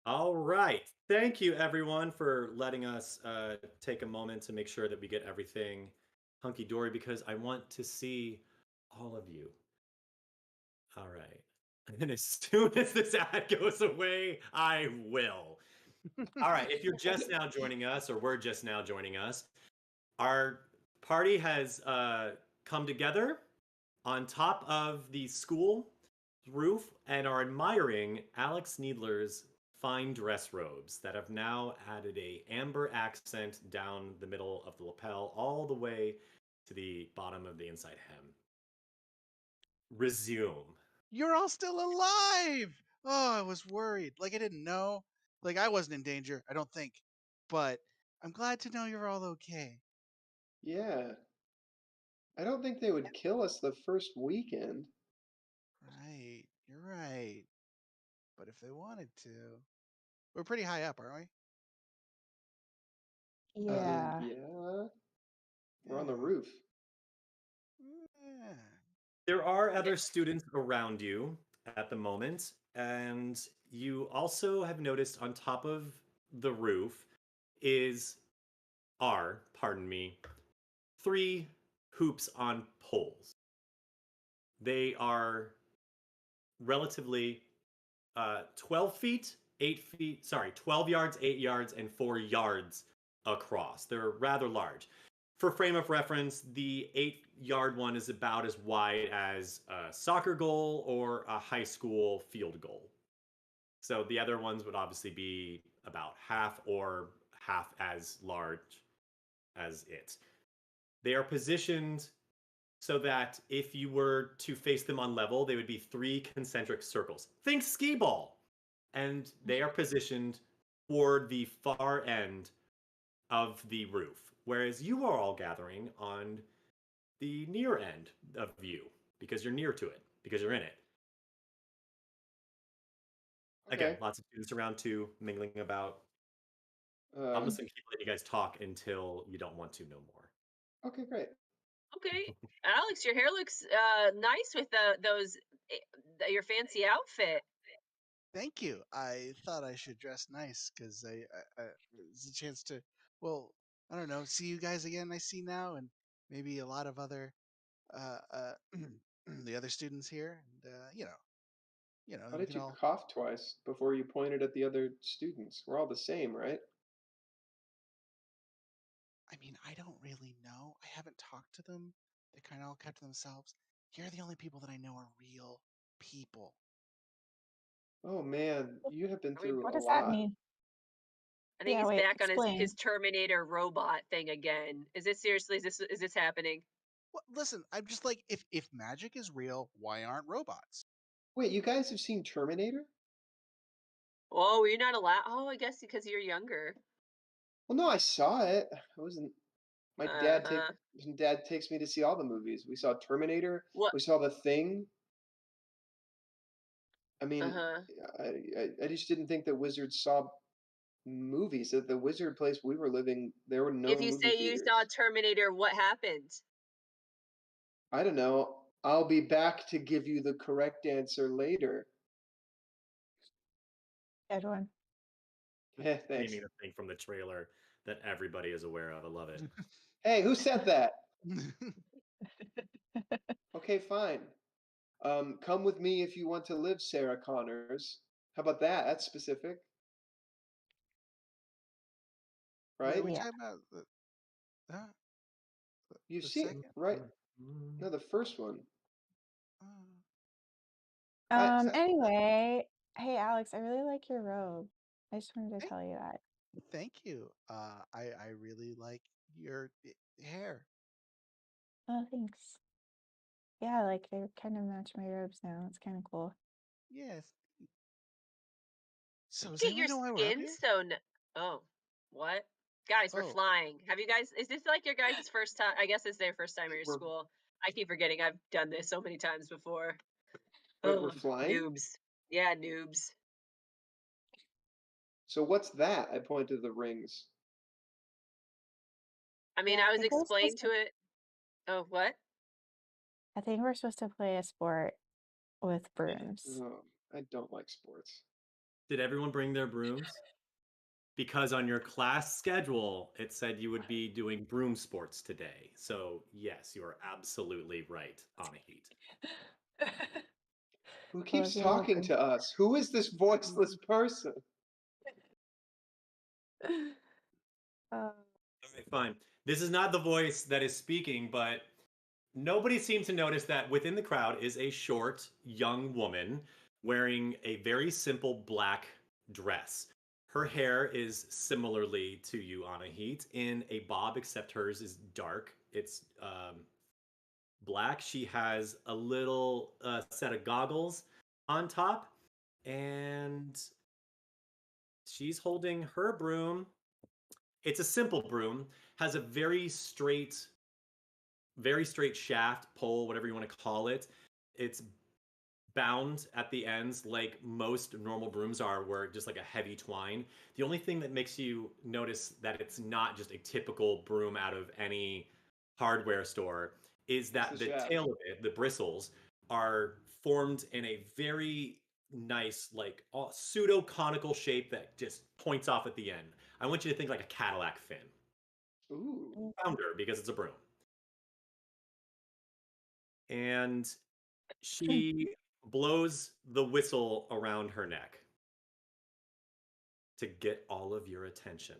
All right. Thank you, everyone, for letting us take a moment to make sure that we get everything hunky dory because I want to see all of you. All right. And as soon as this ad goes away, I will. All right. If you're just now joining us, or we're just now joining us, our party has come together on top of the school roof and are admiring Alex Needler's fine dress robes that have now added a amber accent down the middle of the lapel all the way to the bottom of the inside hem. Resume. You're all still alive. Oh, I was worried. Like I didn't know. Like I wasn't in danger, I don't think. But I'm glad to know you're all okay. Yeah, I don't think they would kill us the first weekend. Right. You're right. But if they wanted to. We're pretty high up, aren't Yeah. Yeah, we? we're on the roof. Yeah. There are other students around you at the moment, and you also have noticed on top of the roof pardon me, three hoops on poles. They are relatively 12 feet, 8 feet, sorry, 12 yards, 8 yards, and 4 yards across. They're rather large. For frame of reference, the 8-yard one is about as wide as a soccer goal or a high school field goal. So the other ones would obviously be about half or half as large as it. They are positioned so that if you were to face them on level, they would be 3 concentric circles. Think skee ball. And they are positioned toward the far end of the roof, whereas you are all gathering on the near end of view because you're near to it, because you're in it. Again, Okay. lots of students around too, mingling about. I'm Um, just gonna keep letting you guys talk until you don't want to no more. okay, great. Okay. Alex, your hair looks nice with your fancy outfit. Thank you. I thought I should dress nice because it's a chance to, well, I don't know, see you guys again. I see now, and maybe a lot of other, the other students here, and How we did can you all. cough twice before you pointed at the other students? We're all the same, right? I mean, I don't really know. I haven't talked to them. They kind of all kept to themselves. You're the only people that I know are real people. Oh man, you have been I mean, through what a does that lot. mean? I think Yeah, he's wait, back on his explain. Terminator robot thing again. Is this seriously? Is this happening? Well, listen, I'm just like, if magic is real, why aren't robots? Wait, you guys have seen Terminator? Oh, you're not allowed. Oh, I guess because you're younger. Well, no, I saw it. I wasn't. My Uh dad take huh. dad takes me to see all the movies. We saw Terminator. What? We saw The Thing. I Uh mean, huh. I just didn't think that wizards saw movies. At the wizard place we were living, there were no If you movie say you saw theaters. Terminator, what happened? I don't know. I'll be back to give you the correct answer later. Good one. Thanks. Naming a thing from the trailer that everybody is aware of. I love it. Hey, who said that? Okay, fine. Come with me if you want to live, Sarah Connors. How about that? That's specific, Wait, are right? we Yeah. talking about uh, You've the seen, second? right? No, the first one. Uh, Anyway, hey Alex, I really like your robe. I just wanted to thank, tell you that. thank you. I really like your hair. Oh, thanks. Yeah, like they kind of match my robes now. It's kind of cool. Yes. So does Get anyone your know why we're up skin here? so. Oh, what? Guys, we're Oh, flying. Have you guys? Is this like your guys' first time? I guess it's their first time at your We're school. I keep forgetting. I've done this so many times before. wait, we're Oh, flying? noobs. Yeah, noobs. So what's that? I point to the rings. I mean, Yeah, I was explained to it. Oh, what? I think we're supposed to play a sport with brooms. Oh, I don't like sports. Did everyone bring their brooms? Because on your class schedule, it said you would be doing broom sports today. So, yes, you are absolutely right, Anahit. Who Well, keeps you're talking welcome. to us? Who is this voiceless person? Uh, All right, fine. This is not the voice that is speaking, but nobody seemed to notice that within the crowd is a short, young woman wearing a very simple black dress. Her hair is similarly to you, Anahit, in a bob, except hers is dark. It's black. She has a little set of goggles on top, and she's holding her broom. It's a simple broom, has a very straight shaft, pole, whatever you want to call it. It's bound at the ends like most normal brooms are, where just like a heavy twine. The only thing that makes you notice that it's not just a typical broom out of any hardware store is It's that the the shaft. tail of it, the bristles, are formed in a very nice, like pseudo conical shape that just points off at the end. I want you to think like a Cadillac fin. Ooh. Founder, because it's a broom. And she blows the whistle around her neck to get all of your attention.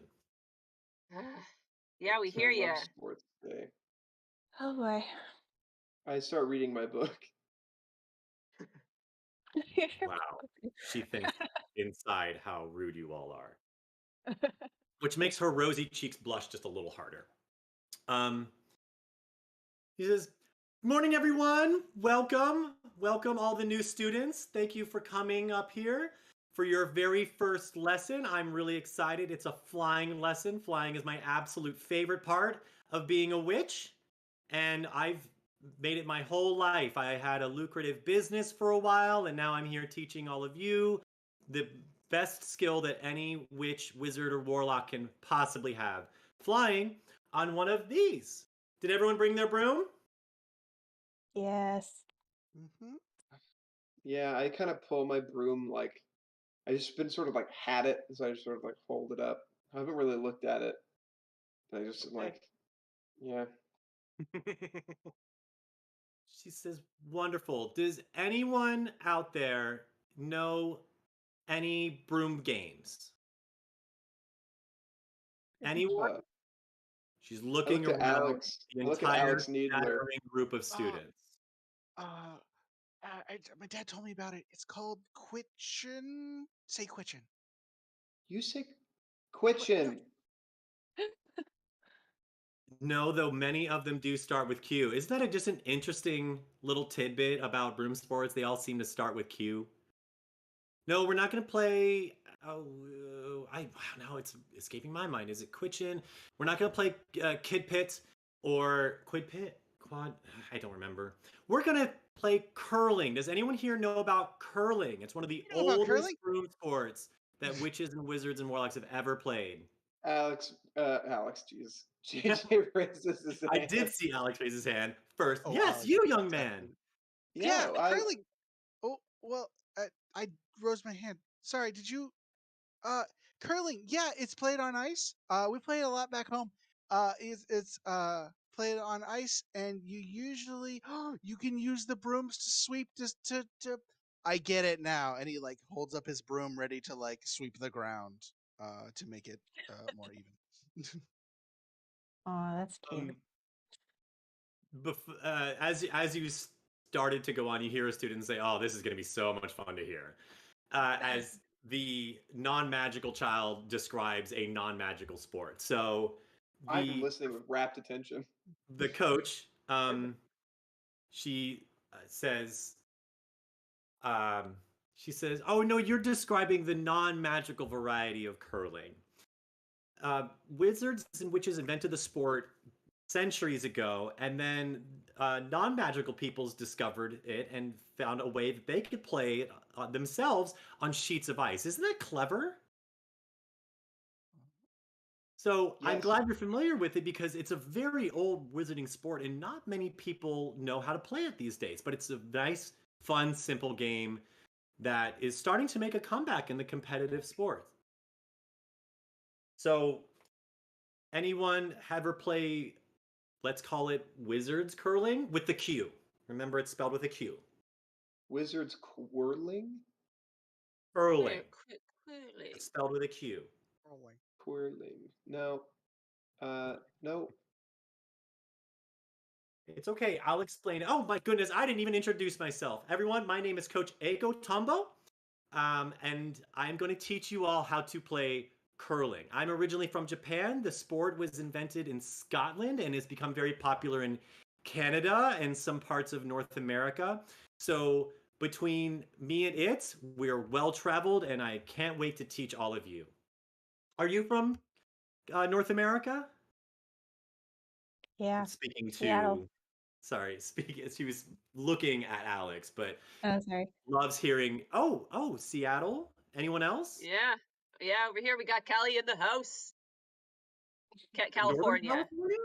Yeah, we So hear I you. love sports today. oh boy. I start reading my book. Wow. She thinks inside how rude you all are, which makes her rosy cheeks blush just a little harder. He says, "Morning, everyone. Welcome. Welcome, all the new students. Thank you for coming up here for your very first lesson. I'm really excited. It's a flying lesson. Flying is my absolute favorite part of being a witch, and I've made it my whole life. I had a lucrative business for a while, and now I'm here teaching all of you the best skill that any witch, wizard, or warlock can possibly have, flying on one of these. Did everyone bring their broom?" Yes. Mm-hmm. Yeah, I kind of pull my broom like I just been sort of like had it, so I just sort of like hold it up. I haven't really looked at it. I just am like, yeah. She says, "Wonderful. Does anyone out there know any broom games? Anyone?" Uh, She's I looking looked at around Alex. the I look at entire Alex Needler. chattering group of Uh, students. uh, my dad told me about it. It's called Quitchin. Say Quitchin. You say Quit. Quitchin. No, though many of them do start with Q. Isn't that just an interesting little tidbit about broom sports? They all seem to start with Q. No, we're not going to play. Oh, now it's escaping my mind. Is it Quitchin? We're not going to play Kid Pit or Quid Pit? Quad? I don't remember. We're going to play curling. Does anyone here know about curling? It's one of the You know about oldest curling? broom sports that witches and wizards and warlocks have ever played. Alex, jeez. JJ raises his I hand. did see Alex raise his hand first. Oh, Yes, Alex, you, young man. definitely. Yeah, Yeah, I curling. Oh, well, I rose my hand. Sorry, did you? Uh, Curling. Yeah, it's played on ice. We play it a lot back home. It's played on ice, and you usually you can use the brooms to sweep to. I get it now, and he like holds up his broom ready to like sweep the ground to make it more even. Oh, that's cute. Um, as you started to go on, you hear a student say, "Oh, this is going to be so much fun to hear." As the non-magical child describes a non-magical sport. So I've been the listening with rapt attention. the coach, Perfect. she says, um, "Oh no, you're describing the non-magical variety of curling. Wizards and witches invented the sport centuries ago, and then non-magical peoples discovered it and found a way that they could play it themselves on sheets of ice. Isn't that clever?" So I'm Yes. glad you're familiar with it, because it's a very old wizarding sport and not many people know how to play it these days. But it's a nice, fun, simple game that is starting to make a comeback in the competitive sport. So, anyone ever play, let's call it wizards curling with the Q? Remember, it's spelled with a Q. Wizards Quirling? Curling. Clearly. It's spelled with a Q. Quirling. No. No. It's okay. I'll explain. Oh my goodness, I didn't even introduce myself. Everyone, my name is Coach Eiko Tombo, and I'm going to teach you all how to play curling. I'm originally from Japan. The sport was invented in Scotland and has become very popular in Canada and some parts of North America. So between me and it, we're well traveled, and I can't wait to teach all of you. Are you from North America? Yeah. Speaking Seattle. to, sorry, speaking. She was looking at Alex, but Oh, sorry. loves hearing. Oh, Seattle. Anyone else? Yeah. Yeah, over here we got Cali in the house. Northern California. California?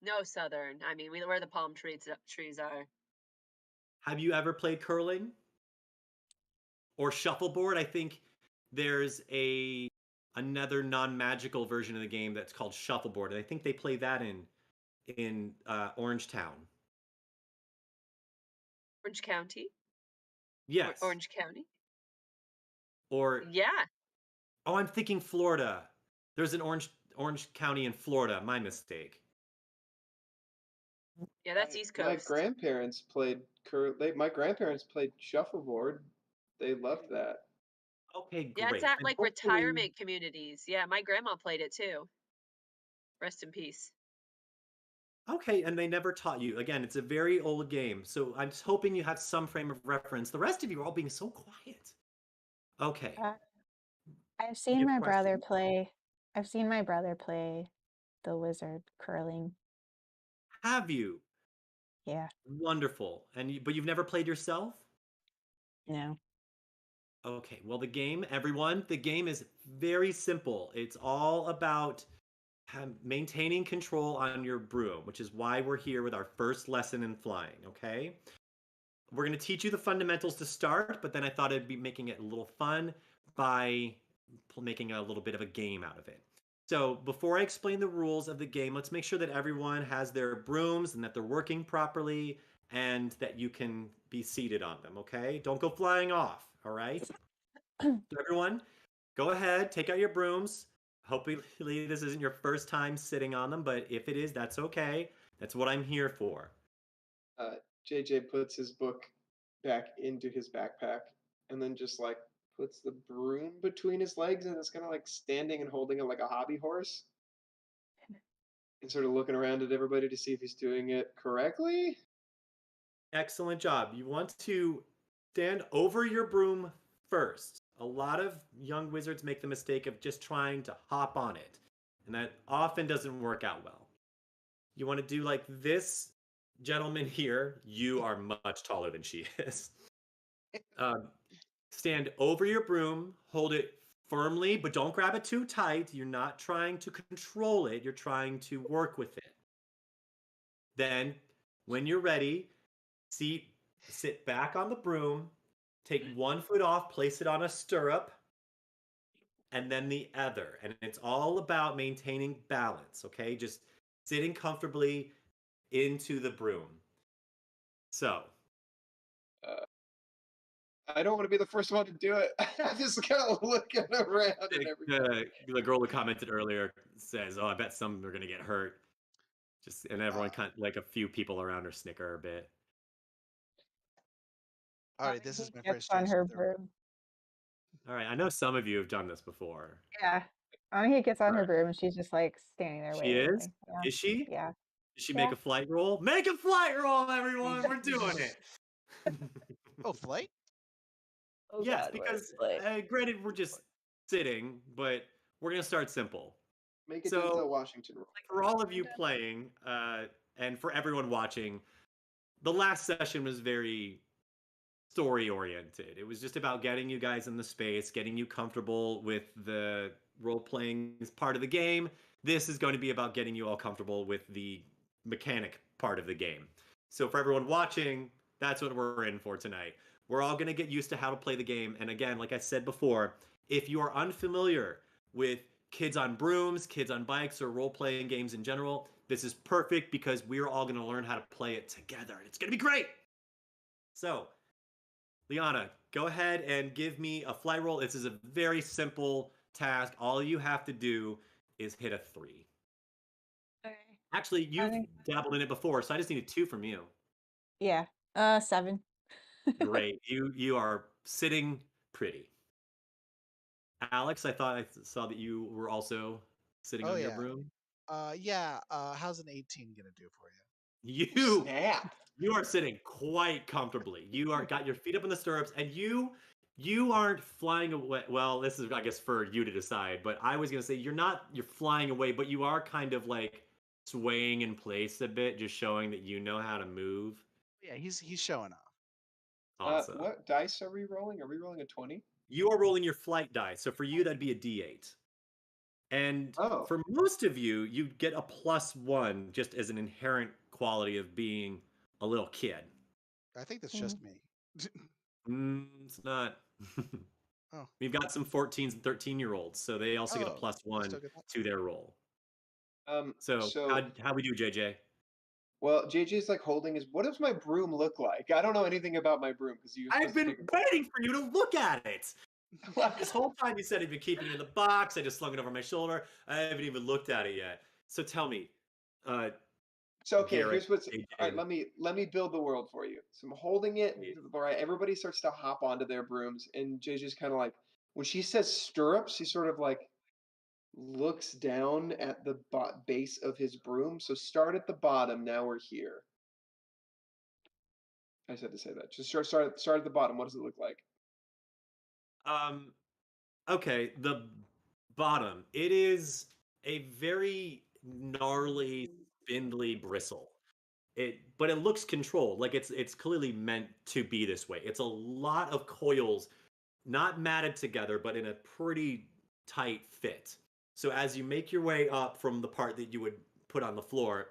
No southern. I mean, where the palm trees are. Have you ever played curling or shuffleboard? I think there's another non-magical version of the game that's called shuffleboard, and I think they play that in Orangetown. Orange County? Yes. Orange County? Or Yeah. oh, I'm thinking Florida. There's an Orange County in Florida. My mistake. Yeah, that's East My Coast. grandparents played my grandparents played shuffleboard. They loved that. Okay, great. Yeah, it's at And like hopefully- retirement communities. Yeah, my grandma played it too. Rest in peace. Okay, and they never taught you. Again, it's a very old game, so I'm just hoping you have some frame of reference. The rest of you are all being so quiet. Okay. I've You seen have my brother questions? play. I've seen my brother play the wizard curling. Have you? Yeah. Wonderful. But you've never played yourself? No. Okay. Well, the game is very simple. It's all about maintaining control on your broom, which is why we're here with our first lesson in flying, okay? We're going to teach you the fundamentals to start, but then I thought it'd be making it a little fun by making a little bit of a game out of it. So before I explain the rules of the game, let's make sure that everyone has their brooms and that they're working properly and that you can be seated on them, okay? Don't go flying off, all right? So everyone, go ahead, take out your brooms. Hopefully this isn't your first time sitting on them, but if it is, that's okay. That's what I'm here for. JJ puts his book back into his backpack and then just like puts the broom between his legs and is kind of like standing and holding it like a hobby horse and sort of looking around at everybody to see if he's doing it correctly. Excellent job. You want to stand over your broom first. A lot of young wizards make the mistake of just trying to hop on it, and that often doesn't work out well. You want to do like this gentleman here. You are much taller than she is. Stand over your broom, hold it firmly, but don't grab it too tight. You're not trying to control it, you're trying to work with it. Then, when you're ready, sit back on the broom, take one foot off, place it on a stirrup, and then the other. And it's all about maintaining balance, okay? Just sitting comfortably into the broom. So, I don't want to be the first one to do it. I'm just kind of looking around and everything. the girl who commented earlier says, "Oh, I bet some are gonna get hurt." And everyone kind of, like a few people around her snicker a bit. All right, this is my Gets first on chance. her to throw it. broom. All right, I know some of you have done this before. Yeah. He gets on her Alright. broom and she's just like standing there She waiting. is? Yeah. Is she? Yeah. Did she make a flight roll? Make a flight roll, everyone! We're doing it. Oh, flight? Oh, Yes, God, because like, granted we're just sitting, but we're gonna start simple. Make it So, Denzel Washington roll. for all of you playing, and for everyone watching, the last session was very story oriented. It was just about getting you guys in the space, getting you comfortable with the role playing part of the game. This is going to be about getting you all comfortable with the mechanic part of the game. So for everyone watching, that's what we're in for tonight. We're all going to get used to how to play the game. And again, like I said before, if you are unfamiliar with kids on brooms, kids on bikes, or role-playing games in general, this is perfect because we're all going to learn how to play it together. And it's going to be great. So, Liana, go ahead and give me a fly roll. This is a very simple task. All you have to do is hit a 3. Okay. Actually, you've Okay. dabbled in it before, so I just need a 2 from you. Yeah. 7. Great. You are sitting pretty. Alex, I thought I saw that you were also sitting Oh on your yeah. broom. How's an 18 gonna do for you? You Snap. you are sitting quite comfortably. You are got your feet up in the stirrups, and you aren't flying away. Well, this is I guess for you to decide, but I was gonna say you're flying away, but you are kind of like swaying in place a bit, just showing that you know how to move. Yeah, he's showing off. Awesome. What dice are we rolling? Are we rolling a 20? You are rolling your flight die, so for you that'd be a D8. And Oh. for most of you, you get a +1 just as an inherent quality of being a little kid. I think that's just me. It's not. Oh. We've got some 14s and 13-year-olds, so they also get a Oh, I +1 still get that. to their roll. So So how we do, JJ? well, JJ's like holding his. What does my broom look like? I don't know anything about my broom because you're I've supposed to been take waiting for you to look at it. a. This whole time you said you've been keeping it in the box. I just slung it over my shoulder. I haven't even looked at it yet. So tell me, So okay, Garrett, here's what's all right. JJ, Let me build the world for you. So I'm holding it. All right, everybody starts to hop onto their brooms, and JJ's kind of like when she says stirrups, he sort of like looks down at the base of his broom. So start at the bottom. Now we're here. I just had to say that. Just start at the bottom. What does it look like? Okay, the bottom. It is a very gnarly, spindly bristle. But it looks controlled. Like it's clearly meant to be this way. It's a lot of coils, not matted together, but in a pretty tight fit. So as you make your way up from the part that you would put on the floor,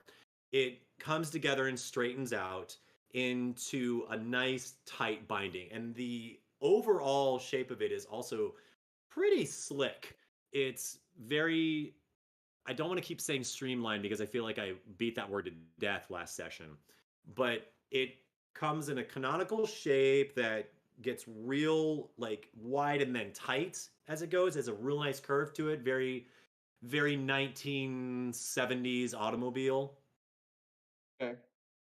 it comes together and straightens out into a nice tight binding. And the overall shape of it is also pretty slick. It's very I don't want to keep saying streamlined because I feel like I beat that word to death last session. But it comes in a canonical shape that gets real like wide and then tight as it goes. There's a real nice curve to it. Very 1970s automobile. Okay.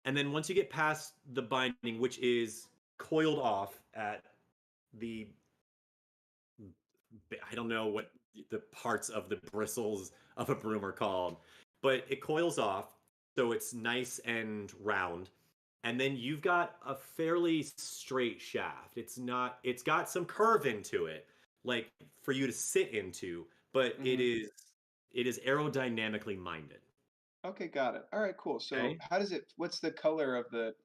And then once you get past the binding, which is coiled off at the I don't know what the parts of the bristles of a broom are called, but it coils off, so it's nice and round. And then you've got a fairly straight shaft. It's got some curve into it, like for you to sit into, but Mhm. it is aerodynamically minded. Okay, got it. All right, cool. So Okay. what's the color of the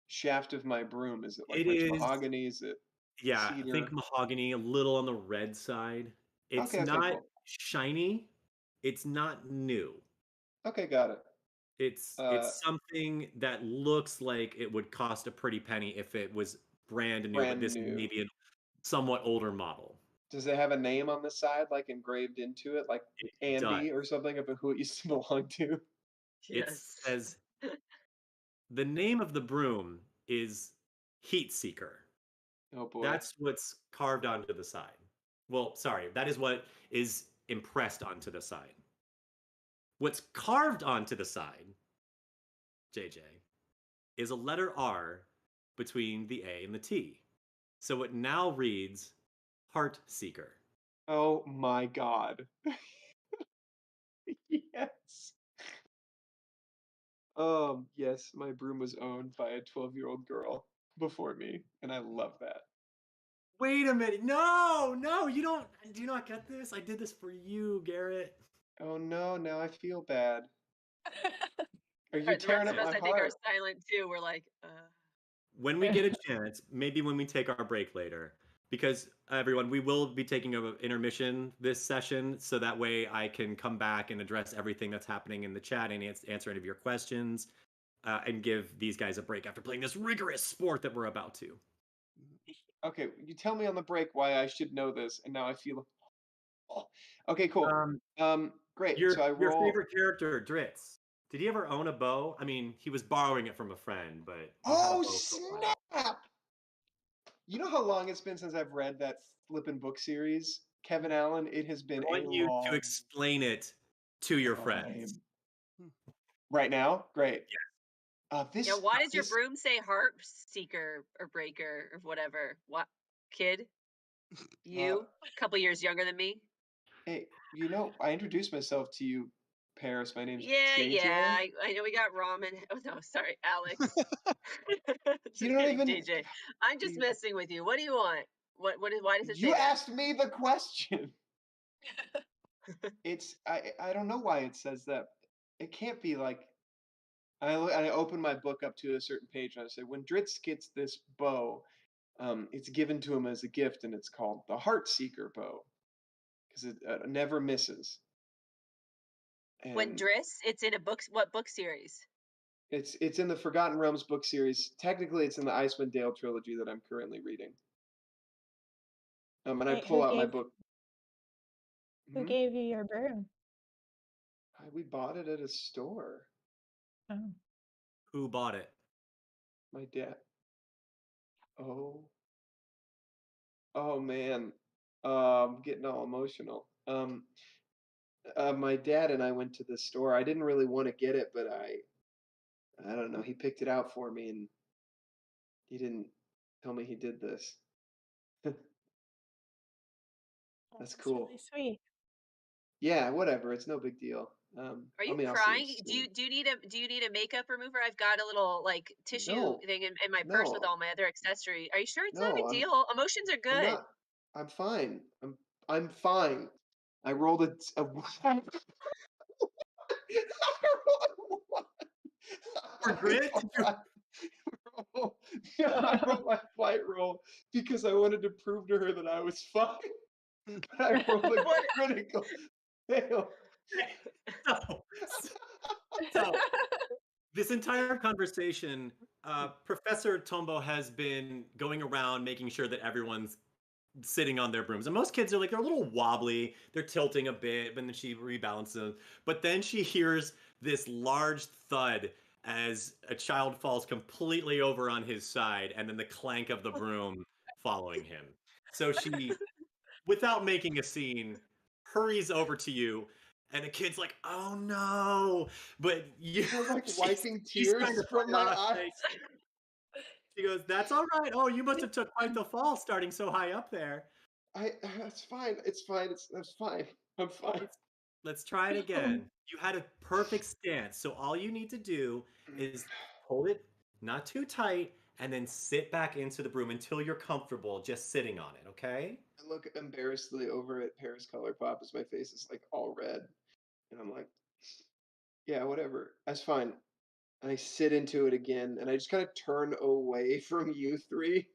shaft of my broom? Is it like It rich is, mahogany? Is it yeah, I think cedar? mahogany, a little on the red side. It's Okay, okay, not cool. shiny. It's not new. Okay, got it. It's something that looks like it would cost a pretty penny if it was brand new, but Brand this is new. maybe a somewhat older model. Does it have a name on the side, like engraved into it, like It does. Andy or something of who it used to belong to? It Yes. says the name of the broom is Heat Seeker. Oh boy. That's what's carved onto the side. Well, sorry, that is what is impressed onto the side. What's carved onto the side, JJ, is a letter R between the A and the T. So it now reads Heart Seeker. Oh my god. Yes. Yes, my broom was owned by a 12-year-old girl before me, and I love that. Wait a minute. No, no, you don't. Do you not get this? I did this for you, Garrett. Oh no, now I feel bad. Are All you right, the rest tearing of up us, my I think, are heart? silent too. We're like, When we get a chance, maybe when we take our break later, because everyone, we will be taking an intermission this session, so that way I can come back and address everything that's happening in the chat and answer any of your questions, and give these guys a break after playing this rigorous sport that we're about to. Okay, you tell me on the break why I should know this, and now I feel. Okay, cool. Great. So I Your roll. favorite character, Dritz. Did he ever own a bow? I mean, he was borrowing it from a friend, but he had a Oh bow for a while. snap! You know how long it's been since I've read that flippin' book series, Kevin Allen? It has been I want a you long to explain it to your time. friends. Right now, great. This. Yeah, why does your this- broom say heart seeker or breaker or whatever? What kid? You? A couple years younger than me? Hey, you know, I introduced myself to you, Paris. My name's Yeah, JJ. yeah. I know we got ramen. Oh no, sorry, Alex. Just You don't kidding, even. JJ. I'm just you- messing with you. What do you want? What is? Why does it say You that? asked me the question. I don't know why it says that. It can't be like I open my book up to a certain page and I say when Dritz gets this bow, it's given to him as a gift and it's called the Heart Seeker bow because it never misses. When And Driss, it's in a book. What book series? it's in the Forgotten Realms book series. Technically, it's in the Icewind Dale trilogy that I'm currently reading. And I Wait, pull out my book. who Mhm. gave you your broom? We bought it at a store. Oh. Who bought it? My dad. Oh. Oh man. I'm getting all emotional. My dad and I went to the store. I didn't really want to get it, but I don't know. He picked it out for me, and he didn't tell me he did this. That's cool. Really sweet. Yeah, whatever. It's no big deal. Are you I'll see crying? it Do you soon. do you need a makeup remover? I've got a little like tissue No, thing in my purse with no, all my other accessories. Are you sure it's not a no. big deal? Emotions are I'm good. not. I'm fine. I'm fine. I rolled a For grit? I rolled my flight roll because I wanted to prove to her that I was fine. But I rolled a What? critical fail. So, this entire conversation, Professor Tombo has been going around making sure that everyone's sitting on their brooms. And most kids are like, they're a little wobbly, they're tilting a bit, but then she rebalances them. But then she hears this large thud as a child falls completely over on his side, and then the clank of the broom following him. So she, without making a scene, hurries over to you. And the kid's like, "Oh no!" But you, I'm like wiping she's kind tears of from my like, eyes. she goes, "That's all right. Oh, you must have took quite the fall starting so high up there." It's fine. It's fine. That's fine. I'm fine. Let's try it again. You had a perfect stance. So all you need to do is hold it not too tight and then sit back into the broom until you're comfortable just sitting on it, okay? I look embarrassedly over at Paris Colourpop as my face is like all red. And I'm like, yeah, whatever. That's fine. And I sit into it again and I just kind of turn away from you three.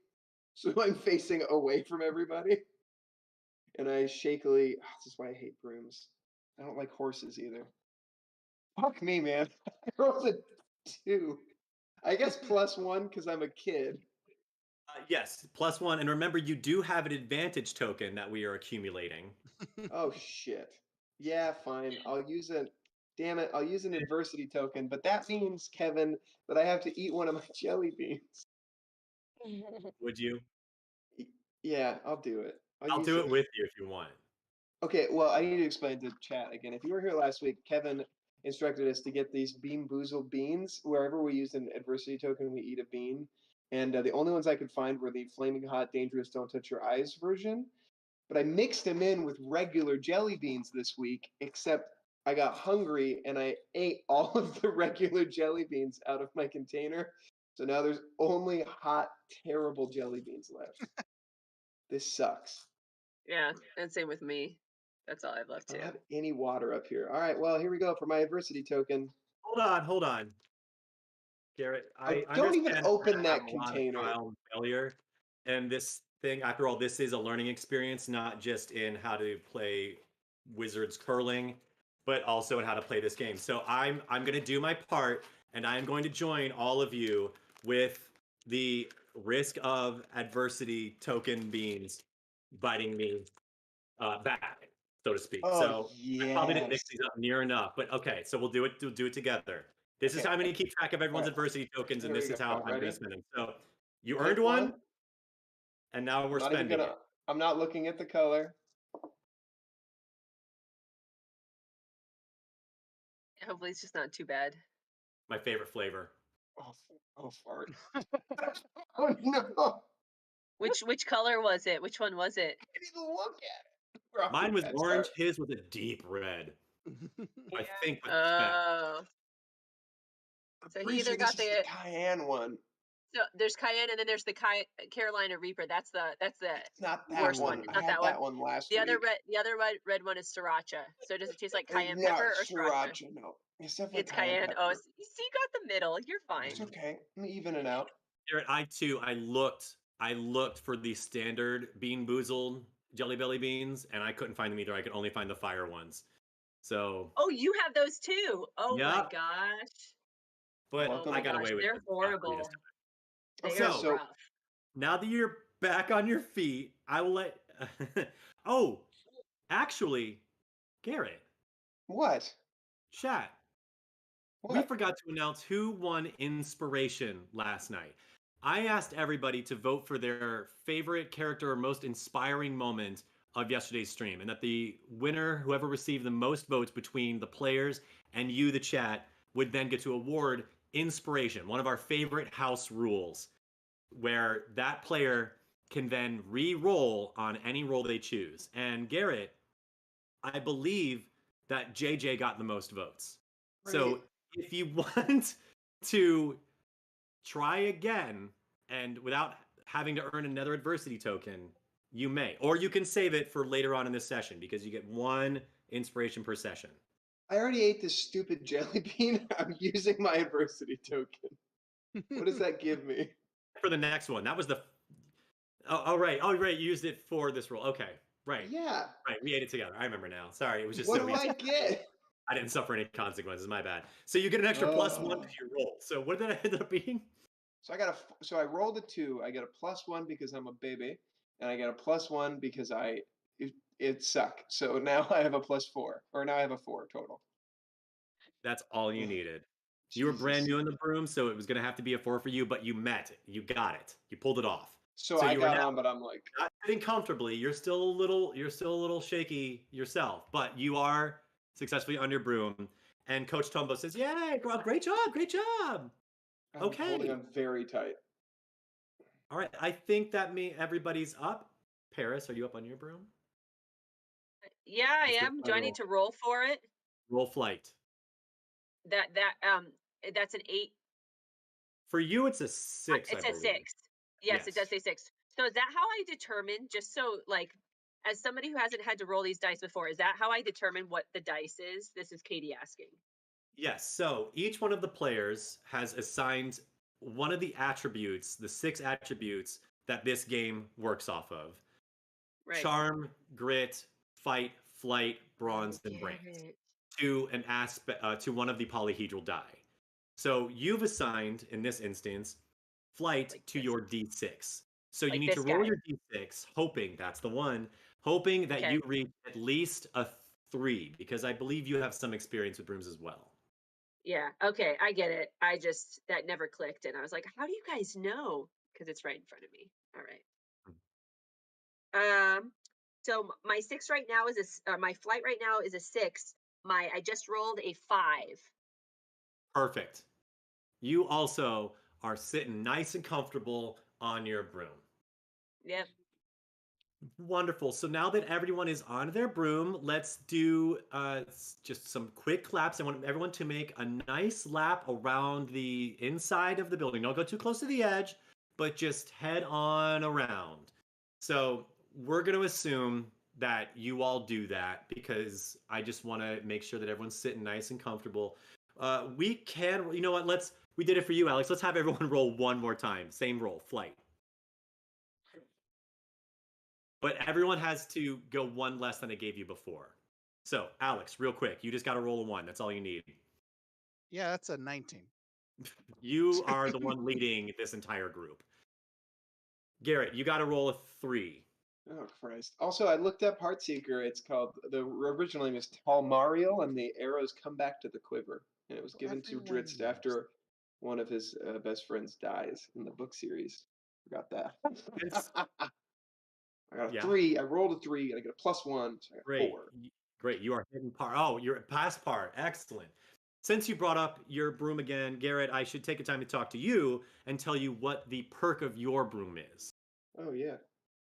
So I'm facing away from everybody. And I shakily, this is why I hate brooms. I don't like horses either. Fuck me, man. I rolled a 2. I guess +1 because I'm a kid. Yes, +1. And remember, you do have an advantage token that we are accumulating. Oh shit. Yeah, fine. I'll use it. Damn it, I'll use an adversity token, but that means, Kevin, that I have to eat one of my jelly beans. Would you? Yeah, I'll do it. I'll use do it with you if you want. Okay, well, I need to explain to chat again. If you were here last week, Kevin instructed us to get these Bean Boozled beans. Wherever we use an adversity token, we eat a bean. And the only ones I could find were the Flaming Hot, Dangerous, Don't Touch Your Eyes version. But I mixed them in with regular jelly beans this week, except I got hungry and I ate all of the regular jelly beans out of my container. So now there's only hot, terrible jelly beans left. This sucks. Yeah, and same with me. That's all I have left I too. don't have any water up here. All right, well, here we go for my adversity token. Hold on. Garrett, I Don't even understand open that have that a lot of container. trial and failure. And this thing, after all, this is a learning experience, not just in how to play Wizards curling, but also in how to play this game. So I'm going to do my part, and I'm going to join all of you with the risk of adversity token beans biting me back, so to speak. Oh, So I probably didn't mix yes. these up near enough, but okay. So we'll do it. We'll do it together. This is Okay. how I'm going to keep track of everyone's Alright. adversity tokens, and Here this we is go. how I'm going Ready? to spend them. So you Click earned one, and now we're Not even spending gonna. it. I'm not looking at the color. Hopefully, it's just not too bad. My favorite flavor. Oh, fart. Oh no! Which color was it? Which one was it? I didn't even look at it. We're off to Mine a was bad orange. start. His was a deep red. I think with respect. Oh, I'm so he pretty either sure got this is the cayenne one. so there's cayenne and then there's the Carolina Reaper. That's the It's not that worst one. one. I Not had that that one. one last The other week. red one is sriracha. So does it taste like cayenne No, pepper or sriracha? sriracha. No, it's definitely It's cayenne. pepper. Oh, you see, you got the middle. You're fine. It's okay. Let me even it out. Garrett, I looked for the standard Bean Boozled Jelly Belly beans, and I couldn't find them either. I could only find the fire ones. So Oh, you have those too. Oh my Yep. gosh. but Welcome. I got Gosh, away with they're it. horrible. They Okay, are so rough. now that you're back on your feet, I will let. Oh, actually, Garrett, What? chat. We What? forgot to announce who won inspiration last night. I asked everybody to vote for their favorite character or most inspiring moment of yesterday's stream, and that the winner, whoever received the most votes between the players and you, the chat, would then get to award inspiration, one of our favorite house rules, where that player can then re-roll on any roll they choose. And Garrett, I believe that JJ got the most votes. So Right. if you want to try again and without having to earn another adversity token, you may. Or you can save it for later on in this session because you get one inspiration per session. I already ate this stupid jelly bean. I'm using my adversity token. What does that give me? For the next one, that was the. Oh, right. Oh, right. You used it for this roll. Okay. Right. Yeah. Right. We ate it together. I remember now. Sorry. It was just What so do easy. I get? I didn't suffer any consequences. My bad. So you get an extra +1 to Oh. your roll. So what did that end up being? So I rolled a 2. I get a +1 because I'm a baby, and I get a +1 because it suck. So now I have a +4, or now I have a 4 total. That's all you Ugh, needed. You were brand Jesus. new in the broom, so it was going to have to be a 4 for you, but you met it. You got it. You pulled it off. So So I you were got now on, but I'm like, not sitting comfortably. You're still a little shaky yourself, but you are successfully on your broom. And Coach Tombo says, "Yay, great job, great job." I'm holding Okay. on very tight. All right. I think that everybody's up. Paris, are you up on your broom? Yeah, I Let's do am. a Do I roll. need to roll for it? Roll flight. That's an 8. For you, it's a 6, It I says believe. 6. Yes, it does say 6. So is that how I determine, just so like, as somebody who hasn't had to roll these dice before, is that how I determine what the dice is? This is Katie asking. Yes. So each one of the players has assigned one of the attributes, the 6 attributes that this game works off of: Right. charm, grit, fight, flight, bronze, and brains, to an aspect to one of the polyhedral die. So you've assigned, in this instance, flight Like to this. your d6. So you Like need to this roll guy. your d6, hoping that's the one, hoping that Okay. you reach at least a 3, because I believe you have some experience with brooms as well. Yeah. Okay. I get it. That never clicked. And I was like, how do you guys know? Because it's right in front of me. All right. So my 6 right now is my flight right now is a 6. I just rolled a 5. Perfect. You also are sitting nice and comfortable on your broom. Yep. Wonderful. So now that everyone is on their broom, let's do just some quick claps. I want everyone to make a nice lap around the inside of the building. Don't go too close to the edge, but just head on around. So we're going to assume that you all do that because I just want to make sure that everyone's sitting nice and comfortable. We can, you know what? We did it for you, Alex. Let's have everyone roll one more time. Same roll, flight. But everyone has to go one less than I gave you before. So, Alex, real quick, you just got to roll a 1. That's all you need. Yeah, that's a 19. You are the one leading this entire group. Garrett, you got to roll a 3. Oh Christ! Also, I looked up Heartseeker. It's called the original name is Talmariel, and the arrows come back to the quiver. And it was given to Everyone Dritz knows. after one of his best friends dies in the book series. Forgot that. It's- I got a Yeah. 3. I rolled a 3, and I got a +1, so I got Great. 4. Great. You are hitting par. Oh, you're past par. Excellent. Since you brought up your broom again, Garrett, I should take a time to talk to you and tell you what the perk of your broom is. Oh yeah.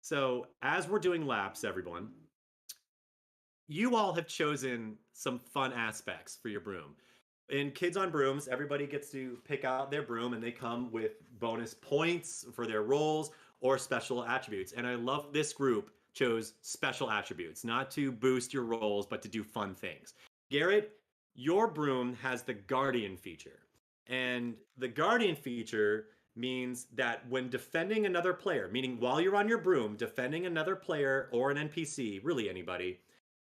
So, as we're doing laps, everyone, you all have chosen some fun aspects for your broom. In Kids on Brooms, everybody gets to pick out their broom and they come with bonus points for their rolls or special attributes. And I love this group chose special attributes, not to boost your rolls, but to do fun things. Garrett, your broom has the Guardian feature. And the Guardian feature means that when defending another player, meaning while you're on your broom, defending another player or an NPC, really anybody,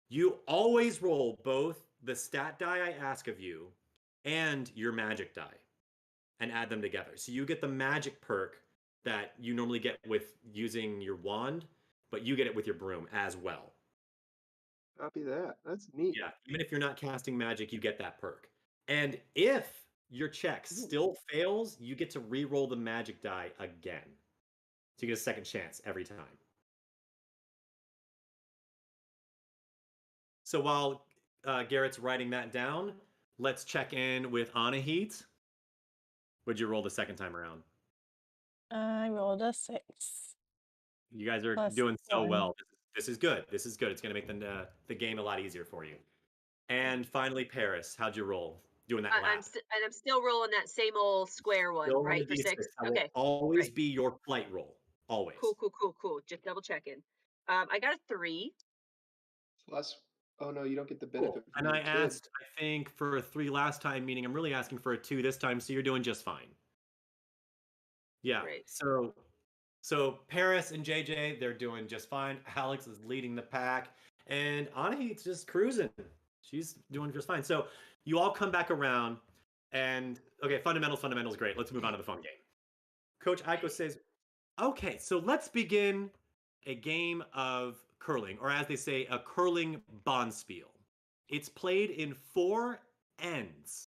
you always roll both the stat die I ask of you and your magic die and add them together. So you get the magic perk that you normally get with using your wand, but you get it with your broom as well. Copy that. That's neat. Yeah, even if you're not casting magic, you get that perk. And if your check still fails, you get to re-roll the magic die again. So you get a second chance every time. So while Garrett's writing that down, let's check in with Anahit. What'd you roll the second time around? I rolled a 6. You guys are Plus doing so 1. well. This is good. This is good. It's going to make the game a lot easier for you. And finally, Paris, how'd you roll doing that lap? I'm still rolling that same old square one, Still on right? the For D6. 6. That Okay. will always Right. be your flight roll. Always. Cool. Just double checking. I got a 3. Plus, oh no, you don't get the Cool. benefit. And I asked, I think, for a 3 last time, meaning I'm really asking for a 2 this time, so you're doing just fine. Yeah. Great. So Paris and JJ, they're doing just fine. Alex is leading the pack, and Anahit's just cruising. She's doing just fine. So you all come back around, and okay, fundamentals, great. Let's move on to the fun game. Coach Aiko says, okay, so let's begin a game of curling, or as they say, a curling bonspiel. It's played in 4 ends.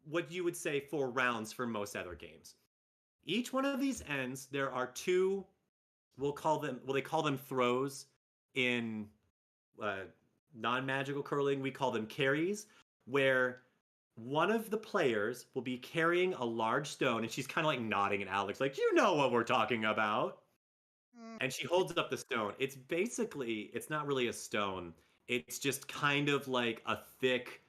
What you would say 4 rounds for most other games. Each one of these ends, there are 2, they call them throws in non-magical curling. We call them carries, where one of the players will be carrying a large stone, and she's kind of like nodding at Alex, like, you know what we're talking about. And she holds up the stone. It's not really a stone. It's just kind of like a thick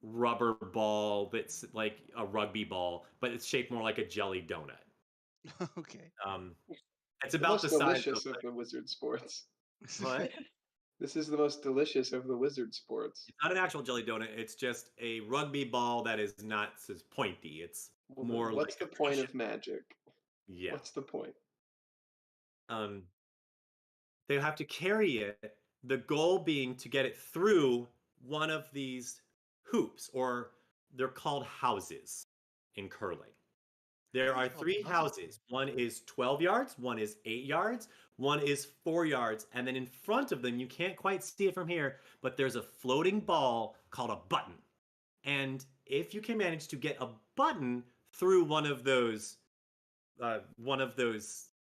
rubber ball that's like a rugby ball, but it's shaped more like a jelly donut. Okay. It's The about most the size delicious of of the wizard sports. what? This is the most delicious of the wizard sports. It's not an actual jelly donut. It's just a rugby ball that is not as pointy. It's Well, more then what's like the a point cushion. of magic? Yeah. What's the point? They have to carry it. The goal being to get it through one of these hoops, or they're called houses in curling. There are 3 houses. One is 12 yards, one is 8 yards, one is 4 yards, and then in front of them, you can't quite see it from here, but there's a floating ball called a button. And if you can manage to get a button through one of those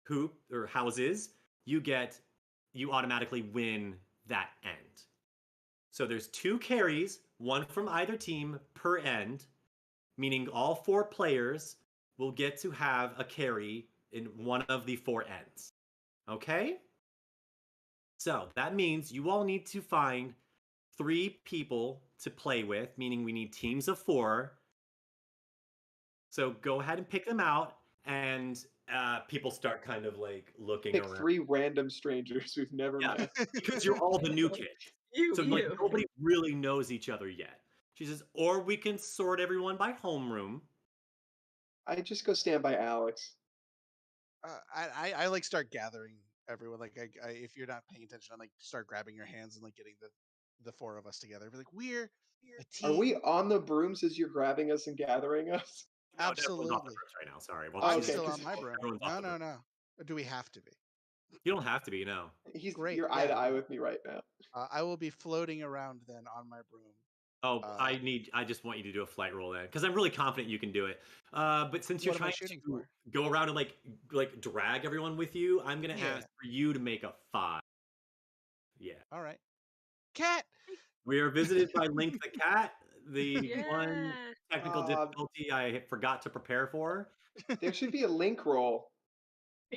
hoop or houses, you automatically win that end. So there's 2 carries, one from either team per end, meaning all 4 players will get to have a carry in one of the 4 ends. Okay? So that means you all need to find 3 people to play with, meaning we need teams of 4. So go ahead and pick them out, and people start kind of like looking Pick around. 3 random strangers we've never met. Because you're all the new kids. So like You. nobody really knows each other yet. She says, or we can sort everyone by homeroom. I just go stand by Alex. I like start gathering everyone. Like I if you're not paying attention, I like start grabbing your hands and like getting the 4 of us together. Be like, we're a team. Are we on the brooms as you're grabbing us and gathering us? No, everyone's off the Absolutely. brooms right now. Sorry. Oh, I'm okay, still 'cause on my broom. everyone's off No, the no, broom. no. Or do we have to be? You don't have to be, no. Great, You're eye to yeah, eye no. with me right now. I will be floating around then on my broom. Oh, Uh, I just want you to do a flight roll then, because I'm really confident you can do it. But since you're What am I trying shooting to for? go around and like drag everyone with you, I'm gonna Yeah. ask for you to make a 5. Yeah. All right. Cat. We are visited by Link the cat, the one Yeah. technical difficulty I forgot to prepare for. There should be a link roll.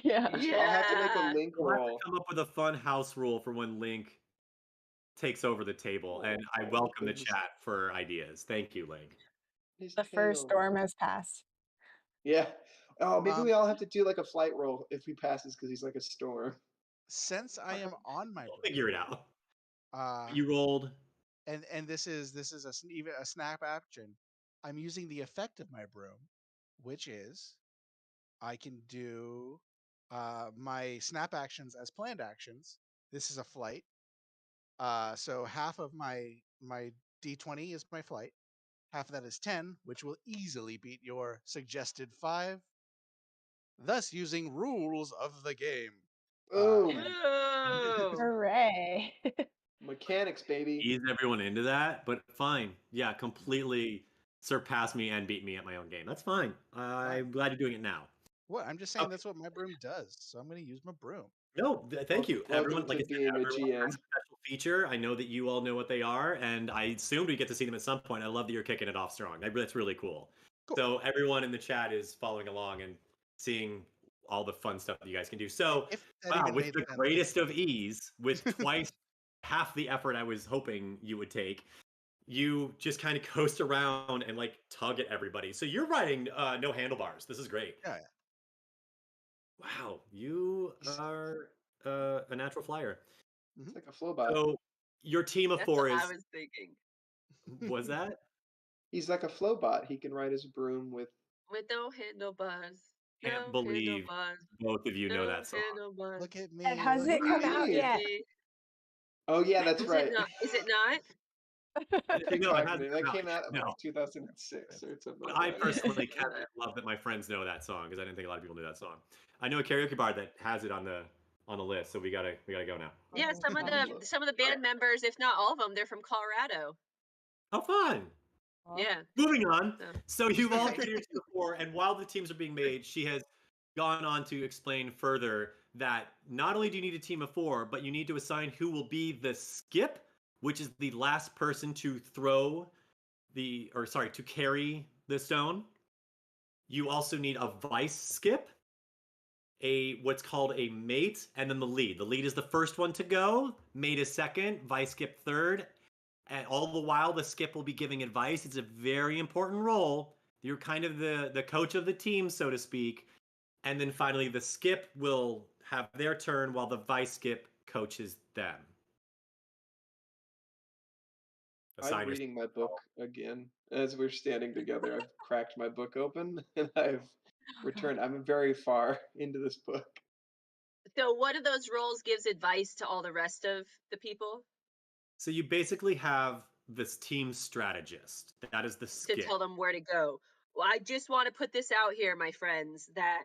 Yeah. I'll have to make a Yeah. link We'll have to roll. come up with a fun house rule for when Link takes over the table, and I Oh, welcome the goodness. chat for ideas. Thank you, Link. His The first tail. storm has passed. Yeah. Oh, maybe we Um, all have to do like a flight roll if he passes because he's like a storm. Since I am on my We'll broom, figure it out. uh, You rolled. and this is even a snap action. I'm using the effect of my broom, which is I can do my snap actions as planned actions. This is a flight. So half of my d20 is my flight. Half of that is 10, which will easily beat your suggested 5. Thus, using rules of the game. Boom. Ooh. Hooray. Mechanics, baby. Ease everyone into that, but fine. Yeah, completely surpass me and beat me at my own game. That's fine. I'm glad you're doing it now. What? I'm just saying Okay. that's what my broom does. So I'm going to use my broom. No, thank you. Everyone, Welcome like to I said, being a everyone GM. has a special feature. I know that you all know what they are, and I assumed we get to see them at some point. I love that you're kicking it off strong. That's really cool. Cool. So everyone in the chat is following along and seeing all the fun stuff that you guys can do. So, If that wow, even with made the sense. greatest of ease, with twice half the effort I was hoping you would take, you just kind of coast around and like tug at everybody. So you're riding no handlebars. This is great. Yeah. Wow, you are a natural flyer. It's like a flowbot. So your team of That's 4 what I is was thinking. was that? He's like a flowbot. He can ride his broom with. With no handlebars. Can't No believe handlebars. both of you know No that song. handlebars. Look at me. And hasn't Look it at come me. out me. yet? Oh yeah, that's Is right. it not? Is it not? No, it hasn't That come out came yet, out in like no. 2006 or something But like I that. personally kind of love that my friends know that song because I didn't think a lot of people knew that song. I know a karaoke bar that has it on the list, so we gotta go now. Yeah, some of the band members, if not all of them, they're from Colorado. How fun! Yeah. Moving on. So. So you've all created your team of 4, and while the teams are being made, she has gone on to explain further that not only do you need a team of 4, but you need to assign who will be the skip, which is the last person to to carry the stone. You also need a vice skip, what's called a mate, and then the lead. The lead is the first one to go, mate is second, vice skip third. And all the while, the skip will be giving advice. It's a very important role. You're kind of the coach of the team, so to speak. And then finally, the skip will have their turn while the vice skip coaches them. I'm reading my book again as we're standing together. I've cracked my book open and I've returned. I'm very far into this book. So one of those roles gives advice to all the rest of the people So you basically have this team strategist. That is the to skip. tell them where to go. Well, I just want to put this out here, my friends, that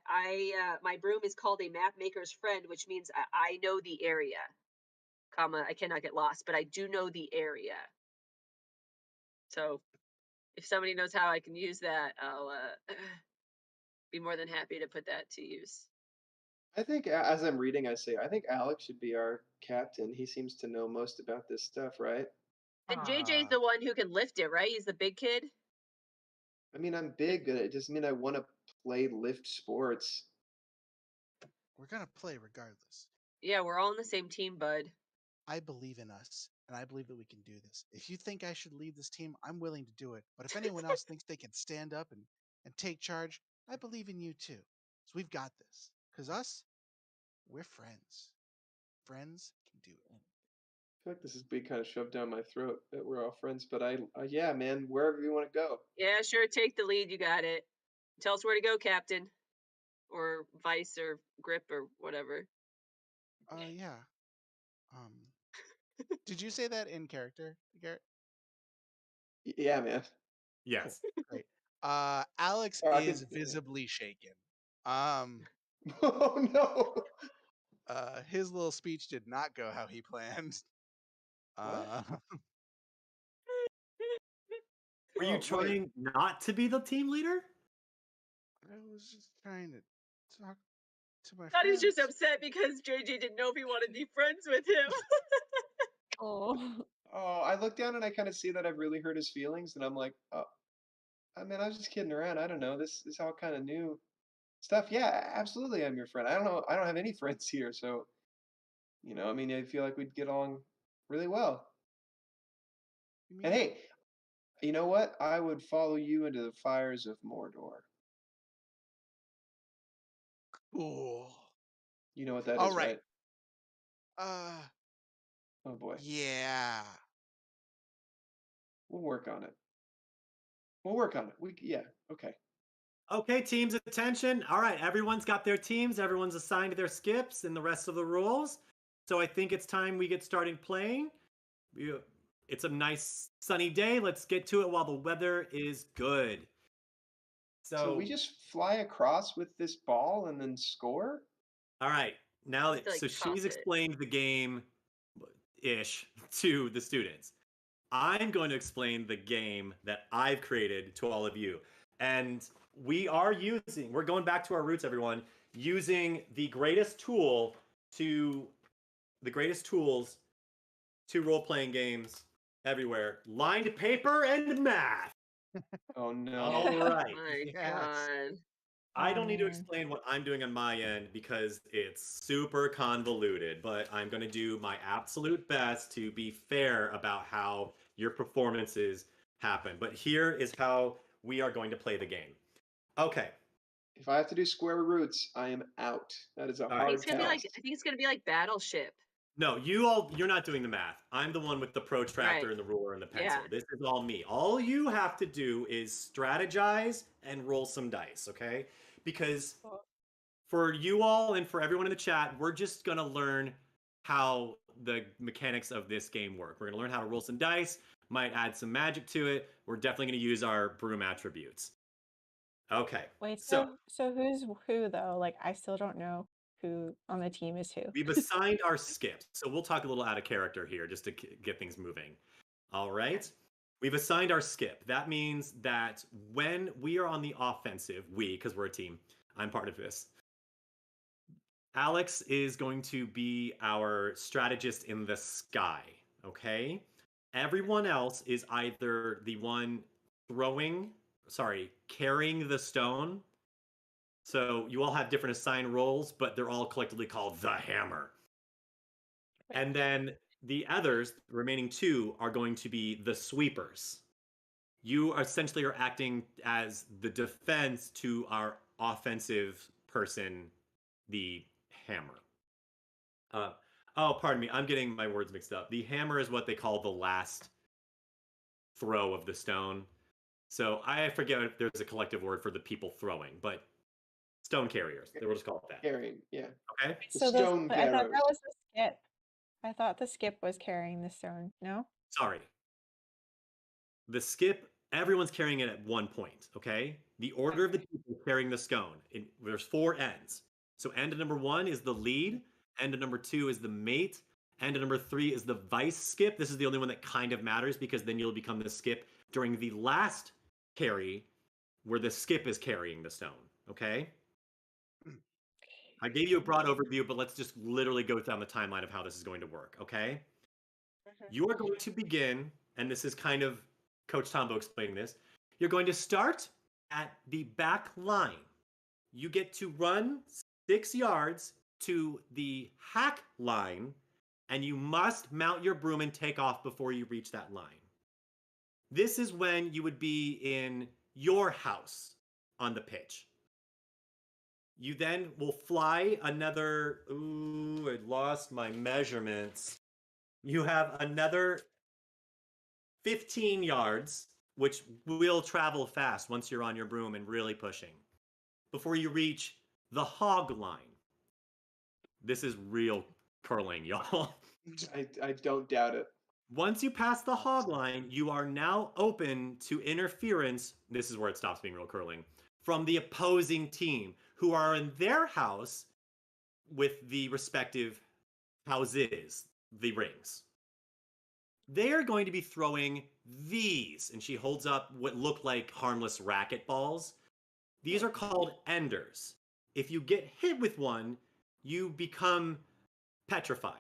my broom is called a map maker's friend, which means I know the area, comma, I cannot get lost, but I do know the area. So if somebody knows how I can use that, I'll be more than happy to put that to use. I think as I'm reading, I think Alex should be our captain. He seems to know most about this stuff, right? And JJ's the one who can lift it, right? He's the big kid. I mean, I'm big, but it doesn't mean I want to play lift sports. We're going to play regardless. Yeah, we're all on the same team, bud. I believe in us, and I believe that we can do this. If you think I should lead this team, I'm willing to do it. But if anyone else thinks they can stand up and take charge, I believe in you too. So we've got this. Because we're friends. Friends can do anything. I feel like this is being kind of shoved down my throat that we're all friends, but yeah, man, wherever you want to go. Yeah, sure. Take the lead. You got it. Tell us where to go, Captain, or Vice, or Grip, or whatever. Yeah. Did you say that in character, Garrett? Yeah, man. Yes. Great. Alex Oh, is visibly shaken. Oh no! His little speech did not go how he planned. What? Were you Oh, wait. trying not to be the team leader? I was just trying to talk to my thought he was friends. just upset because JJ didn't know if he wanted to be friends with him. Oh. Oh, I look down and I kind of see that I've really hurt his feelings, and I'm like, oh, I mean, I was just kidding around. I don't know. This is all kind of new stuff. Yeah, absolutely, I'm your friend. I don't know. I don't have any friends here, so I mean, I feel like we'd get along really well. You And mean hey, you know what? I would follow you into the fires of Mordor. cool? You know what that All is, right. right? Oh boy. Yeah. We'll work on it. We'll work on it. Yeah, okay. Okay, teams, attention. All right, everyone's got their teams. Everyone's assigned their skips and the rest of the rules. So I think it's time we get started playing. It's a nice sunny day. Let's get to it while the weather is good. So we just fly across with this ball and then score? All right. Now Just that to, like, she's toss it. explained the game ish to the students, I'm going to explain the game that I've created to all of you. And we're going back to our roots, everyone, using the greatest tools to role-playing games everywhere: lined paper and math. Oh no. All right. My Yes. God. I Oh, don't need to man. explain what I'm doing on my end because it's super convoluted, but I'm going to do my absolute best to be fair about how your performances happen. But here is how we are going to play the game. Okay. If I have to do square roots, I am out. That is a right. hard It's gonna be task. like, I think it's gonna be like Battleship. No, you're not doing the math. I'm the one with the protractor Right. and the ruler and the pencil. Yeah. This is all me. All you have to do is strategize and roll some dice, okay? Because for you all and for everyone in the chat, we're just going to learn how the mechanics of this game work. We're going to learn how to roll some dice, might add some magic to it. We're definitely going to use our broom attributes. Okay. Wait, So so who's who though? Like I still don't know who on the team is who. we've assigned our skips. So we'll talk a little out of character here just to get things moving. All right. We've assigned our skip. That means that when we are on the offensive, because we're a team, I'm part of this. Alex is going to be our strategist in the sky, okay? Everyone else is either the one carrying the stone. So you all have different assigned roles, but they're all collectively called the hammer. And then the others, the remaining two, are going to be the sweepers. You essentially are acting as the defense to our offensive person, the hammer. Pardon me. I'm getting my words mixed up. The hammer is what they call the last throw of the stone. So I forget if there's a collective word for the people throwing, but stone carriers. They will just call it that. Carrying, yeah. Okay. The So stone but I thought carrows. that was the skip. I thought the skip was carrying the stone. No? Sorry. The skip, everyone's carrying it at one point, okay? The order of the people carrying the stone. There's 4 ends. So end of number 1 is the lead, end of number 2 is the mate, end of number 3 is the vice skip. This is the only one that kind of matters because then you'll become the skip during the last carry where the skip is carrying the stone, okay? I gave you a broad overview, but let's just literally go down the timeline of how this is going to work, okay? You are going to begin, and this is kind of Coach Tombo explaining this. You're going to start at the back line. You get to run 6 yards to the hack line, and you must mount your broom and take off before you reach that line. This is when you would be in your house on the pitch. You then will fly another, I lost my measurements. You have another 15 yards, which will travel fast once you're on your broom and really pushing, before you reach the hog line. This is real curling, y'all. I don't doubt it. Once you pass the hog line, you are now open to interference. This is where it stops being real curling. From the opposing team, who are in their house with the respective houses, the rings. They are going to be throwing these, and she holds up what look like harmless racket balls. These are called enders. If you get hit with one, you become petrified.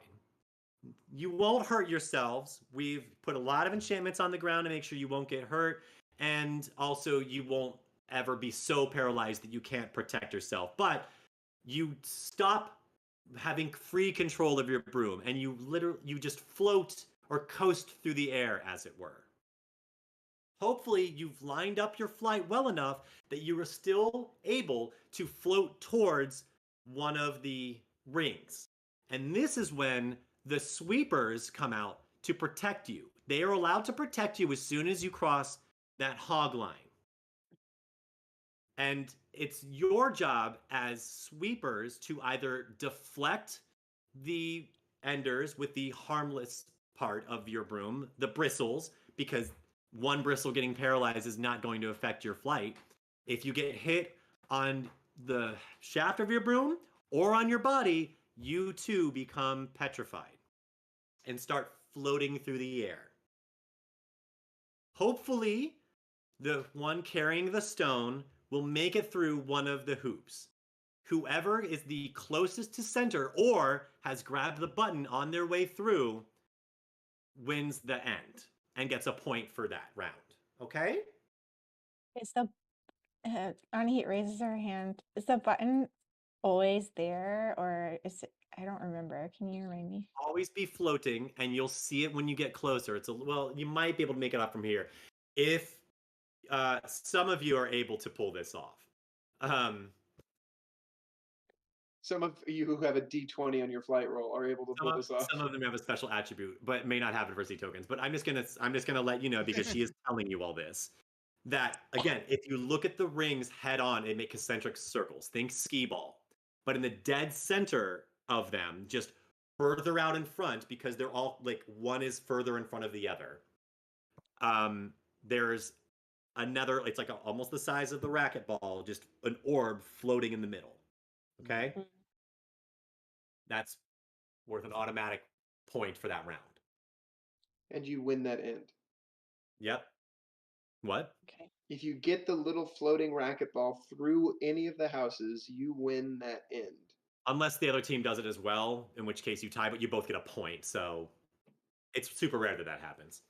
You won't hurt yourselves. We've put a lot of enchantments on the ground to make sure you won't get hurt, and also you won't ever be so paralyzed that you can't protect yourself. But you stop having free control of your broom, and you just float or coast through the air, as it were. Hopefully, you've lined up your flight well enough that you are still able to float towards one of the rings. And this is when the sweepers come out to protect you. They are allowed to protect you as soon as you cross that hog line. And it's your job as sweepers to either deflect the enders with the harmless part of your broom, the bristles, because one bristle getting paralyzed is not going to affect your flight. If you get hit on the shaft of your broom or on your body, you too become petrified and start floating through the air. Hopefully, the one carrying the stone will make it through one of the hoops. Whoever is the closest to center or has grabbed the button on their way through wins the end and gets a point for that round. Okay? Is the Anahit raises her hand. Is the button always there, or is it? I don't remember. Can you remind me? Always be floating, and you'll see it when you get closer. Well, you might be able to make it off from here if some of you are able to pull this off. Some of you who have a D20 on your flight roll are able to pull this off. Some of them have a special attribute, but may not have adversity tokens. But I'm just gonna let you know, because she is telling you all this. That again, if you look at the rings head on, they make concentric circles. Think skee ball. But in the dead center of them, just further out in front, because they're all like one is further in front of the other. There's another. It's like almost the size of the racquetball, just an orb floating in the middle. Okay. Mhm. That's worth an automatic point for that round. And you win that end. Yep. What? Okay. If you get the little floating racquetball through any of the houses, you win that end. Unless the other team does it as well, in which case you tie, but you both get a point. So it's super rare that that happens.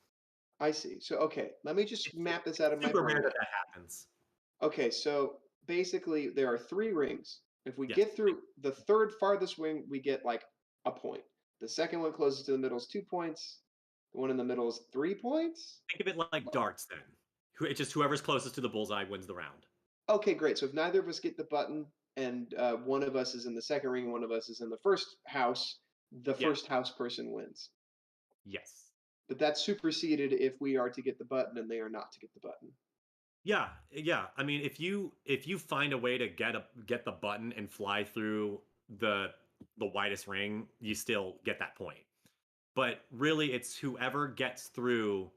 I see. So, okay, let me just map this out of my Super brain. rare that that happens. Okay, so basically there are 3 rings. If we Yes. get through the third farthest ring, we get like a point. The second one closest to the middle is 2 points. The one in the middle is 3 points. Think of it like darts then. It's just whoever's closest to the bullseye wins the round. Okay, great. So if neither of us get the button and one of us is in the second ring and one of us is in the first house, the first house person wins. Yes. But that's superseded if we are to get the button and they are not to get the button. Yeah. I mean, if you find a way to get the button and fly through the widest ring, you still get that point. But really, it's whoever gets through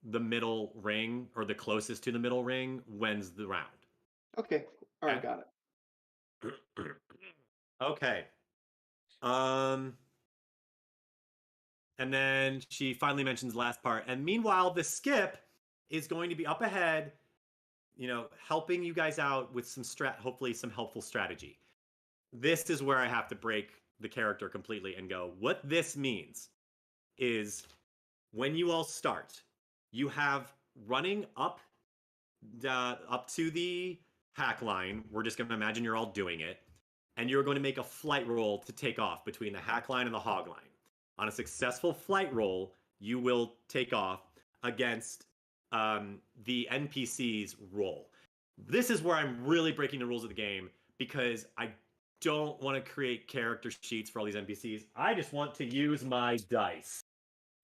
the middle ring or the closest to the middle ring wins the round. Okay. All right, Okay. got it. Okay. And then she finally mentions the last part. And meanwhile, the skip is going to be up ahead, helping you guys out with hopefully some helpful strategy. This is where I have to break the character completely and go, what this means is when you all start, you have running up to the hack line. We're just going to imagine you're all doing it. And you're going to make a flight roll to take off between the hack line and the hog line. On a successful flight roll, you will take off against the NPC's roll. This is where I'm really breaking the rules of the game, because I don't want to create character sheets for all these NPCs. I just want to use my dice.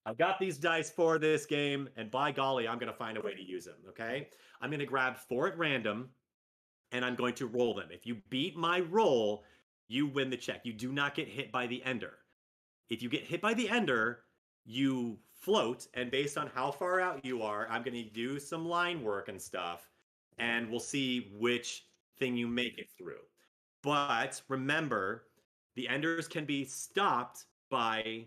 I've got these dice for this game, and by golly, I'm going to find a way to use them, okay? I'm going to grab 4 at random, and I'm going to roll them. If you beat my roll, you win the check. You do not get hit by the ender. If you get hit by the ender, you float, and based on how far out you are, I'm going to do some line work and stuff, and we'll see which thing you make it through. But remember, the enders can be stopped by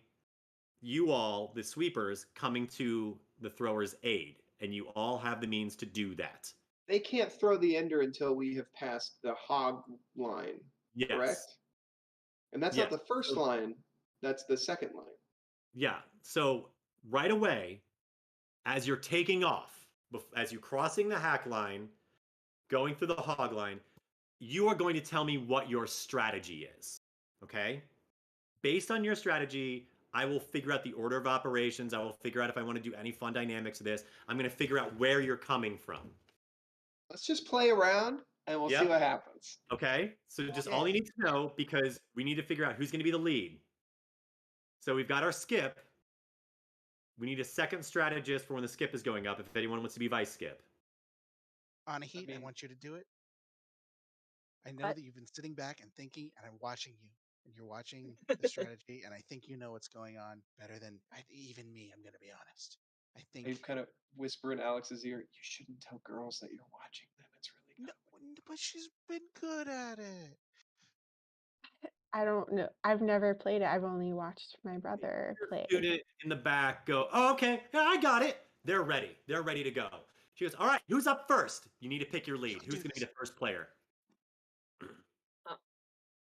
you all, the sweepers, coming to the throwers' aid, and you all have the means to do that. They can't throw the ender until we have passed the hog line, Yes. correct? And that's not Yes. the first line, that's the second line. Yeah. So right away, as you're taking off, as you're crossing the hack line, going through the hog line, you are going to tell me what your strategy is. Okay? Based on your strategy, I will figure out the order of operations. I will figure out if I want to do any fun dynamics of this. I'm going to figure out where you're coming from. Let's just play around and we'll see Yep. what happens. Okay? So just all you need to know, because we need to figure out who's going to be the lead. So we've got our skip. We need a second strategist for when the skip is going up, if anyone wants to be vice skip. On a heat, I mean- want you to do it. I know What? that you've been sitting back and thinking, and I'm watching you, and you're watching the strategy, and I think you know what's going on better than even me. I'm gonna be honest. I think You kind of whisper in Alex's ear, you shouldn't tell girls that you're watching them. It's really no, but she's been good at it. I don't know. I've never played it. I've only watched my brother play. Student in the back go, oh, okay, yeah, I got it. They're ready. They're ready to go. She goes, all right, who's up first? You need to pick your lead. can Who's do going to be this. the first player?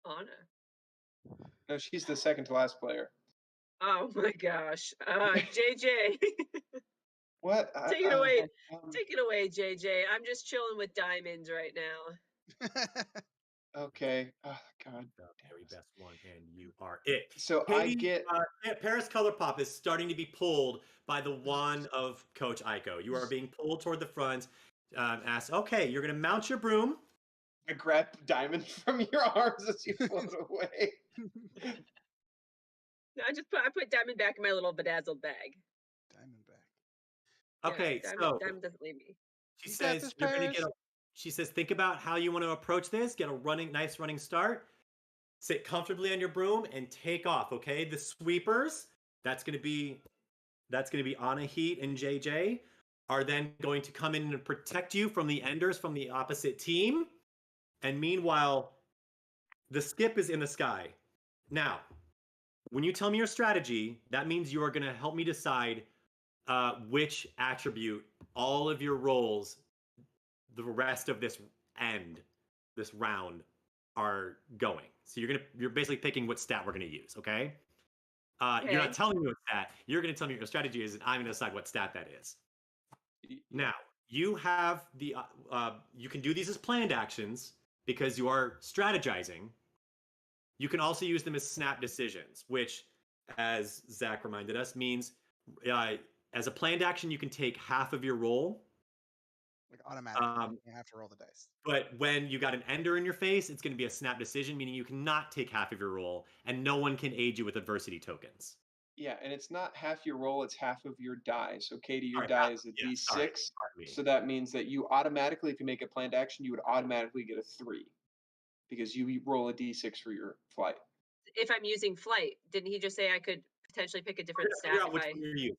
Anna. No, she's the second to last player. Oh my gosh. JJ. What? Take it away. um, Take it away, JJ. I'm just chilling with diamonds right now. Okay. Oh, God. The very best one, and you are it. So I Katie, get. Paris Color Pop is starting to be pulled by the wand of Coach Aiko. You are being pulled toward the front. Ask, okay, you're going to mount your broom. I grab Diamond from your arms as you float away. I put diamond back in my little bedazzled bag. Diamondback. Okay, yeah, so diamond doesn't leave me. she You got says this, you're going to Paris. get a. She says, think about how you want to approach this. Get a nice running start. Sit comfortably on your broom and take off. Okay, the sweepers. That's going to be Anna Heat and JJ are then going to come in and protect you from the enders from the opposite team. And meanwhile, the skip is in the sky. Now, when you tell me your strategy, that means you are going to help me decide which attribute all of your rolls the rest of this round are going. So you're basically picking what stat we're gonna use, okay? You're not Okay. telling me what stat. You're gonna tell me what your strategy is, and I'm gonna decide what stat that is. Now, you have you can do these as planned actions because you are strategizing. You can also use them as snap decisions, which, as Zach reminded us, means as a planned action, you can take half of your roll. Like automatically, you have to roll the dice. But when you got an ender in your face, it's going to be a snap decision, meaning you cannot take half of your roll, and no one can aid you with adversity tokens. Yeah, and it's not half your roll, it's half of your die. So, Katie, your Sorry, die half- is a yeah, d6. sorry, pardon me. So that means that you automatically, if you make a planned action, you would automatically get a 3. Because you roll a d6 for your flight. If I'm using flight, didn't he just say I could potentially pick a We're different gonna stat figure out if which I? one you're using.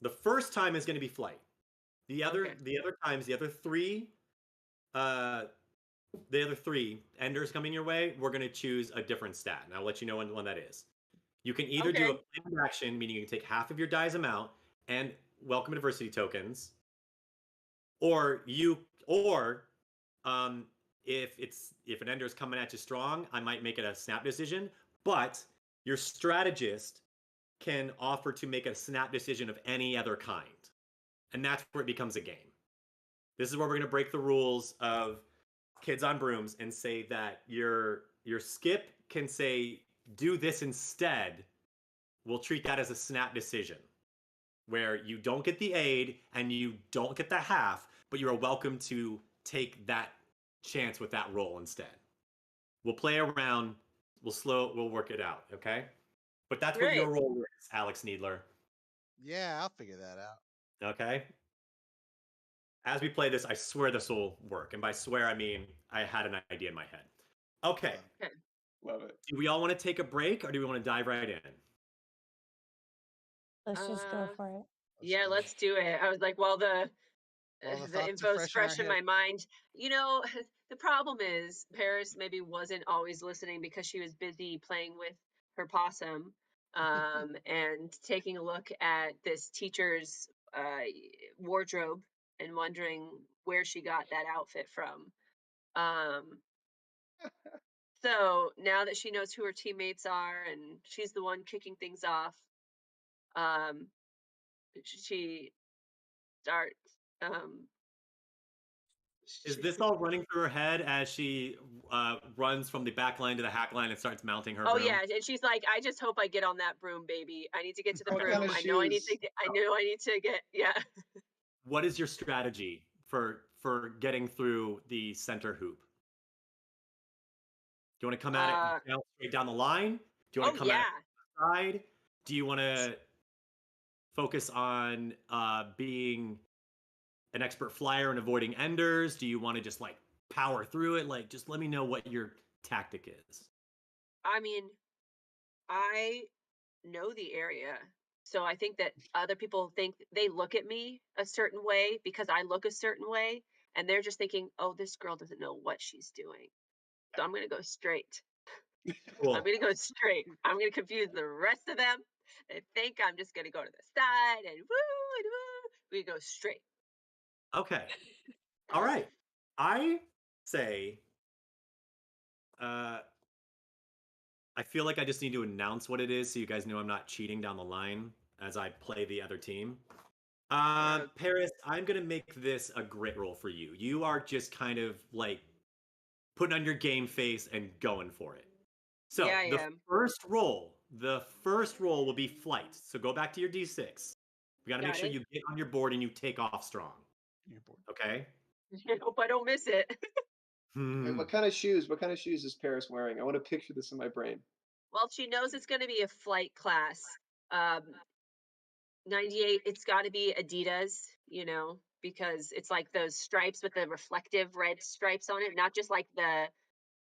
The first time is going to be flight. The other times, the other three enders coming your way, we're going to choose a different stat, and I'll let you know when that is. You can either do a Okay. planned action, meaning you can take half of your die's amount and welcome adversity tokens, or if an ender is coming at you strong, I might make it a snap decision, but your strategist can offer to make a snap decision of any other kind. And that's where it becomes a game. This is where we're going to break the rules of Kids on Brooms and say that your skip can say, do this instead. We'll treat that as a snap decision where you don't get the aid and you don't get the half, but you are welcome to take that chance with that roll instead. We'll play around. We'll work it out, okay? But that's what your Right. role is, Alex Needler. Yeah, I'll figure that out. Okay? As we play this, I swear this will work. And by swear, I mean I had an idea in my head. Okay. Love it. Do we all want to take a break or do we want to dive right in? Let's just go for it. Yeah, go. let's do it. I was like, well, the While the thoughts are info's fresh in our fresh in my head. mind. You know, The problem is Paris maybe wasn't always listening because she was busy playing with her possum and taking a look at this teacher's wardrobe and wondering where she got that outfit from. So now that she knows who her teammates are and she's the one kicking things off, um, she starts. Is this all running through her head as she runs from the back line to the hack line and starts mounting her Oh broom? yeah, and she's like, I just hope I get on that broom, baby. I need to get to the What broom. kind of I know I need shoes? to get. I know I need to get. Yeah. What is your strategy for getting through the center hoop? Do you want to come at it straight down the line? Do you want to come at it from the side? Do you want to focus on being an expert flyer and avoiding enders? Do you want to just like power through it? Like, just let me know what your tactic is. I mean, I know the area, so I think that other people think they look at me a certain way because I look a certain way, and they're just thinking, "Oh, this girl doesn't know what she's doing." So I'm gonna go straight. Cool. I'm gonna go straight. I'm gonna confuse the rest of them. They think I'm just gonna go to the side and woo and woo. We go straight. Okay. All right. I say, I feel like I just need to announce what it is so you guys know I'm not cheating down the line as I play the other team. Paris, I'm going to make this a grit roll for you. You are just kind of like putting on your game face and going for it. So Yeah, I the am. first roll will be flight. So go back to your D6. We got to make Got sure it. you get on your board and you take off strong. Okay? I hope I don't miss it. Wait, what kind of shoes? What kind of shoes is Paris wearing? I want to picture this in my brain. Well, she knows it's going to be a flight class. 98, it's got to be Adidas, because it's like those stripes with the reflective red stripes on it, not just like the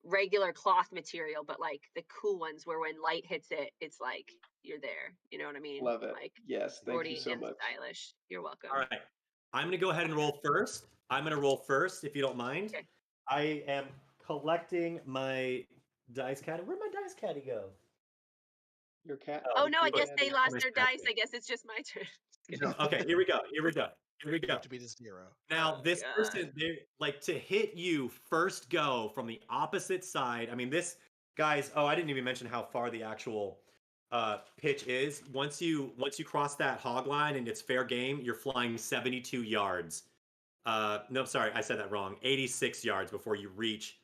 regular cloth material, but like the cool ones where when light hits it, it's like you're there. You know what I mean? Love it. Like Yes, thank you sporty so and much. stylish. You're welcome. All right. I'm going to go ahead and roll first. If you don't mind. Okay. I am collecting my dice caddy. Where'd my dice caddy go? Your cat. Oh no, I your guess cat they is- lost my their strategy. dice. I guess it's just my turn. No, okay, here we go. You have to be to 0. Now, Oh, this God. person, they like to hit you first go from the opposite side. I mean, this guys. Oh, I didn't even mention how far the actual pitch is. Once you cross that hog line and it's fair game, you're flying 72 yards. No, sorry, I said that wrong. 86 yards before you reach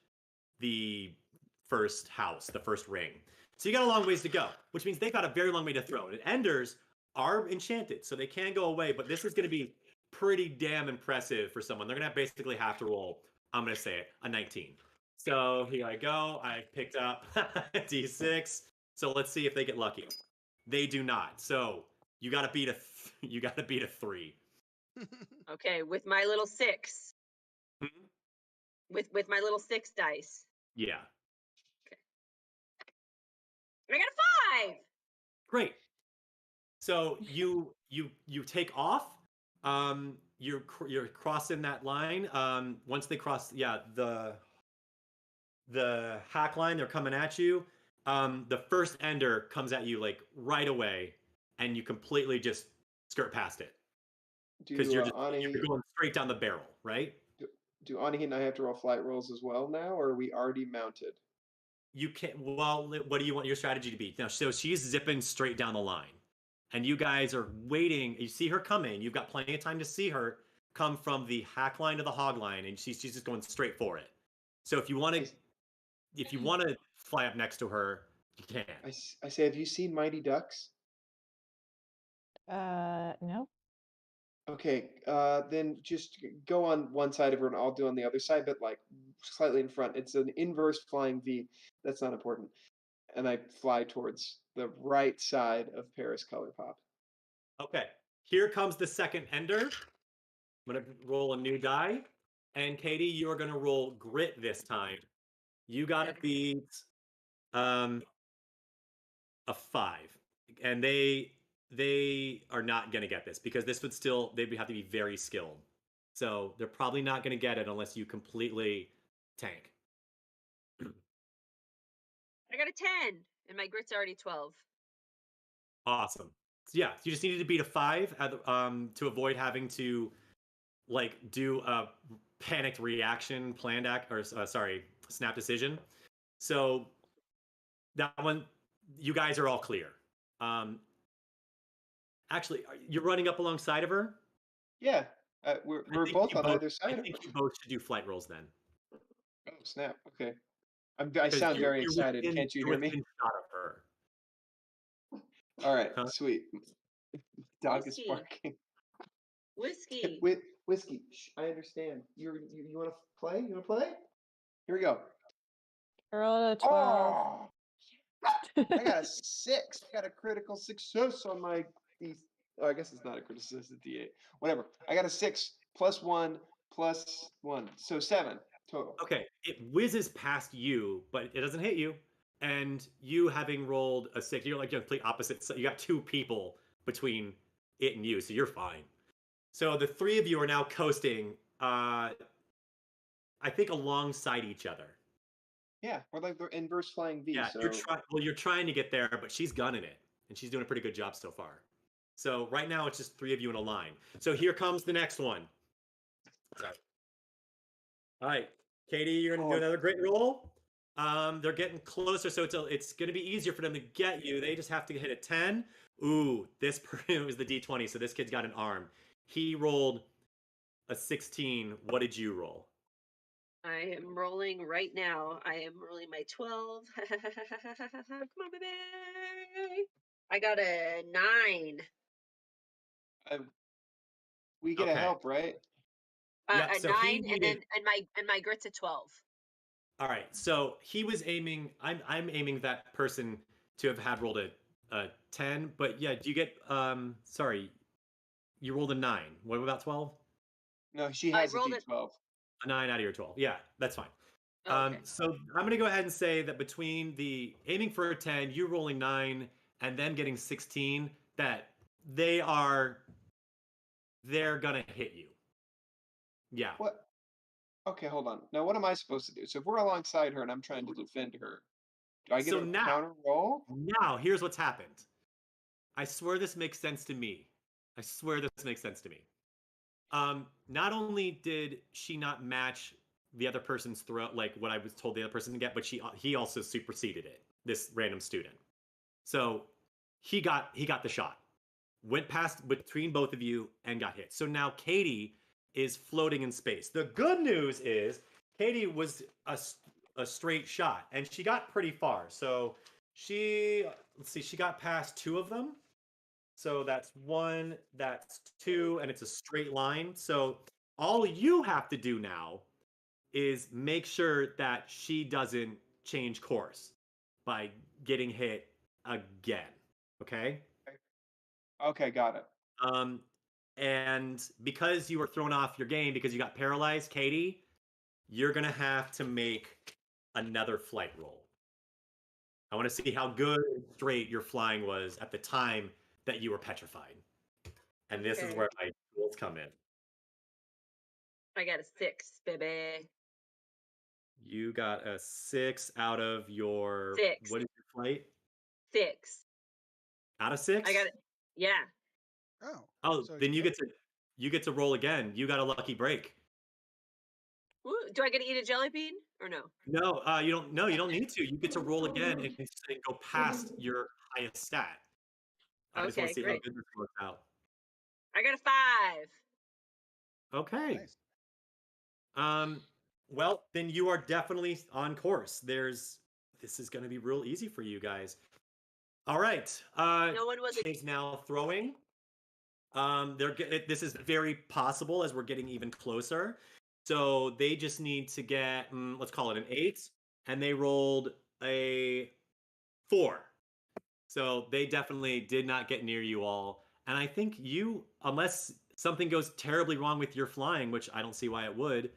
the first house, the first ring. So you got a long ways to go, which means they've got a very long way to throw. And enders are enchanted, so they can go away, but this is going to be pretty damn impressive for someone. They're going to basically have to roll, I'm going to say it, a 19. So here I go. I picked up a D6. So let's see if they get lucky. They do not. So you got to beat a 3. Okay, with my little 6. Hmm? With my little 6 dice. Yeah. I got a 5. Great. So you take off. You're crossing that line. Once they cross, the hack line, they're coming at you. The first ender comes at you like right away, and you completely just skirt past it because Do you're Ani, going straight down the barrel, right? do Ani and I have to roll flight rolls as well now, or are we already mounted? You can't. Well, what do you want your strategy to be now? So she's zipping straight down the line, and you guys are waiting. You see her coming. You've got plenty of time to see her come from the hack line to the hog line, and she's just going straight for it. So if you want to fly up next to her, you can. I say, have you seen Mighty Ducks? No. Okay, then just go on one side of her and I'll do on the other side, but like slightly in front. It's an inverse flying V. That's not important. And I fly towards the right side of Paris Colourpop. Okay, here comes the second ender. I'm gonna roll a new die, and Katie, you are gonna roll grit this time. You gotta beat a 5, and they are not gonna get this because this would still they'd have to be very skilled. So they're probably not gonna get it unless you completely tank. I got a 10, and my grit's already 12. Awesome. So yeah, you just needed to beat a 5 to avoid having to like do a panicked reaction, planned act, or snap decision. So that one, you guys are all clear. Actually, you're running up alongside of her. Yeah, we're both on either side I of her. think you both should do flight rolls then. Oh snap! Okay, I sound very excited. Can't you hear me? Shot of her. All right, Huh? sweet. Dog Whiskey. is barking. Whiskey. Whiskey. Shh, I understand. You want to play? You want to play? Here we go. I rolled a 12. Oh, I got a 6. I got a critical success on my D. Oh, I guess it's not a critical success. It's D8. Whatever. I got a 6 plus 1 plus 1, so 7 total. Okay, it whizzes past you, but it doesn't hit you. And you having rolled a 6, you're like the complete opposite. So you got 2 people between it and you, so you're fine. So the 3 of you are now coasting, I think alongside each other. Yeah, we're like the inverse flying V. Yeah, so you're trying to get there, but she's gunning it, and she's doing a pretty good job so far. So right now it's just 3 of you in a line. So here comes the next one. Sorry. All right, Katie, you're gonna do another great roll. They're getting closer, so it's gonna be easier for them to get you. They just have to hit a 10. Ooh, this was the D20, so this kid's got an arm. He rolled a 16. What did you roll? I am rolling right now. I am rolling my 12. Come on, baby. I got a 9. we get a Okay. help, right? Yep, A so he 9, needed- and my grit's a 12. All right, so he was aiming. I'm aiming that person to have had rolled a 10, but yeah, do you get sorry, you rolled a 9. What about 12? No, she I has a rolled it. D12. A 9 out of your 12. Yeah, that's fine. Oh, okay. So I'm going to go ahead and say that between the aiming for a 10, you rolling 9, and them getting 16, that they're going to hit you. Yeah. What? Okay, hold on. Now, what am I supposed to do? So if we're alongside her and I'm trying to defend her, do I get So a now- counter roll? Now, here's what's happened. I swear this makes sense to me. I swear this makes sense to me. Not only did she not match the other person's throw, like what I was told the other person to get, but he also superseded it. This random student. So he got the shot, went past between both of you and got hit. So now Katie is floating in space. The good news is Katie was a straight shot, and she got pretty far. So she got past 2 of them. So that's 1, that's 2, and it's a straight line. So all you have to do now is make sure that she doesn't change course by getting hit again. Okay? Okay, got it. And because you were thrown off your game because you got paralyzed, Katie, you're gonna have to make another flight roll. I want to see how good and straight your flying was at the time that you were petrified. And this is Okay. where my tools come in. I got a 6, baby. You got a 6 out of your 6. What is your flight? 6. Out of 6? I got it. Yeah. Oh, Oh, then you get to roll again. You got a lucky break. Ooh, do I get to eat a jelly bean or no? No, you don't. No, you don't need to. You get to roll again and go past your highest stat. I just want Okay, to see great. how good this works out. I got a 5. Okay. nice. Well, then you are definitely on course. This is going to be real easy for you guys. All right. No one was. Is now throwing. This is very possible as we're getting even closer. So they just need to get, let's call it an 8, and they rolled a 4. So they definitely did not get near you all. And I think you, unless something goes terribly wrong with your flying, which I don't see why it would,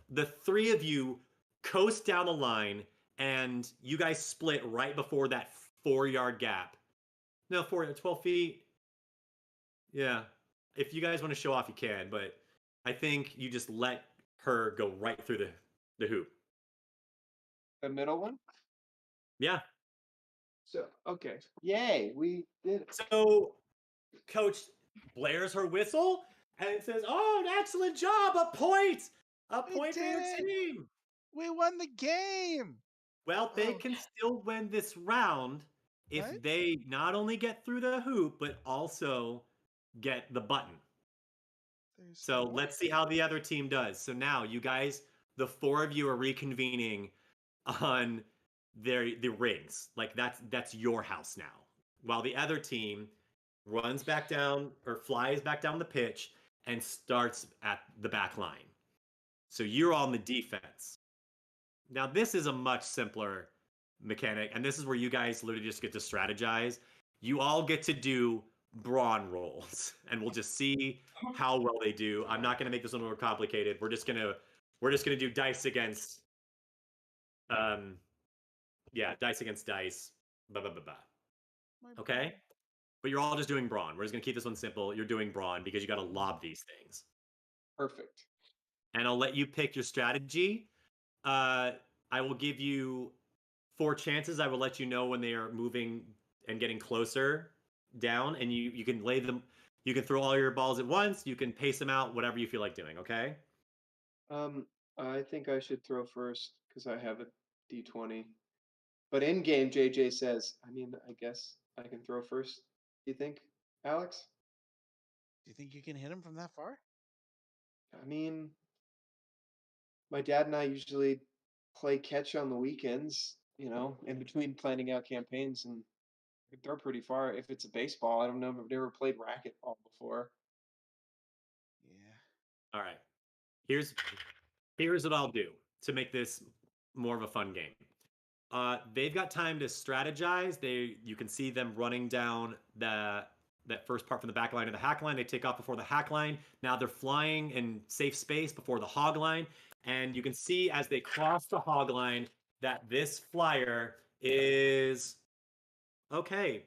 the 3 of you coast down the line, and you guys split right before that 4-yard gap. No, 12 feet. Yeah. If you guys want to show off, you can, but I think you just let her go right through the hoop. The middle one. Yeah. So okay, yay, we did it. So Coach blares her whistle and it says, "Oh, an excellent job! A point! A We point for your did it! team." We won the game. Well, they Oh, can still win this round if what? they not only get through the hoop, but also get the button. There's So more? let's see how the other team does. So now you guys, the four of you are reconvening on the rings. Like that's your house now. While the other team runs back down or flies back down the pitch and starts at the back line. So you're on the defense. Now this is a much simpler mechanic, and this is where you guys literally just get to strategize. You all get to do brawn rolls, and we'll just see how well they do. I'm not going to make this one more complicated. We're just gonna do dice against dice against dice. Blah blah blah blah. My Okay, but you're all just doing brawn. We're just gonna keep this one simple. You're doing brawn because you got to lob these things, Perfect. and I'll let you pick your strategy. I will give you 4 chances. I will let you know when they are moving and getting closer down, and you can lay them. You can throw all your balls at once. You can pace them out, whatever you feel like doing. Okay. I think I should throw first because I have a d20. But in game, JJ says, I mean, I guess I can throw first. You think, Alex? Do you think you can hit him from that far? I mean, my dad and I usually play catch on the weekends, in between planning out campaigns, and I can throw pretty far. If it's a baseball, I don't know if I've never played racquetball before. Yeah. All right. Here's what I'll do to make this more of a fun game. They've got time to strategize. You can see them running down that first part from the back line to the hack line. They take off before the hack line. Now they're flying in safe space before the hog line. And you can see as they cross the hog line that this flyer is okay.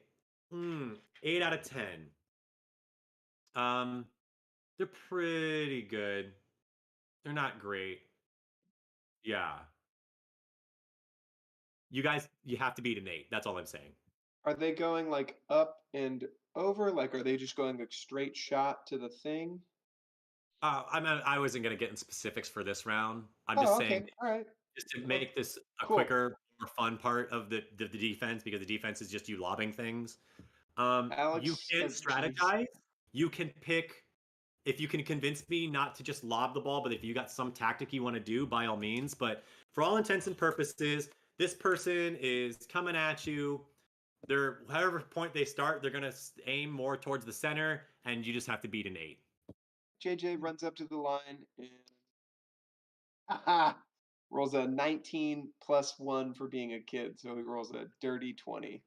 8 out of 10. They're pretty good. They're not great. Yeah. You guys, you have to beat an 8. That's all I'm saying. Are they going like up and over? Like, are they just going like straight shot to the thing? I wasn't going to get in specifics for this round. I'm just Oh, saying, okay. All right. just to Well, make this a cool. quicker, more fun part of the defense, because the defense is just you lobbing things. You Alex, can geez. strategize. You can pick, if you can convince me not to just lob the ball, but if you got some tactic you want to do, by all means. But for all intents and purposes, this person is coming at you. They're however point they start, they're gonna aim more towards the center, and you just have to beat an 8. JJ runs up to the line and aha, rolls a 19 plus 1 for being a kid. So he rolls a dirty 20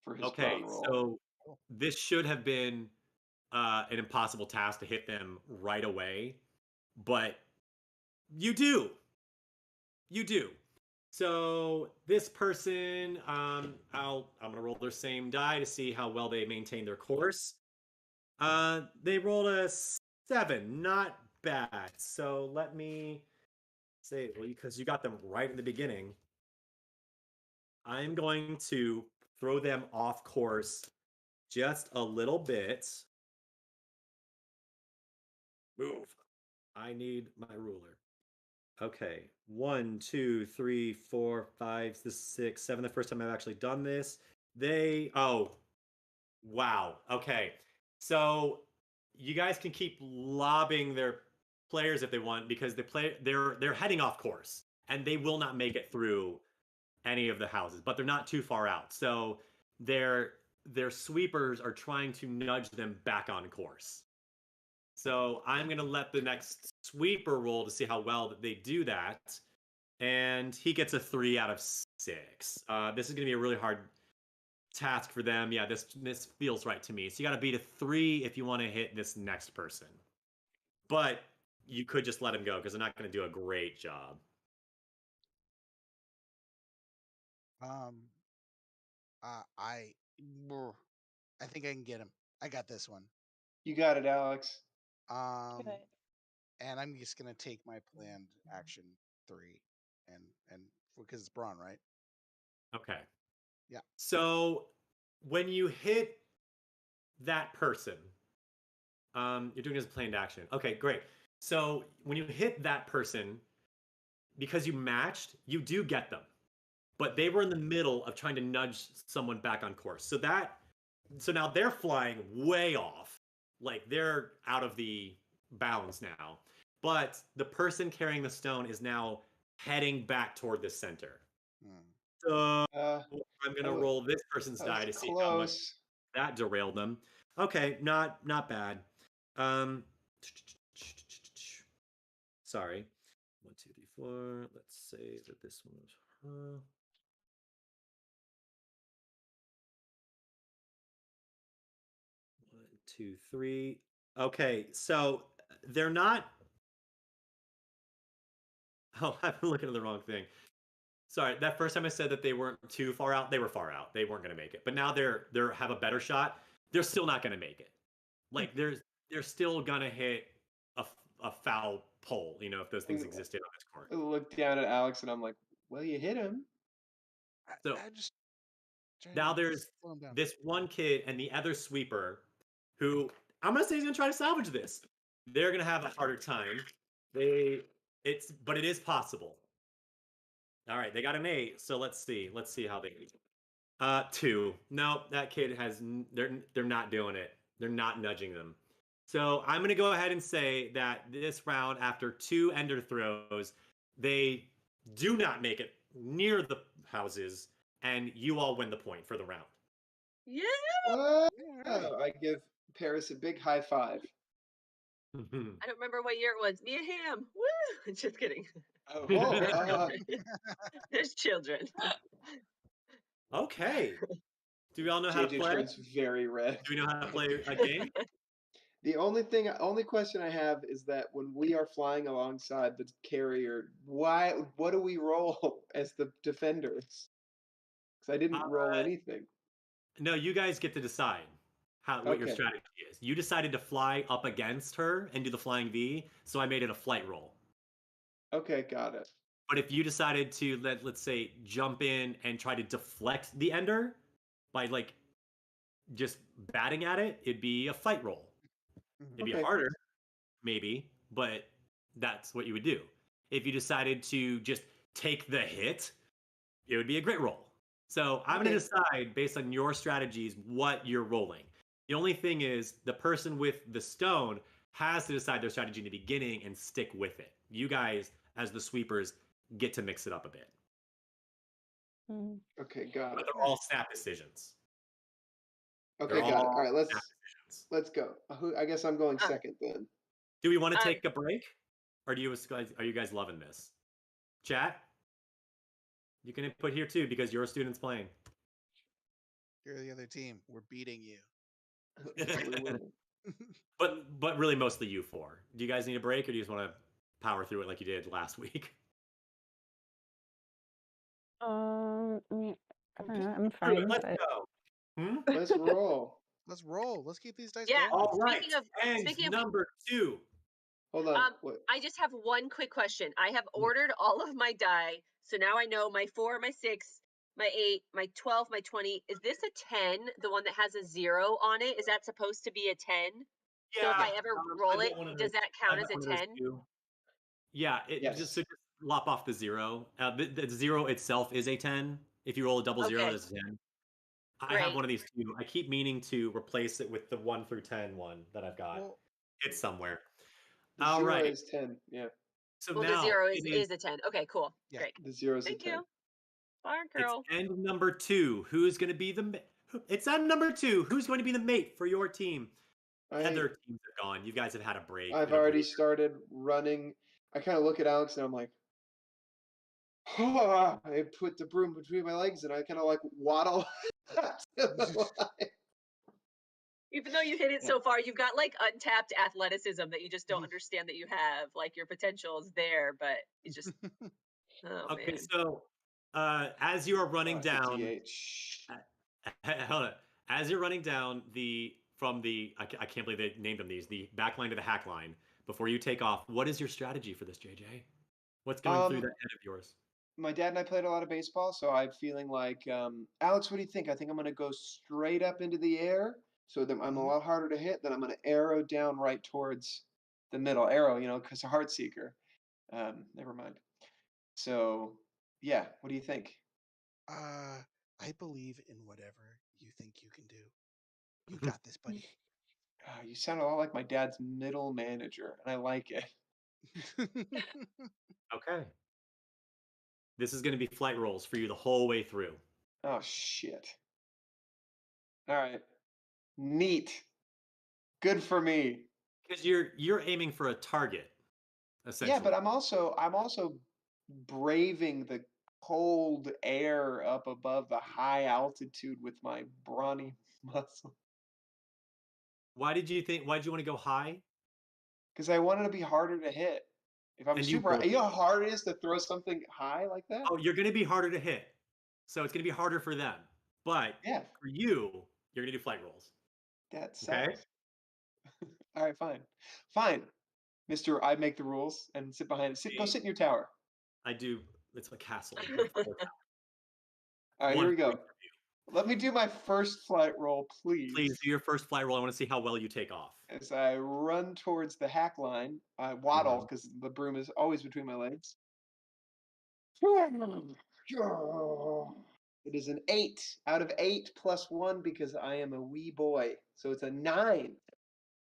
for his Okay, brawn roll. so this should have been an impossible task to hit them right away, but you do. You do. So this person, I'm gonna roll their same die to see how well they maintain their course. They rolled a 7, not bad. So let me say, well, because you got them right in the beginning, I'm going to throw them off course just a little bit. Move. I need my ruler. Okay. 1, 2, 3, 4, 5, 6, 7. The first time I've actually done this. Wow. Okay. So you guys can keep lobbing their players if they want, because they're heading off course and they will not make it through any of the houses, but they're not too far out. So their sweepers are trying to nudge them back on course. So I'm going to let the next sweeper roll to see how well that they do that. And he gets a 3 out of 6. This is going to be a really hard task for them. Yeah, this feels right to me. So you got to beat a 3 if you want to hit this next person. But you could just let him go because they're not going to do a great job. I think I can get him. I got this one. You got it, Alex. And I'm just gonna take my planned action 3 and because it's brawn, right? Okay. Yeah. So when you hit that person, you're doing it as a planned action. Okay, great. So when you hit that person, because you matched, you do get them. But they were in the middle of trying to nudge someone back on course. So now they're flying way off. Like they're out of the bounds now. But the person carrying the stone is now heading back toward the center. Hmm. So Uh, I'm gonna that was- roll this person's that was die to see how much close. that derailed them. Okay, not bad. Um, sorry. 1, 2, 3, 4. Let's say that this one was her. 1, 2, 3. Okay, so they're not. Oh, I've been looking at the wrong thing. Sorry, that first time I said that they weren't too far out, they were far out. They weren't going to make it. But now they're have a better shot. They're still not going to make it. Like they're still going to hit a foul pole, you know, if those things existed on this court. I look down at Alex and I'm like, well, you hit him. So I just now there's slow him down. this one kid and the other sweeper who I'm going to say he's going to try to salvage this. They're going to have a harder time. But it is possible. All right, they got an 8. So let's see how they 2. No, that kid has they're not doing it. They're not nudging them. So I'm gonna go ahead and say that this round, after 2 ender throws, they do not make it near the houses, and you all win the point for the round. Yeah. Oh, Alright. I give Paris a big high five. I don't remember what year it was. Mia Hamm. Woo! Just kidding. Oh, There's children. Okay. Do we all know how to JJ play? turns very red. Do we know how to play a game? The only question I have is that when we are flying alongside the carrier, what do we roll as the defenders? Because I didn't roll anything. No, you guys get to decide what your Okay. strategy is. You decided to fly up against her and do the flying V, so I made it a flight roll. Okay, got it. But if you decided to let's say jump in and try to deflect the ender by like just batting at it, it'd be a fight roll. It'd be Okay. harder, maybe, but that's what you would do. If you decided to just take the hit, it would be a grit roll. So I'm going to decide based on your strategies what you're rolling. The only thing is the person with the stone has to decide their strategy in the beginning and stick with it. You guys, as the sweepers, get to mix it up a bit. Okay, got But it. they're all snap decisions. Okay, They're got it. all All right, snap decisions. let's go. I guess I'm going second then. Do we want to take a break? Or are you guys loving this? Chat? You can input here too because your student's playing. You're the other team. We're beating you. But really mostly you four. Do you guys need a break or do you just want to power through it like you did last week? I don't know, I'm Let's fine. Let's but- go. Let's roll. Let's roll. Let's keep these dice Yeah. going. All right. Speaking of- number 2. Hold on. Wait. I just have one quick question. I have ordered all of my die, so now I know my 4, my 6, my 8, my 12, my 20. Is this a 10? The one that has a 0 on it? Is that supposed to be a 10? Yeah. So if I ever roll it, does that count I've as a got one of 10? those too. Yeah, Yes. just lop off the 0. The 0 itself is a 10. If you roll a double 0, Okay. it's a 10. I Great. have one of these too. I keep meaning to replace it with the 1 through 10 one that I've got. Well, It's somewhere. The All 0 right. is 10. Yeah. So Well, now the 0 it is a 10. Okay, cool. Yeah. Great. The 0 is Thank a 10. you. Smart girl. It's end number 2. Who's going to be It's end number 2. Who's going to be the mate for your team? Other teams are gone. You guys have had a break. I've already started running. I kind of look at Alex and I'm like, oh, I put the broom between my legs and I kind of like waddle to the line. Even though you hit it so far, you've got like untapped athleticism that you just don't understand that you have. Like your potential is there, but you just Okay, man. so as you are running down, 58. Shh. hold on. As you're running down from the I can't believe they named them these, the back line to the hack line. Before you take off, what is your strategy for this, JJ? What's going through that head of yours? my dad and I played a lot of baseball, so I'm feeling like, Alex, what do you think? I think I'm gonna go straight up into the air, so that I'm a Mhm. lot harder to hit. Then I'm gonna arrow down right towards the middle arrow, because a heart seeker. Never mind. So, yeah, what do you think? I believe in whatever you think you can do. You got this, buddy. You sound a lot like my dad's middle manager, and I like it. Okay. This is going to be flight rolls for you the whole way through. Oh shit. All right. Neat. Good for me. Because you're aiming for a target, Yeah, essentially. but I'm also braving the cold air up above the high altitude with my brawny muscle Why'd you want to go high? because I wanted to be harder to hit. If I'm And you super, rolled. you know how hard it is to throw something high like that? Oh, you're going to be harder to hit. So it's going to be harder for them. But Yeah, for you, you're going to do flight rolls. that Okay? sucks. All right, fine. Fine. Mr. I make the rules and sit behind it. Go See, sit in your tower. I do. It's a castle. All right, here One we go. point for you. Let me do my first flight roll, Please please. do your first flight roll. I want to see how well you take off. As I run towards the hack line, I waddle because the broom is always between my legs. It is an 8 out of 8 plus 1 because I am a wee boy. So it's a 9.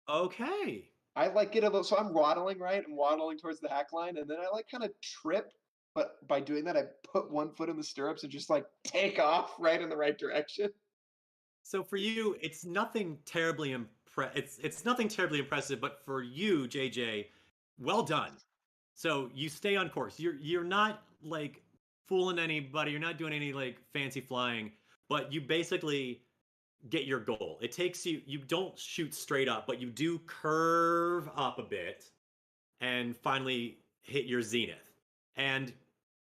Okay. I like get a little, so I'm waddling, right? I'm waddling towards the hack line, and then I like kind of trip. But by doing that, I put one foot in the stirrups and just like take off right in the right direction. So for you, it's nothing terribly it's nothing terribly impressive, but for you, JJ, well done. So you stay on course. You're not like fooling anybody. You're not doing any like fancy flying, but you basically get your goal. It takes you don't shoot straight up, but you do curve up a bit and finally hit your zenith. And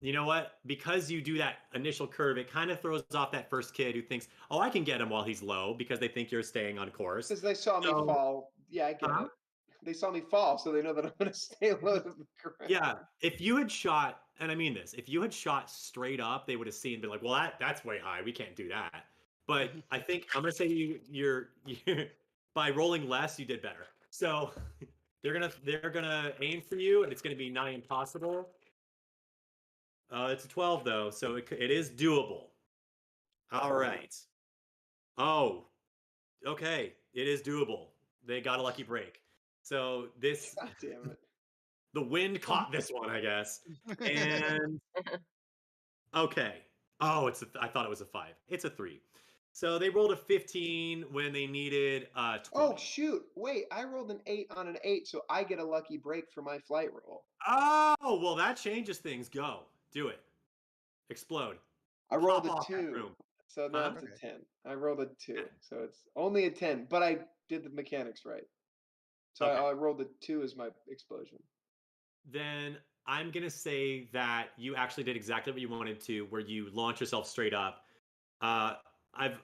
you know what? Because you do that initial curve, it kind of throws off that first kid who thinks, "Oh, I can get him while he's low," because they think you're staying on course. Because they saw me So, fall. Yeah, I get uh-huh. it. They saw me fall, so they know that I'm going to stay low to the ground. Yeah, if you had shot, and I mean this, if you had shot straight up, they would have seen and been like, "Well, that's way high. We can't do that." But I think I'm gonna say you're by rolling less, you did better. So they're gonna aim for you, and it's gonna be nigh impossible. It's a 12 though, so it is doable. All right. Oh, okay. It is doable. They got a lucky break. So God damn it. the wind caught this one, I guess. And okay. Oh, I thought it was a 5. It's a 3. So they rolled a 15 when they needed 20. Oh, shoot. Wait, I rolled an 8 on an 8, so I get a lucky break for my flight roll. Oh, well that changes things. Go. Do it. Explode. I rolled Pop a off that 2. room. So now Huh? it's Okay. a 10. I rolled a 2. So it's only a 10, but I did the mechanics right. So Okay. I rolled a 2 as my explosion. Then I'm gonna say that you actually did exactly what you wanted to, where you launch yourself straight up. Uh, I've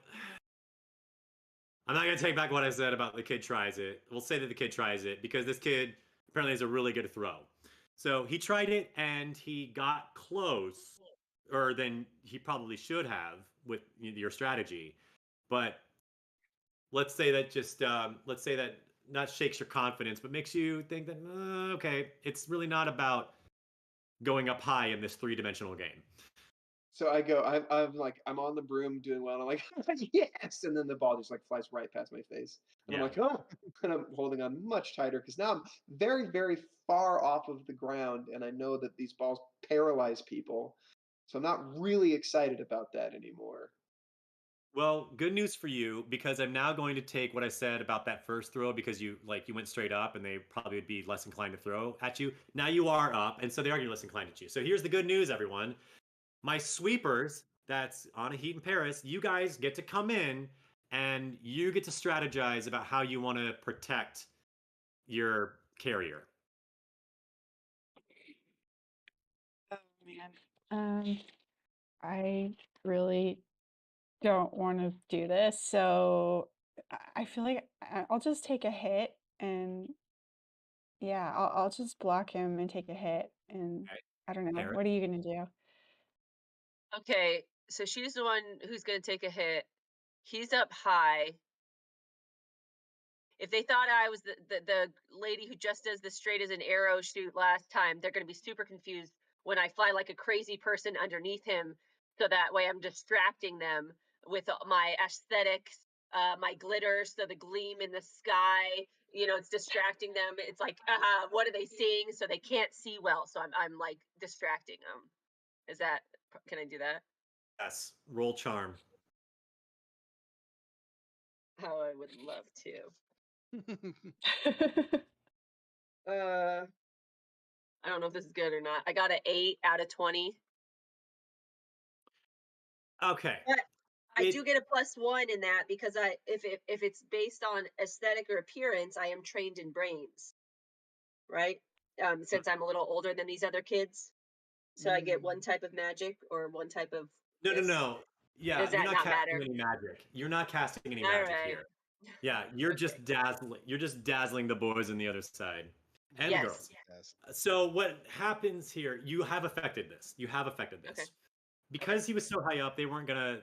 I'm not gonna take back what I said about the kid tries it. We'll say that the kid tries it because this kid apparently has a really good throw. So he tried it and he got close, or than he probably should have with your strategy. But let's say that not shakes your confidence, but makes you think that okay, it's really not about going up high in this three-dimensional game. So I go, I'm on the broom doing well, and I'm like, yes! And then the ball just like flies right past my face. And I'm Yeah. like, oh, and I'm holding on much tighter because now I'm very, very far off of the ground, and I know that these balls paralyze people. So I'm not really excited about that anymore. Well, good news for you because I'm now going to take what I said about that first throw because you went straight up and they probably would be less inclined to throw at you. Now you are up, and so they are going to be less inclined at you. So here's the good news, everyone. My sweepers, that's on a Heat in Paris, you guys get to come in and you get to strategize about how you want to protect your carrier. Oh man. I really don't want to do this, so I feel like I'll just take a hit and yeah, I'll just block him and take a hit and Okay. I don't know. Paris. What are you gonna do? Okay, so she's the one who's gonna take a hit. He's up high. If they thought I was the lady who just does the straight as an arrow shoot last time, they're gonna be super confused when I fly like a crazy person underneath him. So that way I'm distracting them with my aesthetics, my glitter, so the gleam in the sky. It's distracting them. It's like, what are they seeing? So they can't see well. So I'm like distracting them. Can I do that? Yes. Roll charm. Oh, I would love to. I don't know if this is good or not. I got an 8 out of 20. Okay. But I It- do get a +1 in that because if it's based on aesthetic or appearance, I am trained in brains, right? Since I'm a little older than these other kids, so I get one type of magic or one type of No, no, this. no. Yeah, Does you're that not not casting matter? any magic. You're not casting any All magic right. here. Yeah, you're Okay. just dazzling. You're just dazzling the boys on the other side and the Yes. girls. So what happens here? You have affected this. You have affected this. Okay. Because he was so high up, they weren't gonna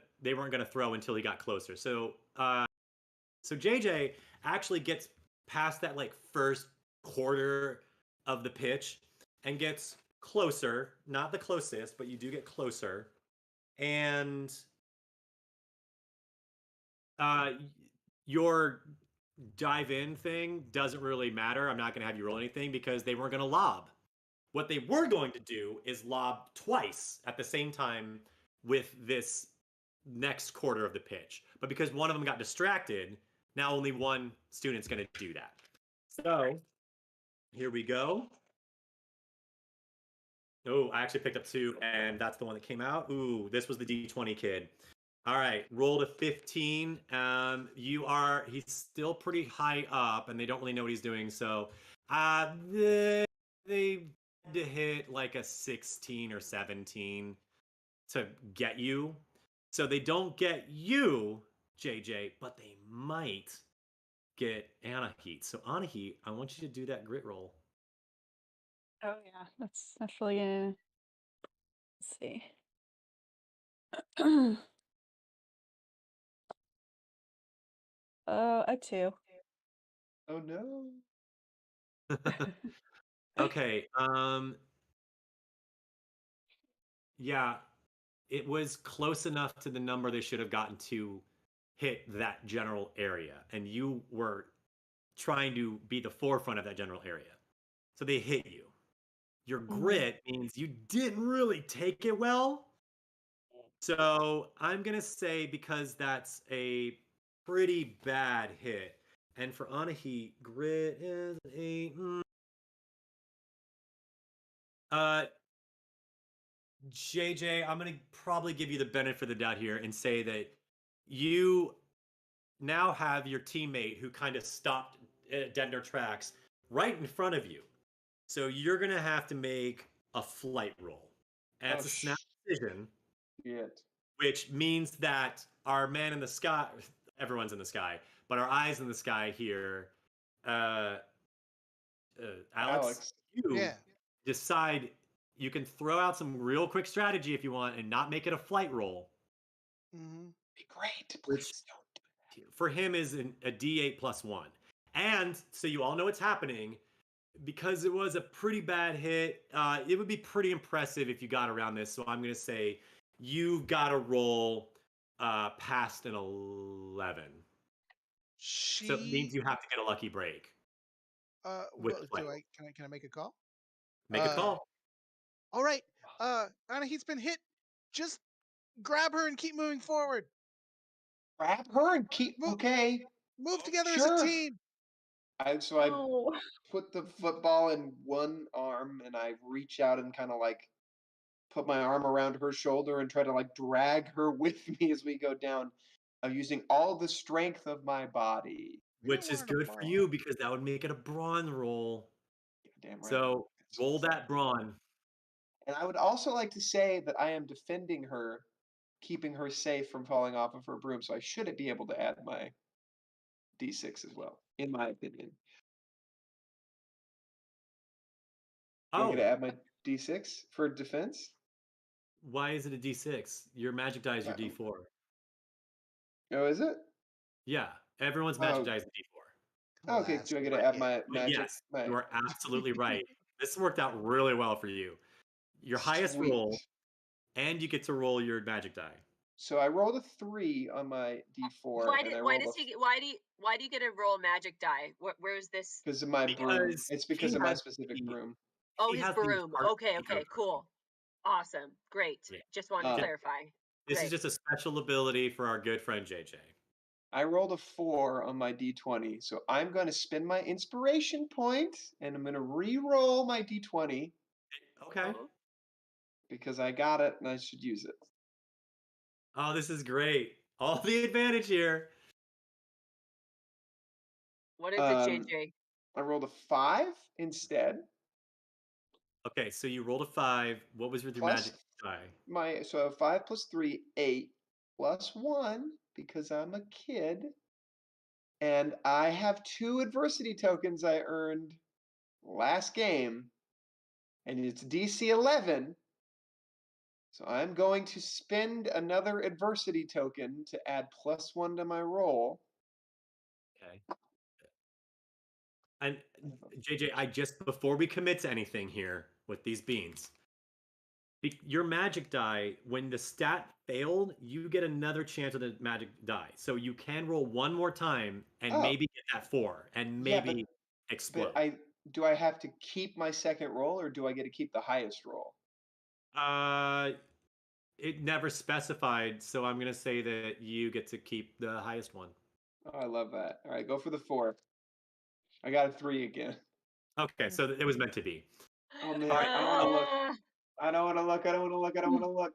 throw until he got closer. So JJ actually gets past that like first quarter of the pitch and gets closer. Not the closest, but you do get closer. And your dive in thing doesn't really matter. I'm not going to have you roll anything because they weren't going to lob. What they were going to do is lob twice at the same time with this next quarter of the pitch. But because one of them got distracted, now only one student's going to do that. So here we go. Oh, I actually picked up 2, and that's the one that came out. Ooh, this was the D20 kid. All right, rolled a 15. He's still pretty high up, and they don't really know what he's doing. So, they had to hit like a 16 or 17 to get you. So they don't get you, JJ, but they might get Anahit. So Anahit, I want you to do that grit roll. Oh yeah, that's definitely gonna. Let's see. A 2. Oh no. Okay. Yeah, it was close enough to the number they should have gotten to hit that general area, and you were trying to be the forefront of that general area. So they hit you. Your grit means you didn't really take it well. So I'm going to say because that's a pretty bad hit. And for Anahi, grit is a. JJ, I'm going to probably give you the benefit of the doubt here and say that you now have your teammate who kind of stopped dead in their tracks right in front of you. So you're going to have to make a flight roll. And it's a snap decision, which means that our man in the sky, everyone's in the sky, but our eyes in the sky here, Alex, you decide you can throw out some real quick strategy if you want and not make it a flight roll. Be great. Which for him is a D8 plus 1. And so you all know what's happening. Because it was a pretty bad hit, it would be pretty impressive if you got around this. So I'm going to say you've got to roll past an 11. So it means you have to get a lucky break. With Can I make a call? Make a call. All right. Anahit's been hit. Just grab her and keep moving forward. Grab her and keep. Okay. Move together as Sure. a team. I put the football in one arm and I reach out and kind of like put my arm around her shoulder and try to like drag her with me as we go down. I'm using all the strength of my body. Which is good for you because that would make it a brawn roll. Damn right. So roll that brawn. And I would also like to say that I am defending her, keeping her safe from falling off of her broom. So I should be able to add my D6 as well, in my opinion. I'm going to add my D6 for defense. Why is it a D6? Your magic die is your D4. Oh, is it? Yeah, everyone's magic Oh. die is a D4. Okay, do I get to add my magic? Yes, my... you are absolutely right. This worked out really well for you. Your highest roll, and you get to roll your magic die. So I rolled a 3 on my D4. Why do you get to roll a magic die? Where's this? Because of my broom. Because It's because he of my has specific the- broom. Oh, he his has the broom. heart Okay, speaker. cool. Awesome. Great. Yeah. Just wanted to clarify. This Great. is just a special ability for our good friend JJ. I rolled a 4 on my D20, so I'm going to spend my inspiration point, and I'm going to re-roll my D20 Okay. because I got it and I should use it. Oh, this is great. All the advantage here. What is it, JJ? I rolled a 5 instead. Okay, so you rolled a 5. What was with your Plus magic die? So I have 5 plus 3, 8, plus 1 because I'm a kid. And I have 2 adversity tokens I earned last game. And it's DC 11. So I'm going to spend another adversity token to add +1 to my roll. Okay. And JJ, before we commit to anything here with these beans, your magic die, when the stat failed, you get another chance of the magic die. So you can roll one more time and maybe get that 4 and maybe explode. But do I have to keep my second roll or do I get to keep the highest roll? It never specified, so I'm gonna say that you get to keep the highest one. Oh, I love that. All right, go for the 4. I got a 3 again. Okay, so it was meant to be. Oh man, All right, I don't want to look. I don't want to look. I don't want to look. I don't want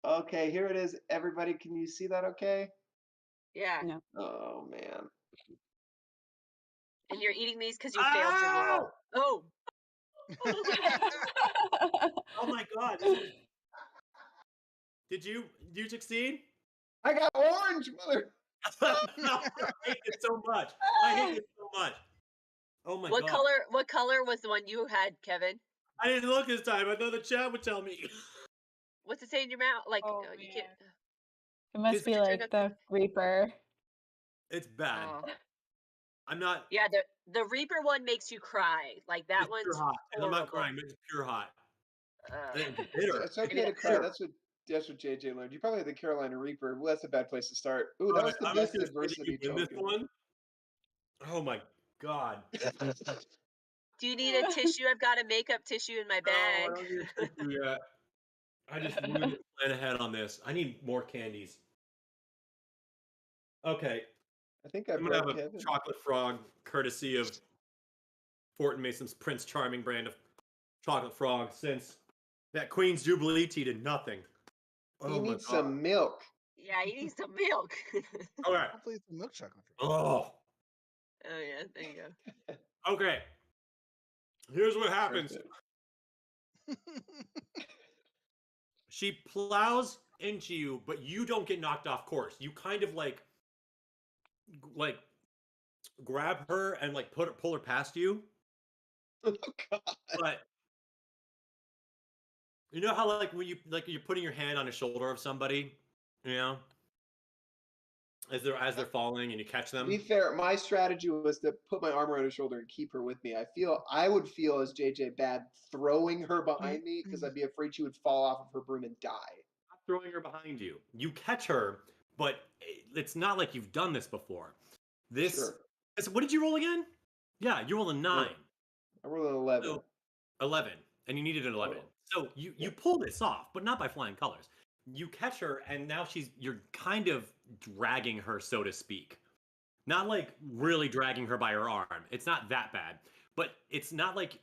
to look. Okay, here it is. Everybody, can you see that okay? Yeah. No. Oh man. And you're eating these because you failed your roll. Oh. Oh my god. Did you succeed? I got orange, mother. No, I hate it so much. I hate it so much. Oh my god. What color was the one you had, Kevin? I didn't look this time. I thought the chat would tell me. What's it say in your mouth? Like you man. can't. It must be like the Reaper. It's bad. Oh. I'm not. Yeah, the Reaper one makes you cry. Like that It's one's pure hot. And I'm not horrible. crying. It's pure hot. It's It's, bitter. it's okay to cry. That's what JJ learned. You probably had the Carolina Reaper. Well, that's a bad place to start. Ooh, that was the I'm best just gonna say that adversity you win this token. one. Oh my god. Do you need a tissue? I've got a makeup tissue in my No, I bag. don't need a tissue yet. I just really plan ahead on this. I need more candies. Okay. I think I I'm gonna have broke a Kevin. chocolate frog, courtesy of Fort and Mason's Prince Charming brand of chocolate frog, since that Queen's Jubilee tea did nothing. You Oh my need some milk. Yeah, you need some milk. All right. Hopefully it's a milk chocolate. Oh. Oh yeah, there you go. Okay. Here's what happens. She plows into you, but you don't get knocked off course. You kind of like grab her and like pull her past you. Oh god. But you know how like when you're putting your hand on the shoulder of somebody, you know, as they're falling and you catch To them. be fair, my strategy was to put my arm around her shoulder and keep her with me. I would feel as JJ bad throwing her behind me because I'd be afraid she would fall off of her broom and die. Not throwing her behind you. You catch her, but it's not like you've done this before. Sure. What did you roll again? Yeah, you rolled a 9. I rolled an 11. So, 11, and you needed an 11. Total. So you pull this off, but not by flying colors. You catch her, and now you're kind of dragging her, so to speak. Not like really dragging her by her arm. It's not that bad, but it's not like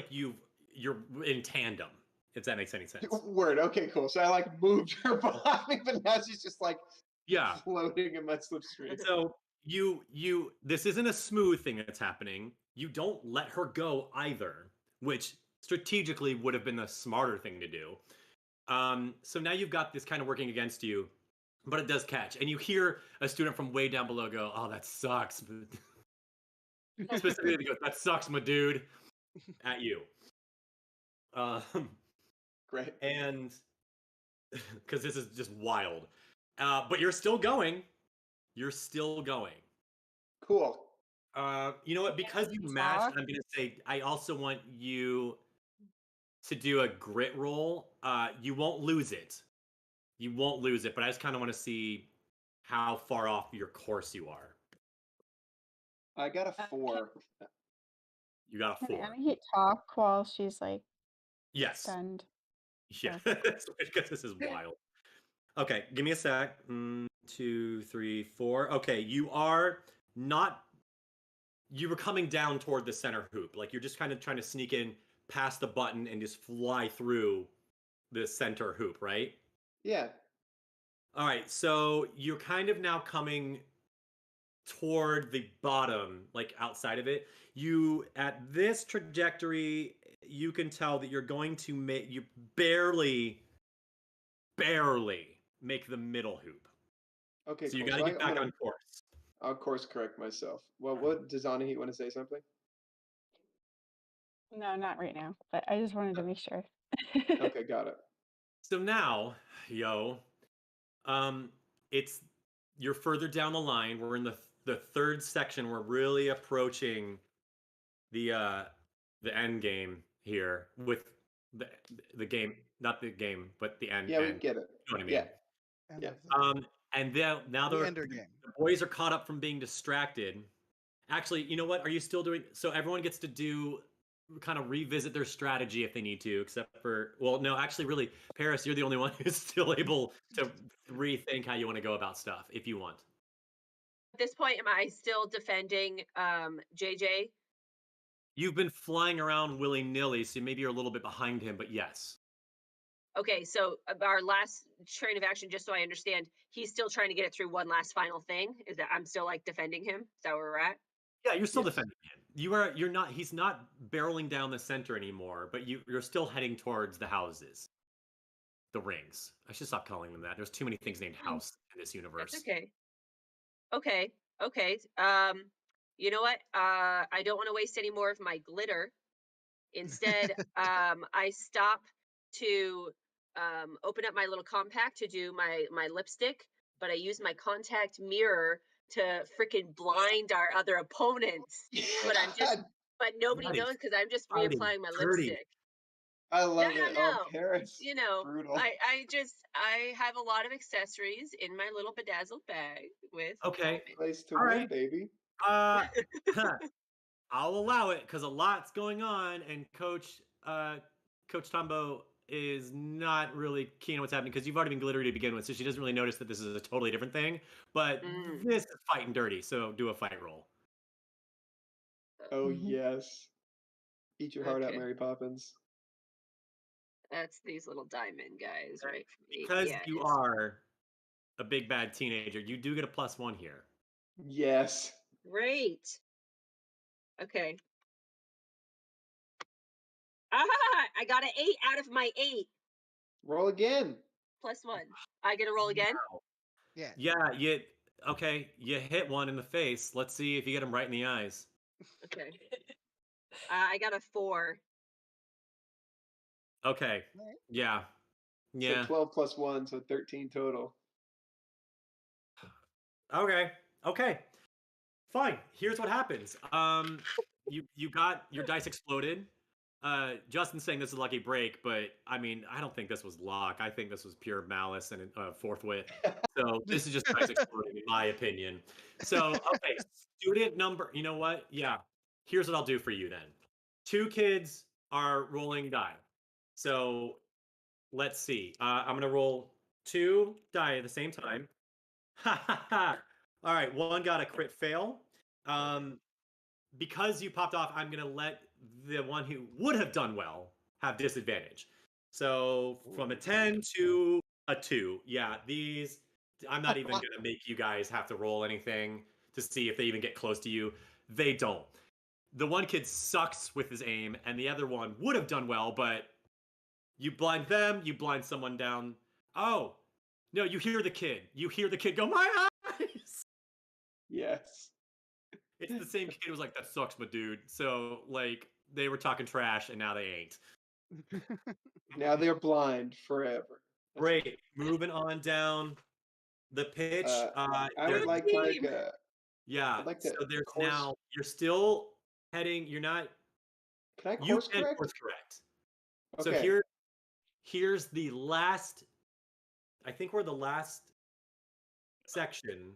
you're in tandem. If that makes any sense. Word. Okay, cool. So I like moved her behind me, but now she's just like floating in my slipstream. So this isn't a smooth thing that's happening. You don't let her go either, which strategically would have been the smarter thing to do. So now you've got this kind of working against you, but it does catch. And you hear a student from way down below go, "Oh, that sucks." Specifically, they go, "That sucks, my dude," at you. Great. And because this is just wild. But you're still going. You're still going. Cool. You know what? Because you matched, I'm gonna say I also want you to do a grit roll. You won't lose it. You won't lose it, but I just kind of want to see how far off your course you are. I got a 4. You got a Can 4. Anahit talk while she's like Yes. stunned? Yeah. Because this is wild. Okay, give me a sec. 1, 2, 3, 4. Okay, you are not. You were coming down toward the center hoop. Like you're just kind of trying to sneak in past the button and just fly through the center hoop, right? Yeah. All right, so you're kind of now coming toward the bottom, like outside of it. You, at this trajectory, you can tell that you're going to make, you barely make the middle hoop. Okay, So you cool. got to get back on course. I'll course correct myself. Well, what does Anahit want to say something? No, not right now. But I just wanted to make sure. Okay, got it. So now, it's you're further down the line. We're in the third section. We're really approaching the end game here with the game, not the game, but the end. Yeah, we end. get it. You know what I mean? Yeah. End Yeah. of the- And then now The the ender game. boys are caught up from being distracted. Actually, you know what? Are you still doing? So everyone gets to do kind of revisit their strategy if they need to, except for, well, no, actually, really, Paris, you're the only one who's still able to rethink how you want to go about stuff if you want. At this point, am I still defending JJ? You've been flying around willy-nilly, so maybe you're a little bit behind him, but yes. Okay, so our last train of action, just so I understand, he's still trying to get it through one last final thing. Is that I'm still like defending him? Is that where we're at? Yeah, you're still Yes. defending him. You're not, he's not barreling down the center anymore, but you're still heading towards the houses. The rings. I should stop calling them that. There's too many things named house in this universe. That's okay. Okay. You know what? I don't want to waste any more of my glitter. Instead, I stop to open up my little compact to do my lipstick, but I use my contact mirror to freaking blind our other opponents. But but nobody That is knows because I'm just fighting reapplying my dirty. lipstick. I love No, it. no. Oh, Paris. You know, Brutal. I have a lot of accessories in my little bedazzled bag with Okay. diamonds. Place to All win, right. baby. I'll allow it because a lot's going on, and Coach Tombo is not really keen on what's happening because you've already been glittery to begin with, so she doesn't really notice that this is a totally different thing. But this is fighting dirty, so do a fight roll. Oh, Mhm. yes. Eat your heart out, Okay. Mary Poppins. That's these little diamond guys, right? Because Yeah, you it's are a big bad teenager, you do get a +1 here. Yes. great. Okay. Ah, I got an 8 out of my 8. Roll again. +1. I get a roll again? Yeah. Yeah, you hit one in the face. Let's see if you get him right in the eyes. Okay. I got a 4. Okay. Alright. Yeah. Yeah. So 12 plus 1, so 13 total. Okay. Fine. Here's what happens. You got your dice exploded. Justin's saying this is lucky break, but I mean, I don't think this was luck. I think this was pure malice and forthwith. So this is just dice exploding, in my opinion. So okay, student number. You know what? Yeah. Here's what I'll do for you then. 2 kids are rolling die. So let's see. I'm gonna roll 2 die at the same time. Ha ha ha. All right, one got a crit fail. Because you popped off, I'm gonna let the one who would have done well have disadvantage. So from a 10 to a 2. Yeah, these I'm not even gonna make you guys have to roll anything to see if they even get close to you. They don't. The one kid sucks with his aim, and the other one would have done well, but you blind them, you blind someone down. Oh, no, you hear the kid. You hear the kid go, my eyes! Yes. It's the same kid who was like, that sucks, my dude. So, like, they were talking trash, and now they ain't. Now they're blind forever. That's Great. Moving on down the pitch. I There's would like to make a. yeah. I'd like So to there's course. now you're still heading. You're not. Can I You course can correct? course correct. So Okay. here's the last. I think we're the last section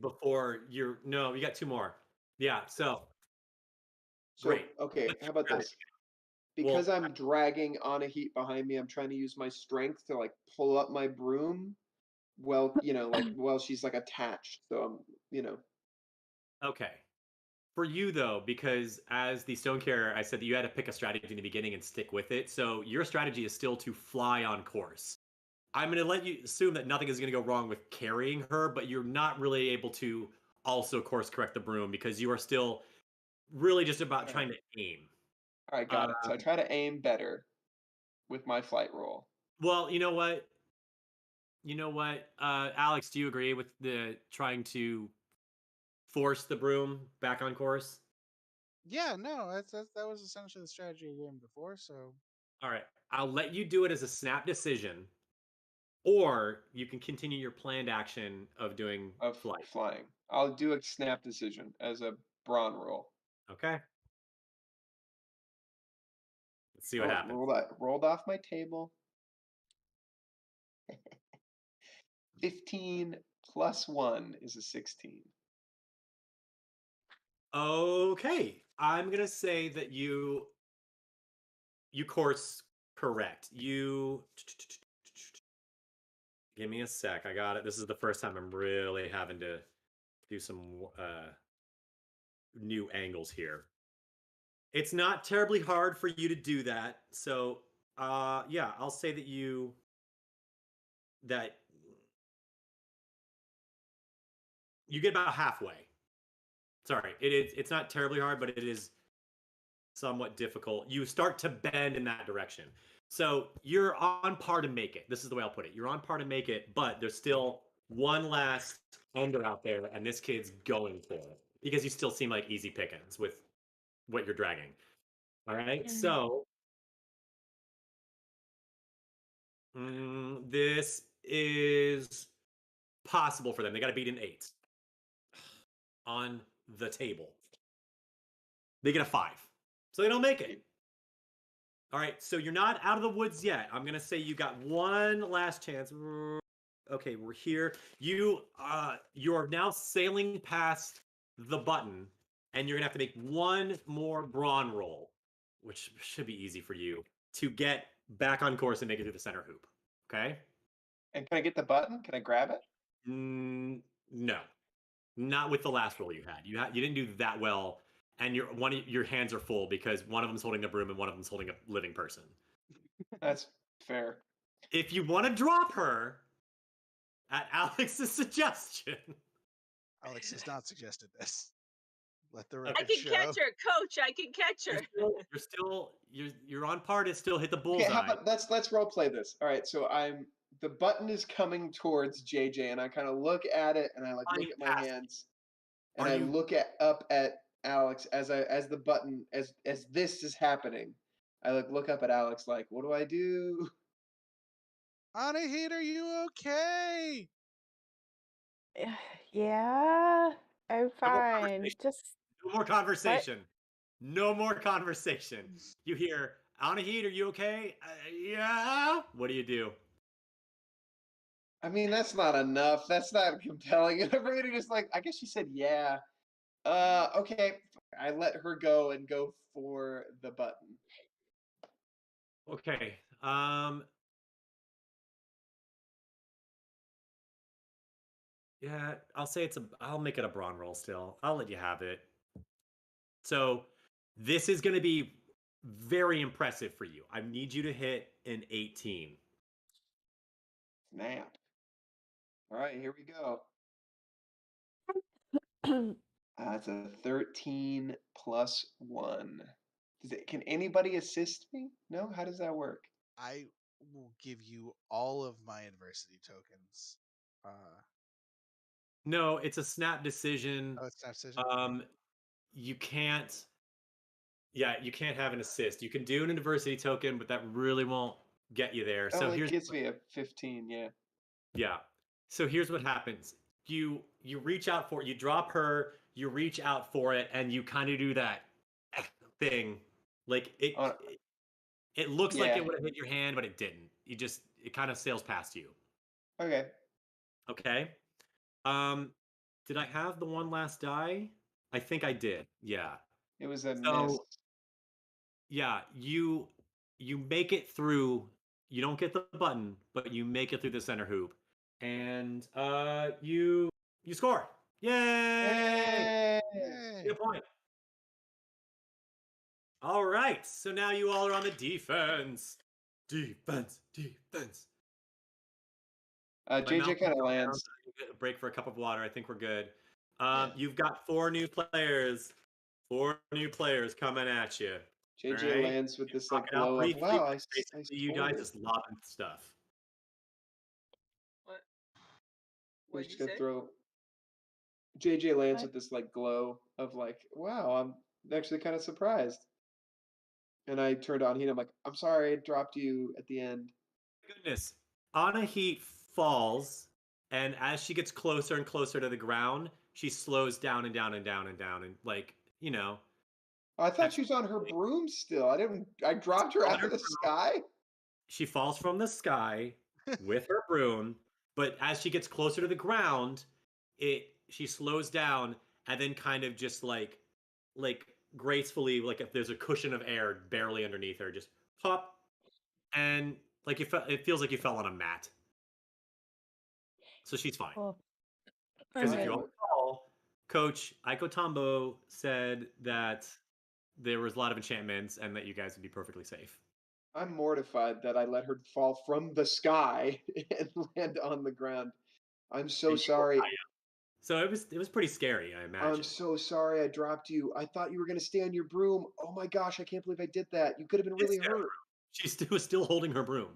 before you're. No, you got two more. Yeah. So So great. okay, Let's how about grab it. this? Because Well, I'm dragging on a heat behind me, I'm trying to use my strength to like pull up my broom. Well, like while she's like attached. So I'm. okay. For you though, because as the stone carrier, I said that you had to pick a strategy in the beginning and stick with it. So your strategy is still to fly on course. I'm going to let you assume that nothing is going to go wrong with carrying her, but you're not really able to also course correct the broom because you are still really just about trying to aim. All right, got it. So I try to aim better with my flight roll. Well, you know what? Alex, do you agree with the trying to force the broom back on course? Yeah, no, that was essentially the strategy I gave him before. So All right. I'll let you do it as a snap decision, or you can continue your planned action of doing Of flight. flying. I'll do a snap decision as a brawn roll. Okay. Let's see what happens. Rolled off my table. 15 plus 1 is a 16. Okay. I'm going to say that you course correct. You give me a sec. I got it. This is the first time I'm really having to do some new angles here. It's not terribly hard for you to do that. So, yeah, I'll say that you get about halfway. Sorry, it's not terribly hard, but it is somewhat difficult. You start to bend in that direction. So you're on par to make it. This is the way I'll put it. You're on par to make it, but there's still one last ender out there, and this kid's going for it because you still seem like easy pickings with what you're dragging. All right, so this is possible for them. They got to beat an 8 on the table. They get a 5, so they don't make it. All right, so you're not out of the woods yet. I'm gonna say you got one last chance. Okay, we're here. You're now sailing past the button, and you're gonna have to make one more brawn roll, which should be easy for you to get back on course and make it through the center hoop. Okay? And can I get the button? Can I grab it? No, not with the last roll you had. You didn't do that well, and your hands are full because one of them's holding a broom and one of them's holding a living person. That's fair. If you want to drop her at Alex's suggestion, Alex has not suggested this. Let the I record can show. catch her, Coach. I can catch her. you're on par to still hit the Okay, bullseye. let's role play this. All right, so the button is coming towards JJ, and I kind of look at it, and I like look at my hands, and I look up at Alex as the button as this is happening. I look up at Alex like, what do I do? Anahit, are you okay? Yeah, I'm fine. Just No more conversation. No more conversation. You hear, Anahit, are you okay? Yeah. What do you do? I mean, that's not enough. That's not compelling. Everybody just like, I guess she said yeah. Okay. I let her go and go for the button. Okay. Yeah, I'll make it a brawn roll still. I'll let you have it. So this is going to be very impressive for you. I need you to hit an 18. Snap. All right, here we go. It's a 13 plus 1. Can anybody assist me? No? How does that work? I will give you all of my adversity tokens. No, it's a snap decision. Oh, it's snap decision. You can't. Yeah, you can't have an assist. You can do an adversity token, but that really won't get you there. So Only here's gets me a 15. Yeah. yeah. So here's what happens. You reach out for it, you drop her, you reach out for it, and you kind of do that thing. Like Uh, it looks like yeah. it would have hit your hand, but it didn't. It kind of sails past you. Okay. Okay. Um, did I have the one last die? I think I did. Yeah. It was a miss. So yeah, you make it through. You don't get the button, but you make it through the center hoop, and you score. Yay! Hey! Get Yay. a point. All right, so now you all are on the defense. Defense. My mouth JJ is kind of going down, lands. so I can get a break for a cup of water. I think we're good. Yeah. You've got 4 new players. 4 new players coming at you. JJ Alright? lands with this Talk like it out glow of briefly, wow, but I, it's I basically you guys scored. just lobbing stuff. What? We're What did just you gonna say? throw. JJ lands What? with this like glow of like wow, I'm actually kind of surprised. And I turned on heat. I'm like, I'm sorry, I dropped you at the end. Goodness. Anahit falls, and as she gets closer and closer to the ground, she slows down and down and down and down and like, I thought she was on her broom still. I didn't. I dropped her on out her of the broom. sky. She falls from the sky with her broom, but as she gets closer to the ground, she slows down and then kind of just like gracefully, like if there's a cushion of air barely underneath her, just hop, and like it feels like you fell on a mat. So she's fine. Cool. Because if you I'm, all recall, Coach Aiko Tambo said that there was a lot of enchantments and that you guys would be perfectly safe. I'm mortified that I let her fall from the sky and land on the ground. I'm so And you were sorry. So it was pretty scary, I I'm imagine. so sorry I dropped you. I thought you were going to stay on your broom. Oh my gosh, I can't believe I did that. You could have been It's really hurt. was still holding her broom.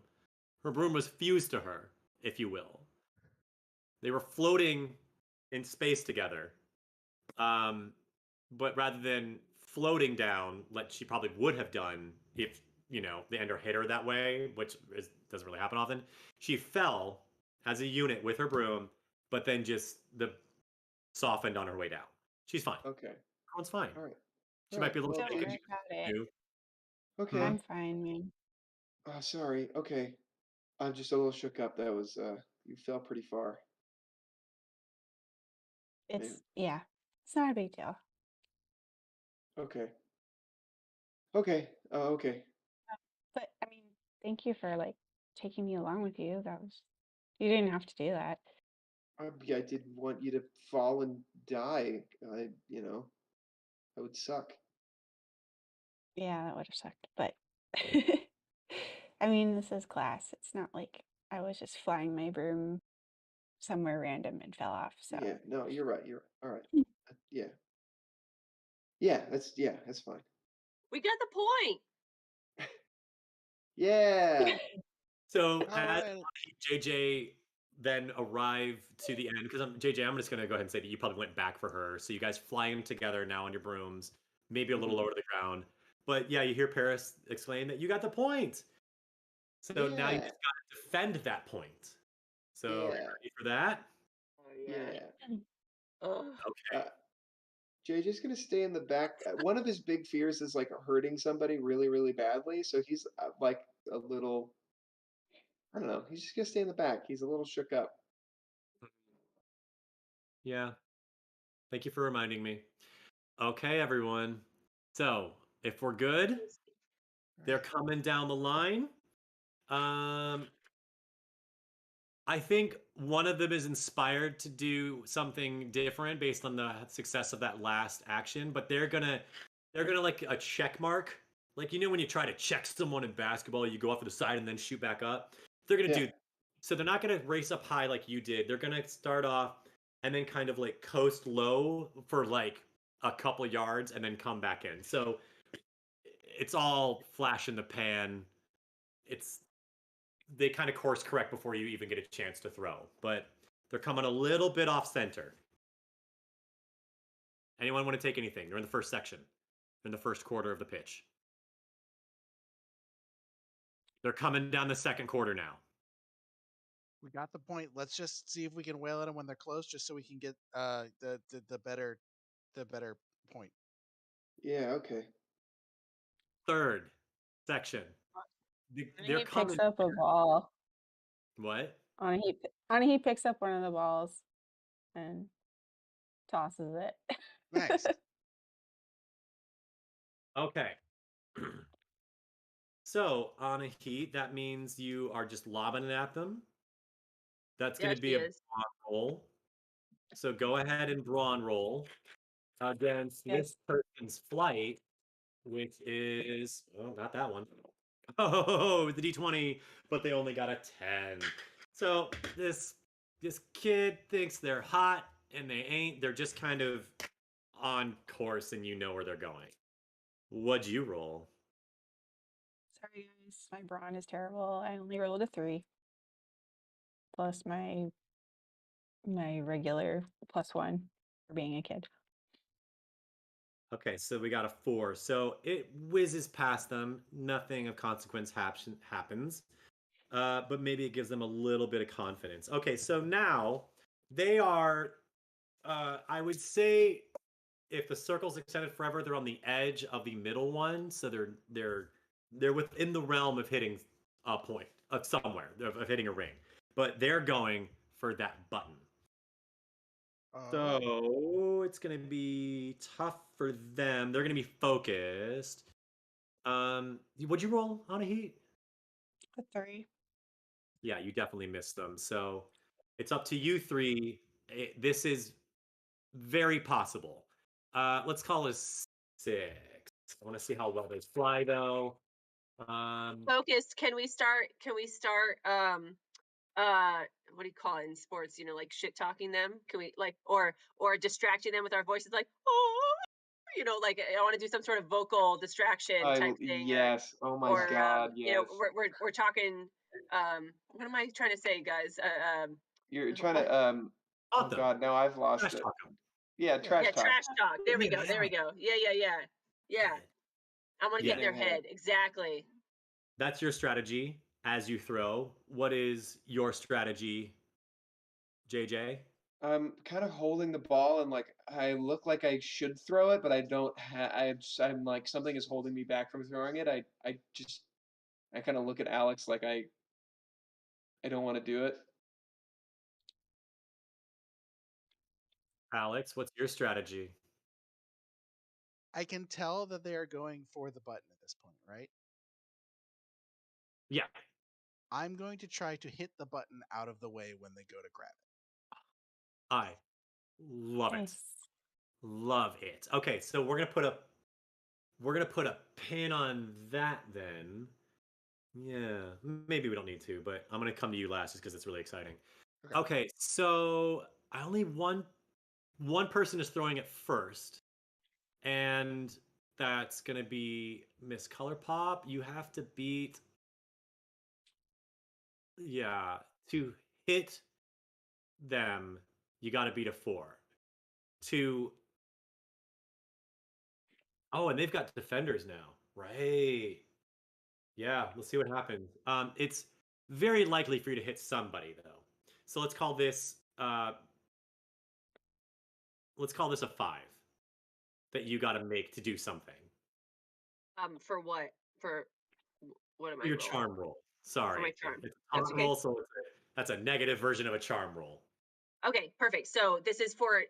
Her broom was fused to her, if you will. They were floating in space together. But rather than floating down, like she probably would have done if the ender hit her that way, doesn't really happen often. She fell as a unit with her broom, but then just softened on her way down. She's fine. Okay. Everyone's fine. All right. She All might right. be a little Well, Don't shaky. worry about it. Too. okay. I'm fine, man. Sorry. Okay. I'm just a little shook up. That was you fell pretty far. Man. Yeah, it's not a big deal. Okay. Okay. Okay. But I mean, thank you for like taking me along with you. You didn't have to do that. I didn't want you to fall and die. That would suck. Yeah, that would have sucked. But I mean, this is class. It's not like I was just flying my broom somewhere random and fell off. So Yeah. No, you're right. You're all right. Yeah. Yeah. That's fine. We got the point. Yeah. So All as right. JJ then arrive to the end, because JJ, I'm just going to go ahead and say that you probably went back for her. So you guys flying together now on your brooms, maybe a little Mhm. lower to the ground. But yeah, you hear Paris exclaim that you got the point. So now you Yeah. just got to defend that point. So are you Yeah. ready for that? Oh yeah. Yeah. Ugh. Okay. JJ's gonna stay in the back. One of his big fears is like hurting somebody really, really badly. So he's like a little. I don't know. He's just gonna stay in the back. He's a little shook up. Yeah. Thank you for reminding me. Okay, everyone. So if we're good, they're coming down the line. I think one of them is inspired to do something different based on the success of that last action, but they're gonna like a check mark. Like when you try to check someone in basketball, you go off to the side and then shoot back up. They're gonna Yeah. do so they're not gonna race up high like you did. They're gonna start off and then kind of like coast low for like a couple yards and then come back in. So it's all flash in the pan. It's they kind of course correct before you even get a chance to throw, but they're coming a little bit off center. Anyone want to take anything? They're in the first section. in the first quarter of the pitch. They're coming down the second quarter now. We got the point. Let's just see if we can wail at them when they're close, just so we can get the better point. Yeah, okay. Third section. They're He coming. picks up a ball. What? He picks up one of the balls and tosses it. Next. Okay. So on a heat, that means you are just lobbing it at them. That's going Yeah, to be she a is. brawn roll. So go ahead and brawn roll against Yes. this person's flight, which is not that one. Oh, the D20, but they only got a 10. So this kid thinks they're hot and they ain't. They're just kind of on course and you know where they're going. What'd you roll? Sorry, guys. My brawn is terrible. I only rolled a 3. Plus my regular +1 for being a kid. Okay, so we got a 4. So it whizzes past them. Nothing of consequence happens. But maybe it gives them a little bit of confidence. Okay, so now they are, I would say, if the circle's extended forever, they're on the edge of the middle one. So they're within the realm of hitting a point of somewhere of hitting a ring, but they're going for that button. So it's gonna be tough for them. They're gonna be focused. What'd you roll on a heat? A 3. Yeah, you definitely missed them. So it's up to you three. This is very possible. Let's call it 6. I want to see how well they fly, though. Focus. Can we start? What do you call it in sports? You know, like shit talking them. Can we or distracting them with our voices, like, oh, you know, like I want to do some sort of vocal distraction type thing. Yes. Oh my Or God. you Yes. know, we're talking. What am I trying to say, guys? You're trying to Taunt Oh them. God, now I've lost Trash it. talk them. Yeah, trash yeah, talk. trash talk. There we Yeah, go. There we go. Yeah. I want to get in Yeah. their head. Exactly. That's your strategy as you throw. What is your strategy, JJ? I'm kind of holding the ball and like I look like I should throw it, but I don't have. I'm like something is holding me back from throwing it. I kind of look at Alex like I don't want to do it. Alex, what's your strategy? I can tell that they are going for the button at this point, right? Yeah. I'm going to try to hit the button out of the way when they go to grab it. I love it. Nice. Love it. Okay, so we're gonna put a pin on that then. Yeah, maybe we don't need to, but I'm gonna come to you last just because it's really exciting. Okay, so I only one person is throwing it first, and that's gonna be Miss Color Pop. You have to beat, yeah, to hit them. You got to beat a 4. To and they've got defenders now, right? Yeah, let's see what happens. It's very likely for you to hit somebody though. So let's call this a 5 that you got to make to do something. For what? For what am I? Your rolling? charm roll. Sorry, For my charm. it's a taunt That's okay. roll, so that's a negative version of a charm roll. Okay, perfect. So this is for,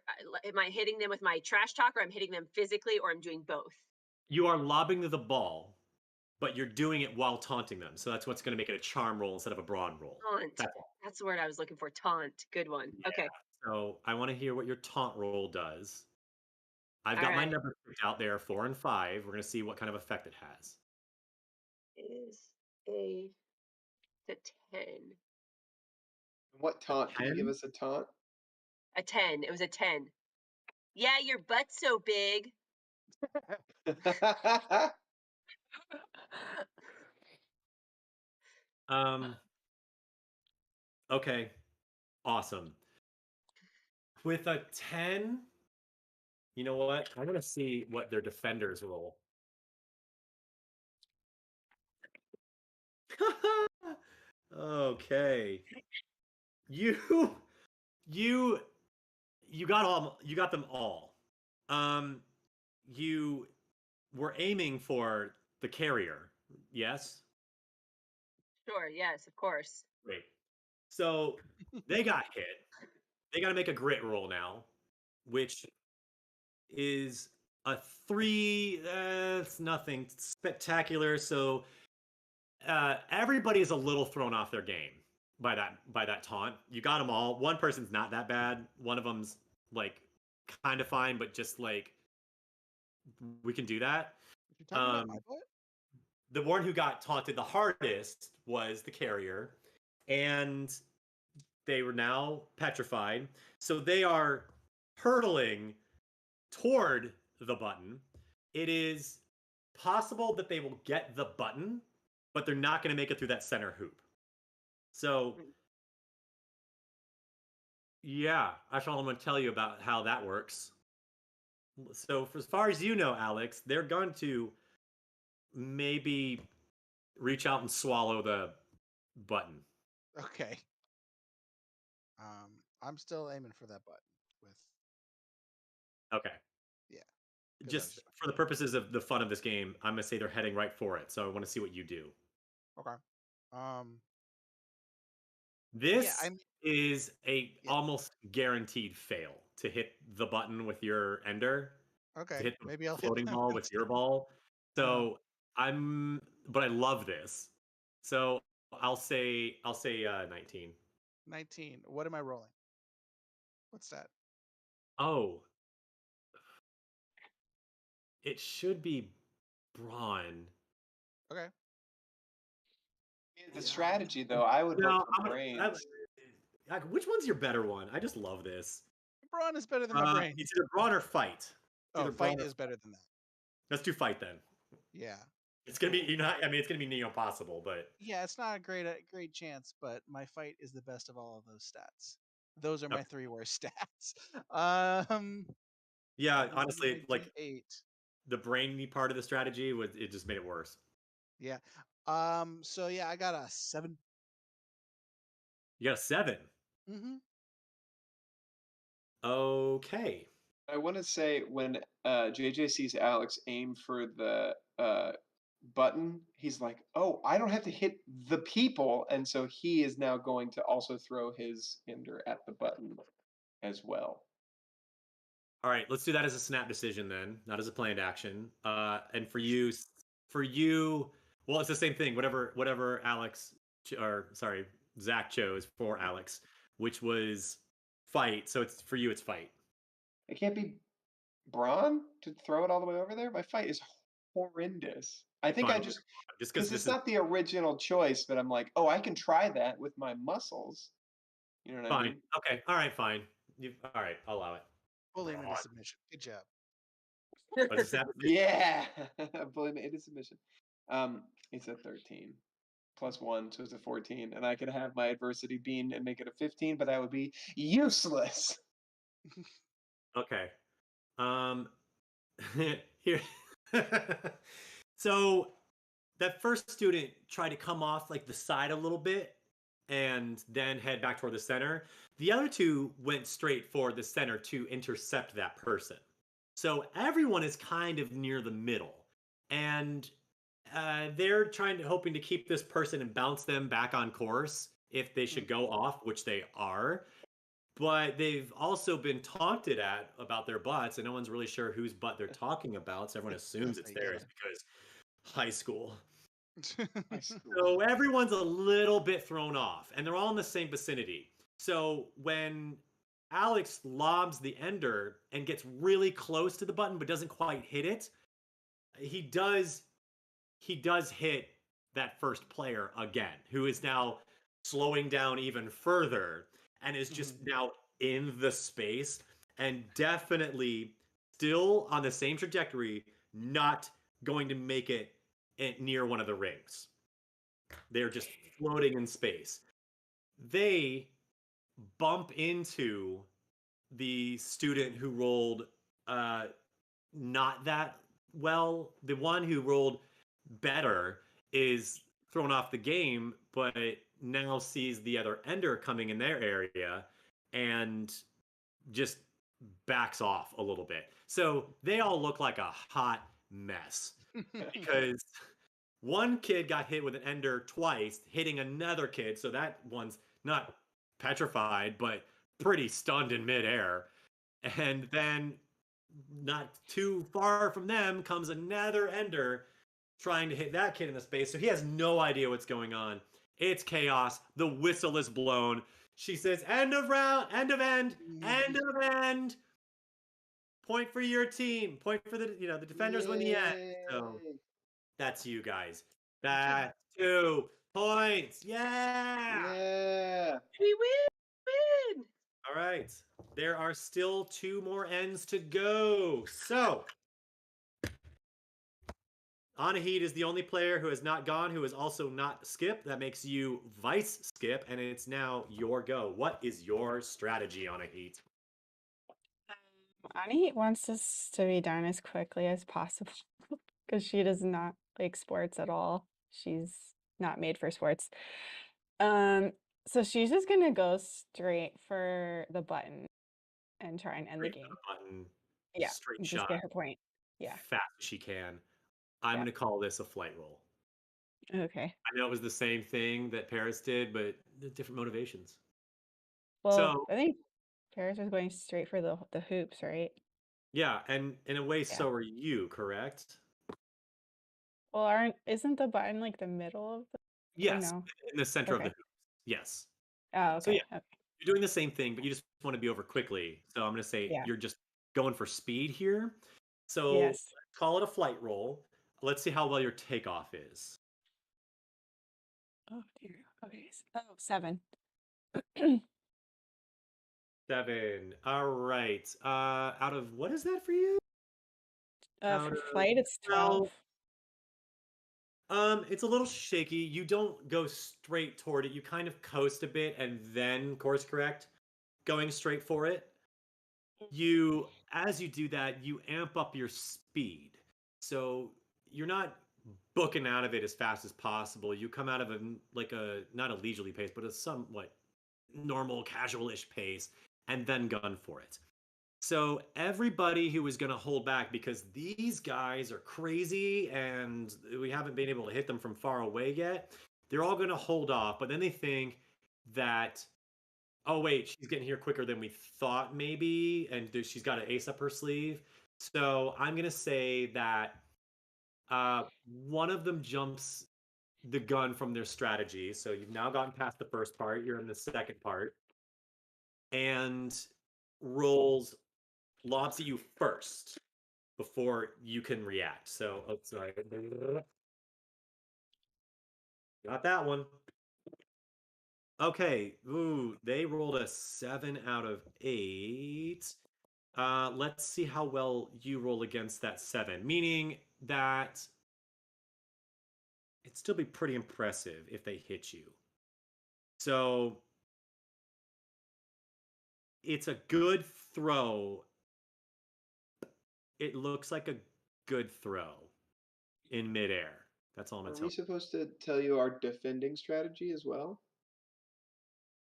am I hitting them with my trash talk, or I'm hitting them physically, or I'm doing both? You are lobbing the ball, but you're doing it while taunting them. So that's what's going to make it a charm roll instead of a brawn roll. Taunt. That's the word I was looking for. Taunt. Good one. Yeah. Okay. So I want to hear what your taunt roll does. I've got All my right. numbers out there, 4 and 5. We're going to see what kind of effect it has. Is a 10. What taunt? Can you give 10? us a taunt? A 10. It was a 10. Yeah, your butt's so big. Okay. Awesome. With a 10, you know what? I'm going to see what their defenders roll. Okay. You you you got them all. You were aiming for the carrier. Yes? Sure, yes, of course. Great. So they got hit. They got to make a grit roll now, which is a 3. It's nothing spectacular. So everybody is a little thrown off their game by that taunt. You got them all. One person's not that bad. One of them's like kind of fine, but just like we can do that. You're talking about my Um, butt? the one who got taunted the hardest was the carrier, and they were now petrified. So they are hurtling toward the button. It is possible that they will get the button, but they're not going to make it through that center hoop. So, yeah, that's all I'm going to tell you about how that works. So, for as far as you know, Alex, they're going to maybe reach out and swallow the button. Okay. I'm still aiming for that button with Okay. yeah. 'cause I was Just for the purposes of the fun of this game, I'm going to say they're heading right for it. So, I want to see what you do. okay. Um yeah, This I'm is a yeah. almost guaranteed fail to hit the button with your ender, to Okay. hit the Maybe I'll hit floating them ball with instead. your ball. So but I love this. So I'll say 19. 19. What am I rolling? What's that? Oh, it should be brawn. Okay. The strategy, though, I would vote No, for brains. which one's your better one? I just love this. Brawn is better than my brain. It's either brawn or fight. It's Oh, either brawn fight or is better than that. Let's do fight then. Yeah. It's gonna be it's gonna be near impossible, but Yeah, it's not a great chance, but my fight is the best of all of those stats. Those are my okay. 3 worst stats. Yeah, honestly, like 8. the brainy part of the strategy it just made it worse. Yeah. So yeah, I got a 7. You got a 7. Mm-hmm. Okay. I want to say when JJ sees Alex aim for the button, he's like, "Oh, I don't have to hit the people," and so he is now going to also throw his ender at the button as well. All right, let's do that as a snap decision then, not as a planned action. And for you, well, it's the same thing. Whatever or sorry, Zach chose for Alex, which was fight. So it's for you, it's fight. It can't be Braun to throw it all the way over there. My fight is horrendous. I think Fine, I we'll just just because because it's this is not the original choice, but I'm like, oh, I can try that with my muscles. You know what I fine. mean? Okay, all right, fine. All right, I'll allow it. Bully him into Braun. submission. Good job. But it's a snap decision. Yeah, bully it is submission. It's a 13 plus 1, so it's a 14, and I could have my adversity bean and make it a 15, but that would be useless. Okay. Here. So that first student tried to come off like the side a little bit and then head back toward the center. The other two went straight for the center to intercept that person. So everyone is kind of near the middle. And they're hoping to keep this person and bounce them back on course if they should go off, which they are. But they've also been taunted at about their butts, and no one's really sure whose butt they're talking about. So everyone assumes it's theirs because high school. So everyone's a little bit thrown off, and they're all in the same vicinity. So when Alex lobs the ender and gets really close to the button but doesn't quite hit it, he does hit that first player again, who is now slowing down even further and is just now in the space and definitely still on the same trajectory, not going to make it near one of the rings. They're just floating in space. They bump into the student who rolled not that well. The one who rolled better is thrown off the game, but now sees the other ender coming in their area and just backs off a little bit. So they all look like a hot mess because one kid got hit with an ender twice, hitting another kid. So that one's not petrified, but pretty stunned in midair. And then, not too far from them, comes another ender trying to hit that kid in the space. So he has no idea what's going on. It's chaos. The whistle is blown. She says, "End of round, end of end, end of end. Point for your team. Point for the the defenders win the end." So Yay. that's you guys. That's 2 points. Yeah. Yeah. We win! All right. There are still 2 more ends to go. So Anahid is the only player who has not gone, who is also not Skip. That makes you Vice Skip, and it's now your go. What is your strategy, Anahid? Ani wants this to be done as quickly as possible because she does not like sports at all. She's not made for sports. So she's just gonna go straight for the button and try and end the Straight game. button, Yeah, straight just shot, get her point. Yeah. fast as she can. I'm Yeah. going to call this a flight roll. Okay. I know it was the same thing that Paris did, but different motivations. Well, So I think Paris was going straight for the hoops, right? yeah, and in a way, Yeah. so are you, correct? Well, isn't the button like the middle of the? Or Yes, no. in the center of the Okay. hoops. Yes. Oh, So yeah, okay. Okay. you're doing the same thing, but you just want to be over quickly. So I'm going to say Yeah. you're just going for speed here. So Yes. call it a flight roll. Let's see how well your takeoff is. Oh dear. Okay. Oh, 7. 7. All right. Out of what is that for you? Out For of flight, it's 12. 12. It's a little shaky. You don't go straight toward it. You kind of coast a bit and then course correct, going straight for it. As you do that, you amp up your speed. So you're not booking out of it as fast as possible. You come out of a not a leisurely pace, but a somewhat normal, casual-ish pace, and then gun for it. So everybody who is going to hold back because these guys are crazy and we haven't been able to hit them from far away yet, they're all going to hold off. But then they think that, oh wait, she's getting here quicker than we thought maybe, and she's got an ace up her sleeve. So I'm going to say that one of them jumps the gun from their strategy. So you've now gotten past the first part. You're in the second part. And lobs at you first before you can react. So, oh, sorry. Got that one. Okay. Ooh, they rolled a 7 out of 8. Let's see how well you roll against that 7, meaning that it'd still be pretty impressive if they hit you. So it's a good throw. It looks like a good throw in midair. That's all I'm Are gonna we tell supposed to tell you our defending strategy as well?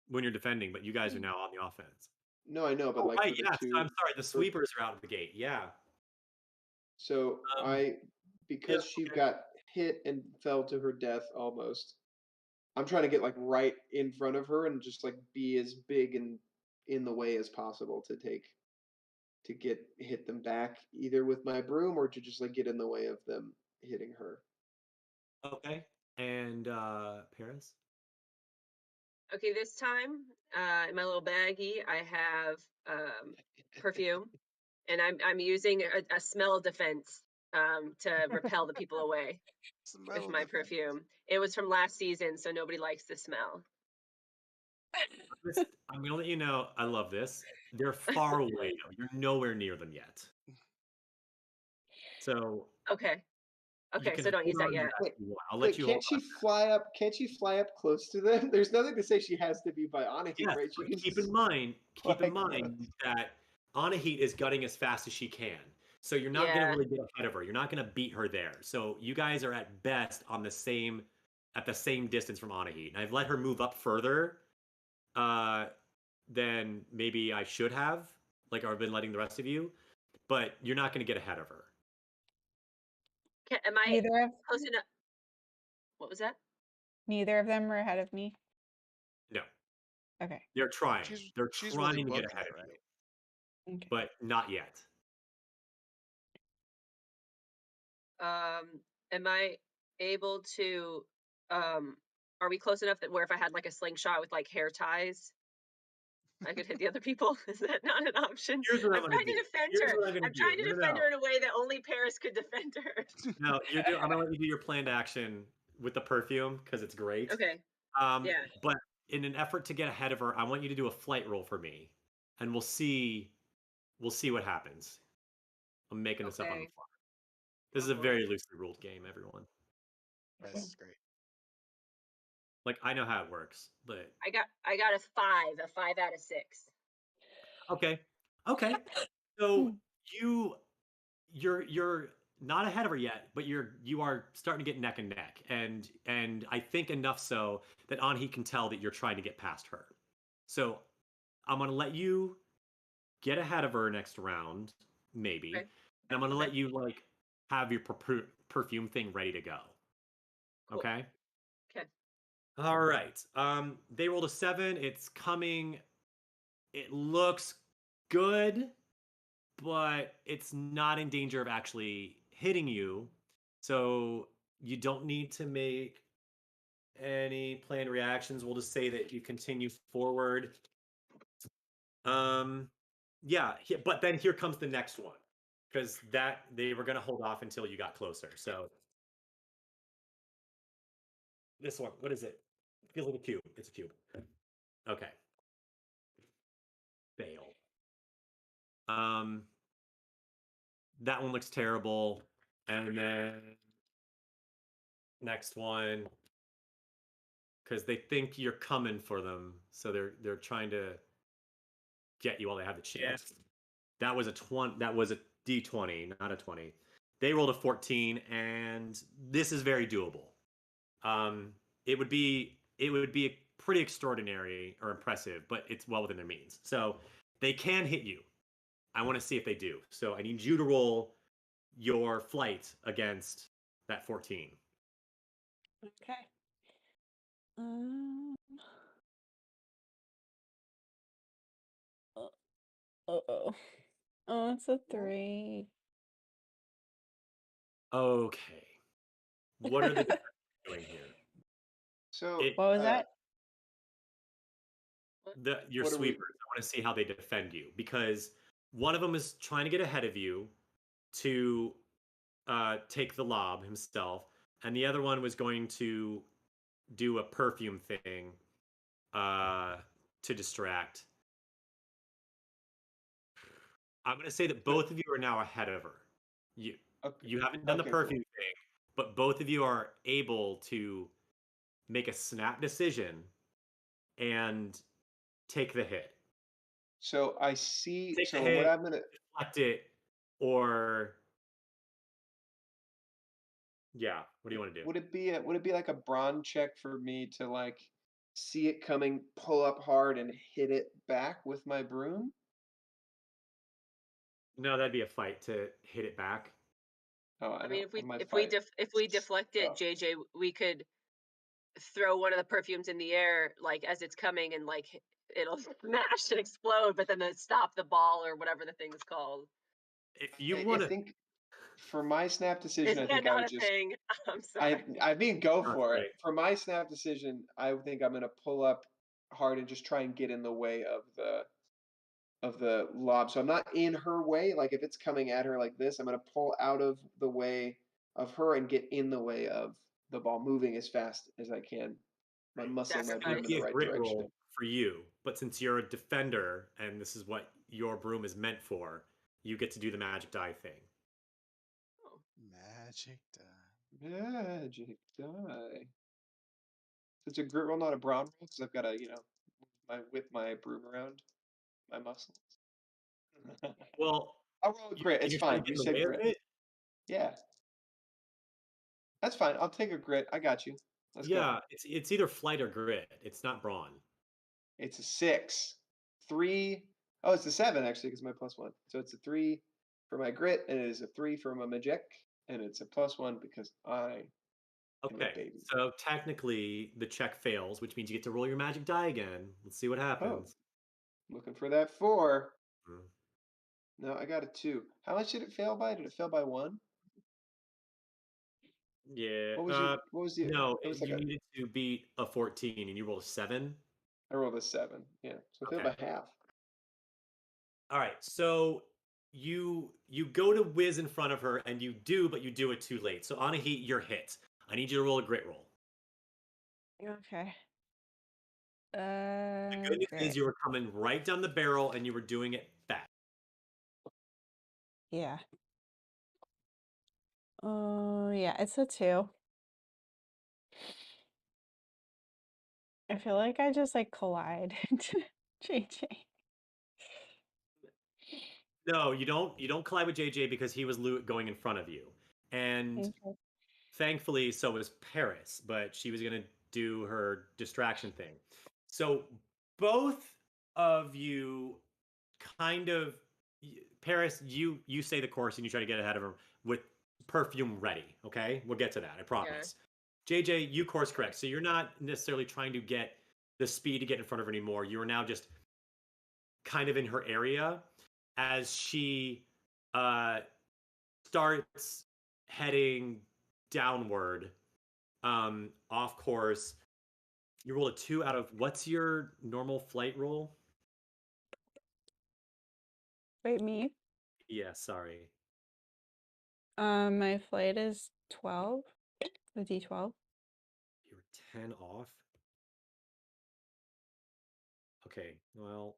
when you're defending, but you guys are now on the offense. No, I know, but Oh, like right, for the yes. two. I'm sorry. The sweepers are out of the gate. Yeah. So Um, yeah. because she Okay. got hit and fell to her death almost, I'm trying to get like right in front of her and just like be as big and in the way as possible to hit them back either with my broom or to just like get in the way of them hitting her. Okay. And Paris. Okay, this time, in my little baggie, I have perfume, and I'm using a smell defense to repel the people away with Smell my defense. perfume. It was from last season, so nobody likes the smell. I'm gonna let you know. I love this. They're far away. Though. You're nowhere near them yet. So Okay. you Okay, can so don't use hold that on to yet. that Wait, if you want. I'll let you hold can't she on. fly up? Can't she fly up close to them? There's nothing to say she has to be by Anahit, Yes, right? She but can keep in just mind fly close. that Anahit is gutting as fast as she can. So you're not going to Yeah. really get ahead of her. You're not going to beat her there. So you guys are at best on the same at the same distance from Anahi. And I've let her move up further than maybe I should have, like I've been letting the rest of you, but you're not going to get ahead of her. Am I Neither of close enough? What was that? neither of them are ahead of me. No, Okay. they're trying. They're she's trying really to get booking ahead it, of right? you, Okay. but not yet. Am I able to? Are we close enough that where if I had like a slingshot with like hair ties, I could hit the other people? Is that not an option? Here's what I'm I'm going trying to do. to defend Here's her. what I'm going I'm to trying do. to defend her in a way that only Paris could defend her. No, I'm going to let you do your planned action with the perfume because it's great. Okay. Yeah. But in an effort to get ahead of her, I want you to do a flight roll for me, and we'll see what happens. I'm making this up on the Okay. fly. This is a very loosely ruled game, everyone. This is great. Like I know how it works, but I got a 5 out of 6. okay. So you're not ahead of her yet, but you are starting to get neck and neck, and I think enough so that Anhi can tell that you're trying to get past her. So I'm gonna let you get ahead of her next round, maybe, Okay. and I'm gonna Okay. let you like have your perfume thing ready to go. Cool. Okay. Okay. All right. They rolled a 7. It's coming. It looks good, but it's not in danger of actually hitting you. So you don't need to make any planned reactions. We'll just say that you continue forward. Yeah, but then here comes the next one because that they were going to hold off until you got closer. So this one, what is it? It feels like a cube. It's a cube. Okay. Fail. That one looks terrible. And then next one, because they think you're coming for them, so they're trying to get you while they have the chance. That was a D20, not a 20. They rolled a 14, and this is very doable. It would be pretty extraordinary or impressive, but it's well within their means. So they can hit you. I want to see if they do. So I need you to roll your flight against that 14. Okay. Uh-oh. Oh, it's a 3. Okay. What are the doing here? So What was that? Your What are we- sweepers. I want to see how they defend you because one of them is trying to get ahead of you to take the lob himself, and the other one was going to do a perfume thing to distract. I'm going to say that both of you are now ahead of her. You haven't done the Okay, perfume thing, but both of you are able to make a snap decision and take the hit. So I see. Take the So hit, what I'm gonna. deflect it, or yeah. What do you want to do? Would it be like a brawn check for me to like see it coming, pull up hard, and hit it back with my broom? No, that'd be a fight to hit it back. Oh, I I mean, know. if we deflect it, JJ, we could throw one of the perfumes in the air like as it's coming and like it'll smash and explode, but then stop the ball or whatever the thing is called. If you I want to, think for my snap decision, Is I that think I not would a just. thing? I'm sorry. I mean, go That's for it. great. For my snap decision, I think I'm gonna pull up hard and just try and get in the way of the lob. So I'm not in her way. Like if it's coming at her like this, I'm gonna pull out of the way of her and get in the way of the ball moving as fast as I can. My muscle, my broom in be the a right grit direction. roll for you, but since you're a defender and this is what your broom is meant for, you get to do the magic die thing. Magic die. Magic die. It's a grit roll, not a brawn roll, because I've got to, whip my broom around my muscles. Well, I'll roll a grit. It's you're trying fine. to You get in the said way of grit. it. Yeah. That's fine. I'll take a grit. I got you. Let's go. Yeah, it's either flight or grit. It's not brawn. It's a 6. 3. Oh, it's a 7 actually, because my +1. So it's a 3 for my grit, and it is a 3 for my magic, and it's a +1 because I am a Okay, baby. so technically the check fails, which means you get to roll your magic die again. Let's see what Oh, happens. looking for that 4. Mm. No, I got a 2. How much did it fail by? Did it fail by 1? Yeah. What was your? What was the? No, It was like you a. needed to beat a 14, and you rolled a 7. I rolled a 7. Yeah, so it failed Okay. by half. All right. So you go to whiz in front of her, and you do, but you do it too late. So Anahit, you're hit. I need you to roll a grit roll. Okay. The good news is Great. you were coming right down the barrel, and you were doing it fast. Yeah. Oh, yeah, it's a 2. I feel like I just like collide into JJ. No, you don't. You don't collide with JJ because he was going in front of you, and Okay. thankfully, so was Paris, but she was gonna do her distraction thing. So both of you kind of Paris, you say the course and you try to get ahead of her with perfume ready. Okay, we'll get to that. I promise. JJ, you course correct. So you're not necessarily trying to get the speed to get in front of her anymore. You are now just kind of in her area as she starts heading downward off course. You roll a 2 out of what's your normal flight roll? Wait, me? Yeah, sorry. My flight is 12. The D12. You were 10 off. Okay, well,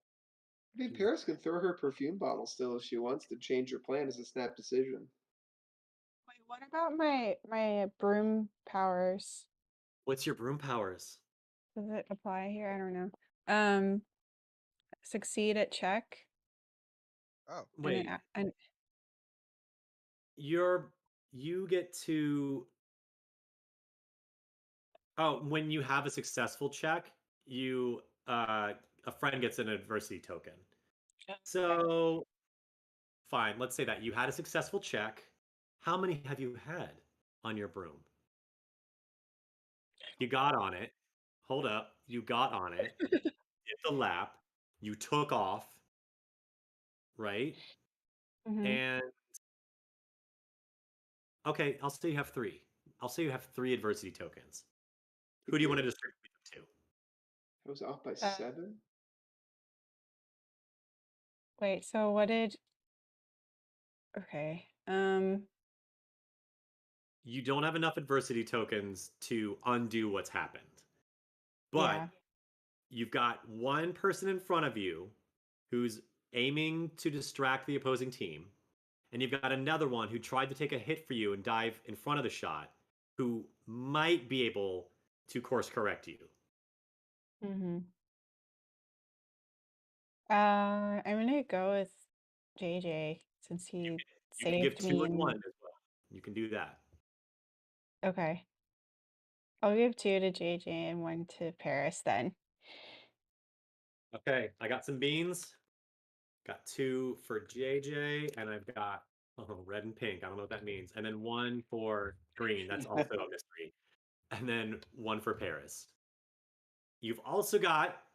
I mean, Paris can throw her perfume bottle still if she wants to change her plan as a snap decision. Wait, what about my broom powers? what's your broom powers? Does it apply here? I don't know. Um, succeed at check. Oh, Wait, And you get to when you have a successful check, you a friend gets an adversity token. So fine, let's say that you had a successful check. How many have you had on your broom? You got on it. Hold up. You got on it. Did the lap. You took off, right? Mhm. And okay, I'll say you have 3. I'll say you have 3 adversity tokens. Who do you want to distribute them I was off by Uh, 7. Wait, so what did okay. to? You don't have enough adversity tokens to undo what's happened. But Yeah. you've got one person in front of you who's aiming to distract the opposing team, and you've got another one who tried to take a hit for you and dive in front of the shot, who might be able to course correct you. Mhm. I'm gonna go with JJ since he You can give saved 2 me and and 1 as well. You can do that. okay. I'll give 2 to JJ and 1 to Paris then. Okay, I got some beans. Got 2 for JJ, and I've got red and pink. I don't know what that means. And then 1 for green. That's also a mystery. And then 1 for Paris. You've also got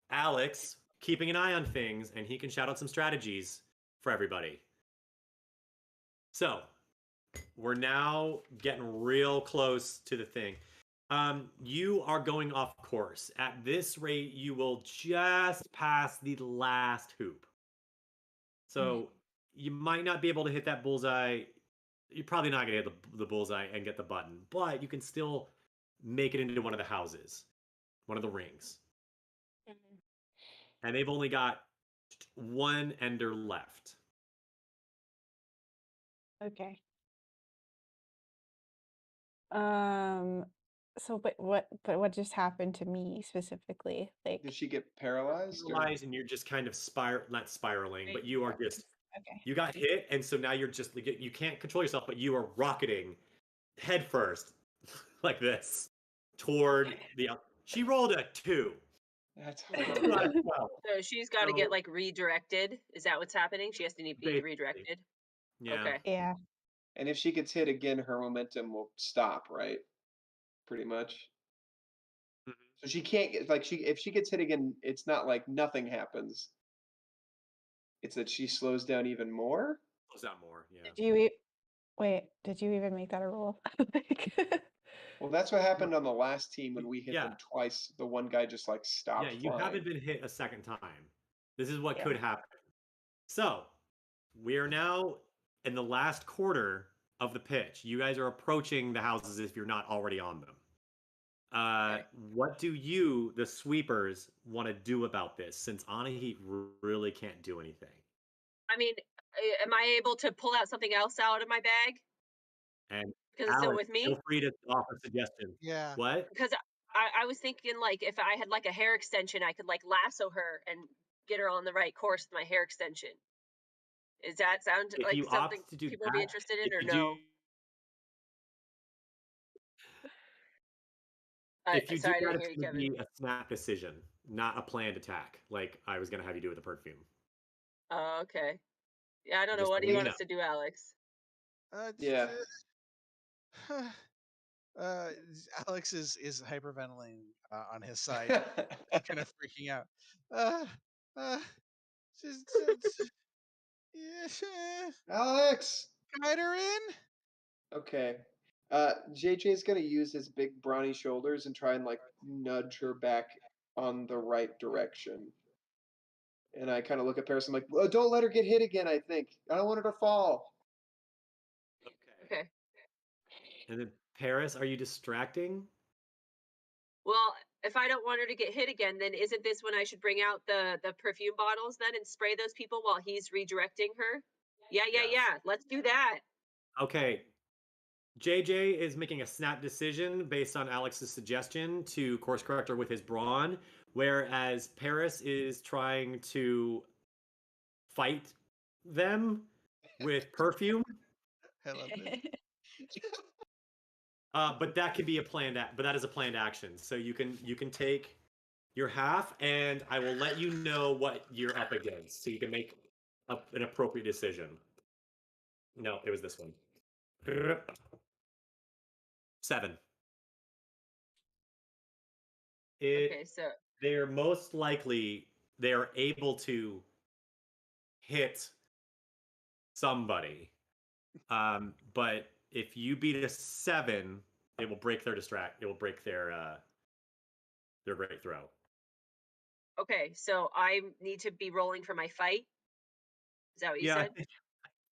Alex keeping an eye on things, and he can shout out some strategies for everybody. So we're now getting real close to the thing. You are going off course. At this rate, you will just pass the last hoop. So you might not be able to hit that bullseye. You're probably not going to hit the bullseye and get the button, but you can still make it into one of the houses, one of the rings. And they've only got 1 ender left. Okay. So but what just happened to me specifically? Like Did she get paralyzed? Or? Paralyzed, and you're just kind of not spiraling, but you are just okay. you got hit, and so now you're just you can't control yourself, but you are rocketing head first like this toward the. She rolled a 2. That's Two horrible. out of 12. So she's got to So- get like redirected. Is that what's happening? She has to be Basically. redirected. Yeah. Okay. Yeah. And if she gets hit again, her momentum will stop, right? Pretty much. Mhm. So she can't get if she gets hit again, it's not like nothing happens. It's that she slows down even more. Slows down more. Yeah. Did you wait? Did you even make that a roll? Well, that's what happened on the last team when we hit Yeah. them twice. The one guy just like stopped. Yeah, you flying. haven't been hit a second time. This is what Yeah. could happen. So, we are now in the last quarter of the pitch. You guys are approaching the houses if you're not already on them. Okay. What do you, the sweepers, want to do about this? Since Anahit really can't do anything. I mean, am I able to pull out something else out of my bag? And Because it's still Alex, with me? feel free to offer suggestions. Yeah. What? Because I was thinking, like, if I had like a hair extension, I could like lasso her and get her on the right course with my hair extension. Does that sound If like you something opt to do people would be that, interested in, if or you no? If you do Sorry, I that, didn't it's hear you, going to Kevin. be a snap decision, not a planned attack, like I was going to have you do with the perfume. Oh, okay. Yeah, I don't know. Just What do you letting want you us to do, Alex? Yeah. Alex is hyperventilating on his side, kind of freaking out. Just yeah, Alex. guide her in. Okay. JJ's gonna use his big brawny shoulders and try and like nudge her back on the right direction. And I kind of look at Paris. I'm like, well, don't let her get hit again. I think I don't want her to fall. Okay. And then Paris, are you distracting? Well, if I don't want her to get hit again, then isn't this when I should bring out the perfume bottles then and spray those people while he's redirecting her? Yeah. Yes. Let's do that. Okay. JJ is making a snap decision based on Alex's suggestion to course correct her with his brawn, whereas Paris is trying to fight them with perfume. I love it. But that could be a planned but that is a planned action. So you can take your half, and I will let you know what you're up against, so you can make an appropriate decision. No, it was this one. 7. Okay, so They're most likely they are able to hit somebody, but if you beat a 7, it will break their It will break their great throw. okay, so I need to be rolling for my fight. Is that what you Yeah, said? I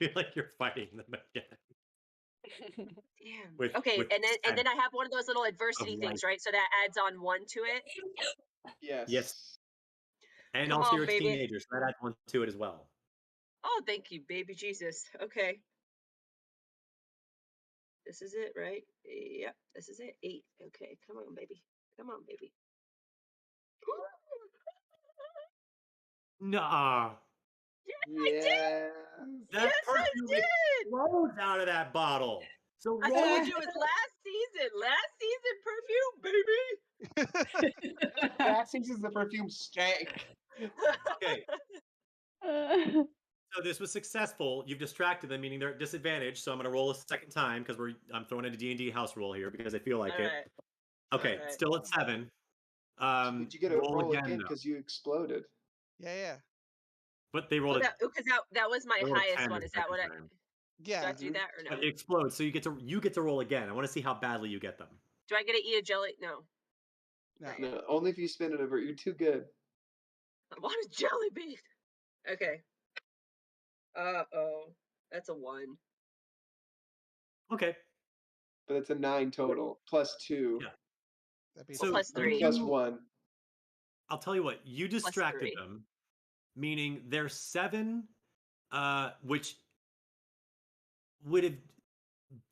feel like you're fighting them again. Damn. Okay, with and then I have one of those little adversity light. things, right? So that adds on 1 to it. Yes. And Come also on, you're a baby. teenager, so that adds 1 to it as well. Oh, thank you, baby Jesus. Okay. This is it, right? Yep, this is it. 8. Okay, come on, baby. Come on, baby. Nah. Yeah. That Yes, I perfume did. explodes out of that bottle. So I roll told you it was last season. Last season perfume, baby. That season's the perfume stank. Okay. So this was successful. You've distracted them, meaning they're at disadvantage. So I'm going to roll a second time because I'm throwing in a D&D house rule here because I feel like All it. right. Okay, All right. still at 7. But you get to roll again though. because you exploded. Yeah. But they Oh, rolled because that was my they rolled a highest 10 one. the Is that second what I time. do? Yeah. I do that or no? But it explodes, so you get to roll again. I want to see how badly you get them. Do I get to eat a jelly? No. No. No, only if you spin it over. You're too good. I want a jelly bean. Okay. Uh-oh. That's a 1. Okay. But it's a 9 total plus 2. Yeah. That'd be So plus Or 3. plus 1. I'll tell you what, you distracted 3. them, meaning they're 7, which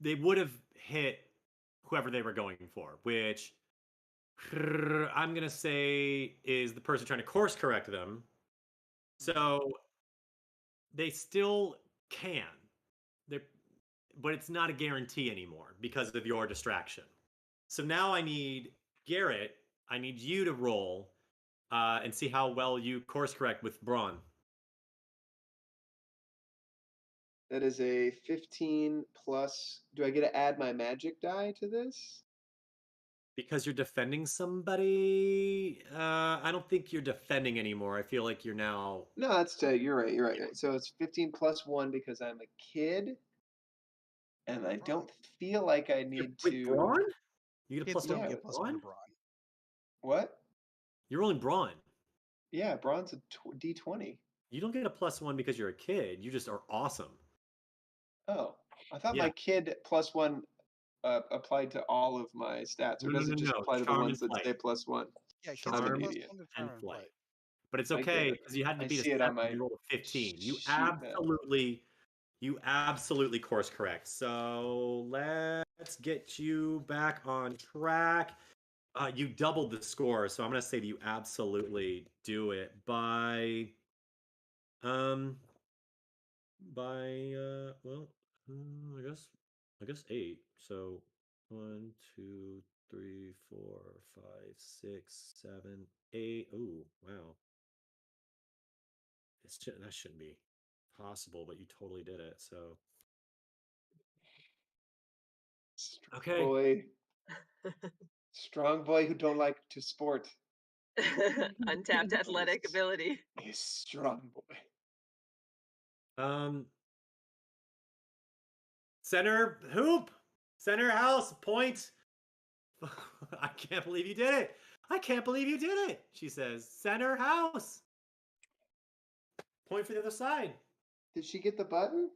they would have hit whoever they were going for, which I'm gonna say is the person trying to course correct them. So they still can. But it's not a guarantee anymore because of your distraction. So now I need Garrett, I need you to roll and see how well you course correct with Braun. That is a 15 plus. Do I get to add my magic die to this? Because you're defending somebody, I don't think you're defending anymore. I feel like you're now. No, that's you're right. You're right. So it's 15 plus 1 because I'm a kid, and I don't feel like I need Wait, to. Braun? You get a Kids plus don't one get with plus 1 to Braun? brawn. What? You're rolling Braun. Yeah, Braun's a D20. You don't get a plus 1 because you're a kid. You just are awesome. Oh, I thought Yeah. my kid plus 1 applied to all of my stats, or does it just apply to the Charm ones and that flight. say plus 1? Yeah, kids Charm get an plus idiot. 1 to and charm and flight. flight. But it's I get okay it. because you had to I beat see a it on 7. my You rolled a 15. You sheet now. absolutely course correct. So let's get you back on track. You doubled the score, so I'm gonna say that you absolutely do it by well, I guess 8. So 1, 2, 3, 4, 5, 6, 7, 8. Ooh, wow. That shouldn't be possible, but you totally did it. So okay. Boy. Strong boy who don't like to sport. Untapped athletic ability. He's strong boy. Center hoop, center house point. I can't believe you did it. I can't believe you did it. She says, center house. Point for the other side. Did she get the button?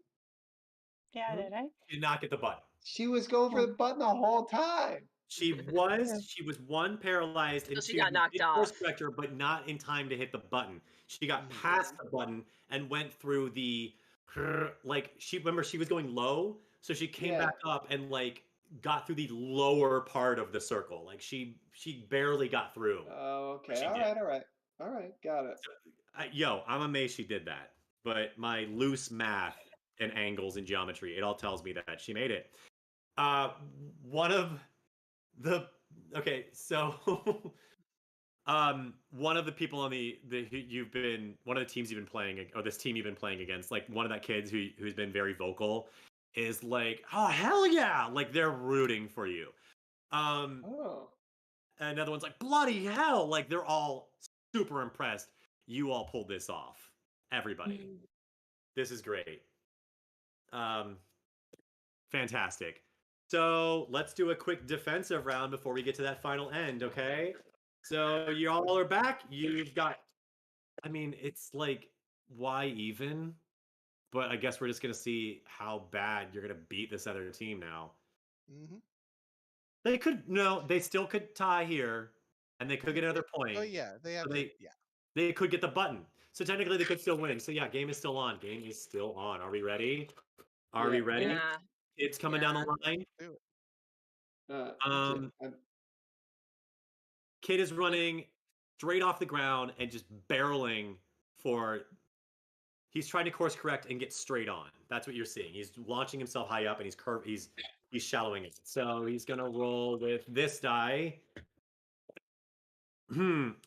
Yeah, did I? She did not get the button. She was going for the button the whole time. She was one paralyzed and she got knocked off. course correct her, but not in time to hit the button. She got past the button and went through the like she was going low, so she came back up and like got through the lower part of the circle. Like she barely got through. Oh, okay. All right. Got it. I'm amazed she did that. But my loose math and angles and geometry, it all tells me that she made it. One of the one of the people on one of the teams you've been playing, or this team you've been playing against, like one of that kids who's been very vocal is like, oh hell yeah, like they're rooting for you. Another one's like, bloody hell, like they're all super impressed you all pulled this off. Everybody. This is great. Fantastic. So let's do a quick defensive round before we get to that final end, okay? So you all are back. You've got, I mean, it's like, why even? But I guess we're just going to see how bad you're going to beat this other team now. They still could tie here, and they could get another point. Oh, yeah. They have They could get the button. So technically they could still win. So yeah, game is still on. Game is still on. Are we ready? Are we ready? Yeah. It's coming down the line. Kid is running straight off the ground and just barreling for. He's trying to course correct and get straight on. That's what you're seeing. He's launching himself high up and he's shallowing it. So he's gonna roll with this die.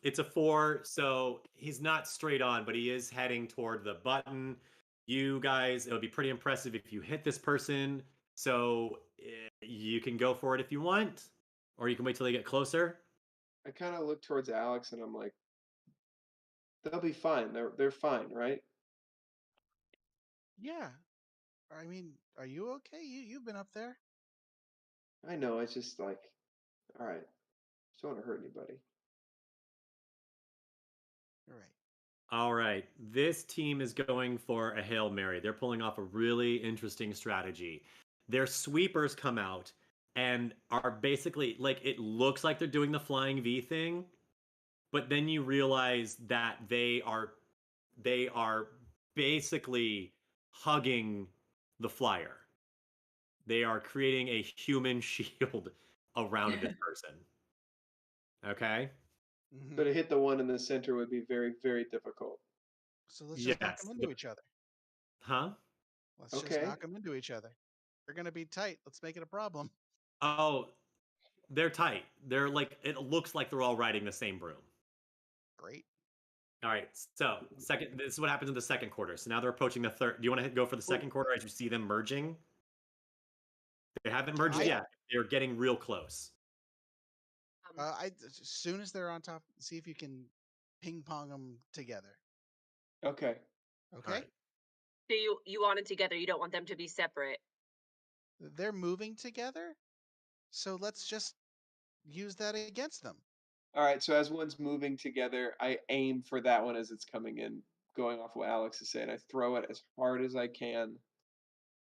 It's a 4, so he's not straight on, but he is heading toward the button. You guys, it would be pretty impressive if you hit this person. So you can go for it if you want, or you can wait till they get closer. I kind of look towards Alex and I'm like, they'll be fine. They're fine, right? Yeah. I mean, are you okay? You've been up there. I know. It's just like, all right. Just don't want to hurt anybody. All right. This team is going for a Hail Mary. They're pulling off a really interesting strategy. Their sweepers come out and are basically like, it looks like they're doing the flying V thing, but then you realize that they are basically hugging the flyer. They are creating a human shield around this person. Okay? But to hit the one in the center would be very, very difficult. So let's just knock them into each other. Huh? Let's just knock them into each other. They're going to be tight. Let's make it a problem. Oh, they're tight. They're like, it looks like they're all riding the same broom. Great. All right, so second. This is what happens in the second quarter. So now they're approaching the third. Do you want to go for the second quarter as you see them merging? They haven't merged I- yet. They're getting real close. As soon as they're on top, see if you can ping pong them together. Okay. Okay. All right. So you want it together. You don't want them to be separate. They're moving together, so let's just use that against them. All right. So as one's moving together, I aim for that one as it's coming in. Going off what Alex is saying, I throw it as hard as I can.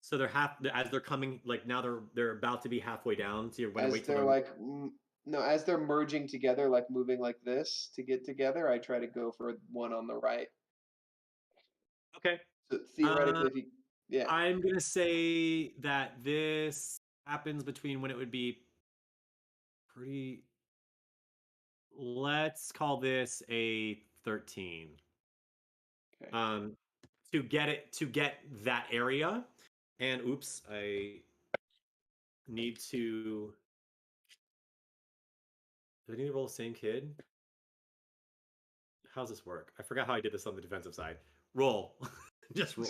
So they're as they're coming, like now they're about to be halfway down. So you're going to As wait till they're they're like, no, as they're merging together, like moving like this to get together, I try to go for one on the right. okay. So theoretically, if you, yeah, I'm gonna say that this happens between when it would be pretty. Let's call this a 13. okay. To get that area, and oops, I need to. Do I need to roll the same kid? How's this work? I forgot how I did this on the defensive side. Roll, just roll.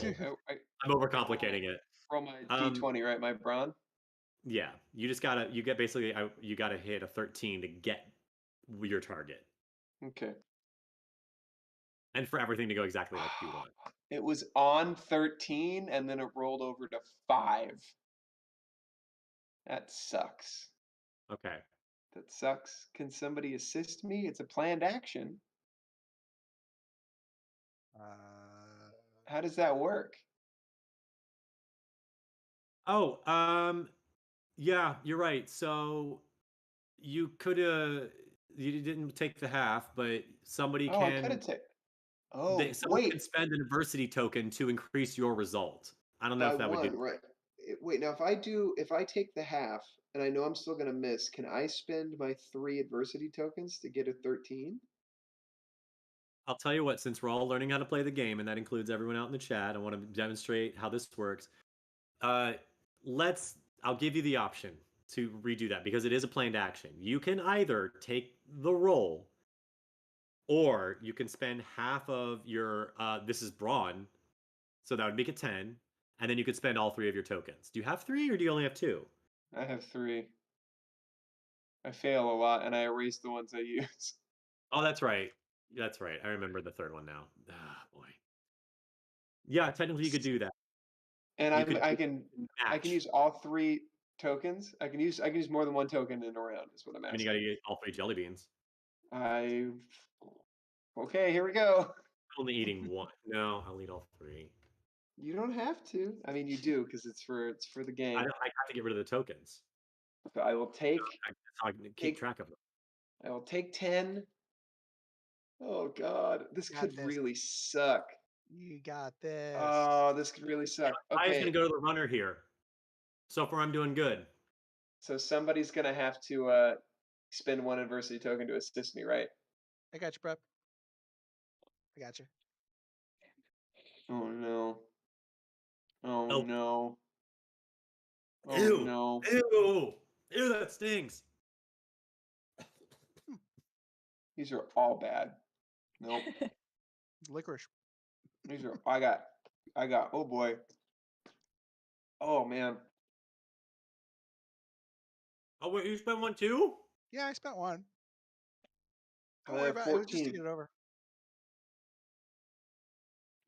I'm overcomplicating it. Roll my d20, right? My brawn. Yeah, you gotta hit a 13 to get your target, Okay. and for everything to go exactly like you want. It was on 13, and then it rolled over to 5. That sucks. Okay. That sucks. Can somebody assist me? It's a planned action. How does that work? Oh, yeah, you're right. So you could you didn't take the half, but somebody Oh, I could can have taken. Oh, someone can wait. spend an adversity token to increase your result. I don't know By if that would do. one, right? Wait, now if I take the half and I know I'm still gonna miss, can I spend my 3 adversity tokens to get a 13? I'll tell you what, since we're all learning how to play the game, and that includes everyone out in the chat, I want to demonstrate how this works. Uh, I'll give you the option to redo that because it is a planned action. You can either take the roll, or you can spend half of your. This is brawn, so that would make it 10, and then you could spend all 3 of your tokens. Do you have 3, or do you only have 2? I have 3. I fail a lot, and I erase the ones I use. Oh, that's right. That's right. I remember the third one now. Ah, boy. Yeah, technically you could do that. And You could I can match. use all 3 tokens. I can use more than one token in a round. Is what I'm I mean, you asking. got to get all 3 jelly beans. Okay, here we go. Only eating one. No, I'll eat all 3. You don't have to. I mean, you do because it's for the game. I have to get rid of the tokens. So I will take. That's how I can keep track of them. I will take 10. Oh God, this Got could this. really suck. You got this. Oh, this could really suck. I was Okay, gonna go to the runner here. So far, I'm doing good. so somebody's gonna have to spend 1 adversity token to assist me, right? I got you, bro. I got you. Oh no. Oh Nope. no. Oh Ew. no. Ew. Ew, that stings. These are all bad. Nope. Licorice. These are. I got. Oh boy. Oh man. Oh wait, you spent 1 too? Yeah, I spent 1. Don't I worry have about it. It was just to 14. get it over.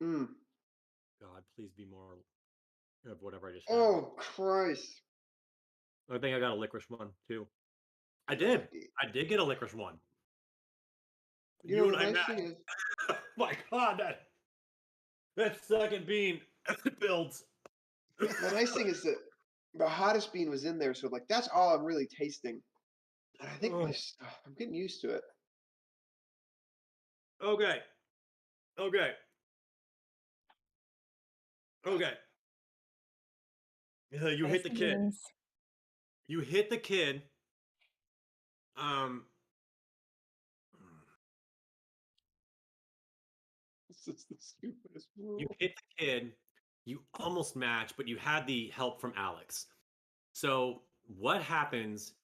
Mm. God, please be more of whatever I just had. Oh Christ. I think I got a licorice one too. I did. I did get a licorice one. You know, and the I nice matched. thing is, My God, that second bean builds. the nice thing is that the hottest bean was in there, so like that's all I'm really tasting. And I think I'm getting used to it. Okay. Okay. Okay. You hit the kid. Beans. You hit the kid. This is the stupidest rule. You hit the kid. You almost match, but you had the help from Alex. So what happens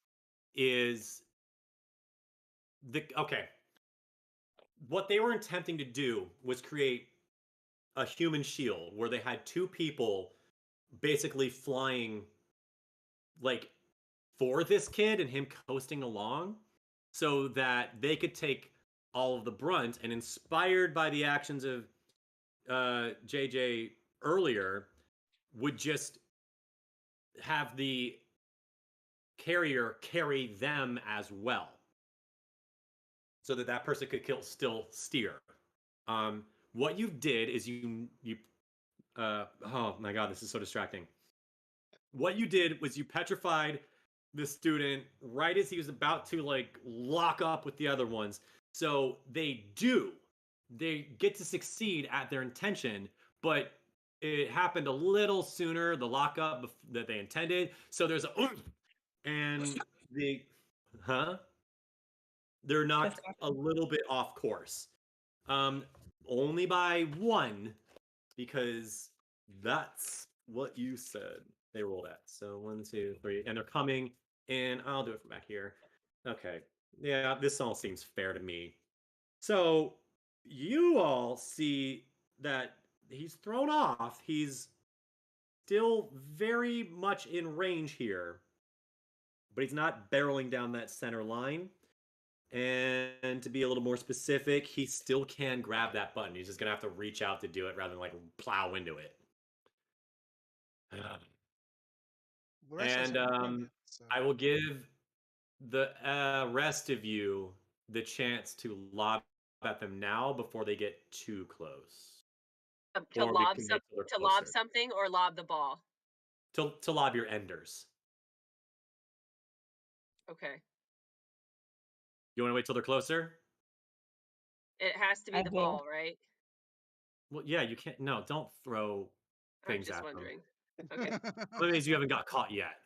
is okay. What they were attempting to do was create a human shield where they had two people basically flying like for this kid and him coasting along so that they could take all of the brunt, and inspired by the actions of JJ earlier, would just have the carrier carry them as well so that that person could still steer. What you did is you oh my god, this is so distracting. What you did was you petrified the student right as he was about to like lock up with the other ones. So they get to succeed at their intention, but it happened a little sooner, the lockup that they intended. So there's a and the huh? They're knocked a little bit off course. Only by one, because that's what you said they rolled at. So 1, 2, 3, and they're coming in. I'll do it from back here. Okay. Yeah, this all seems fair to me. So you all see that he's thrown off. He's still very much in range here, but he's not barreling down that center line. And to be a little more specific, he still can grab that button. He's just gonna have to reach out to do it rather than like plow into it. And I will give the rest of you the chance to lob at them now before they get too close. To lob something or lob the ball. To lob your enders. Okay. You want to wait till they're closer? It has to be the ball, right? Well, yeah, you can't. No, don't throw things at them. I'm just wondering. Okay. That means you haven't got caught yet.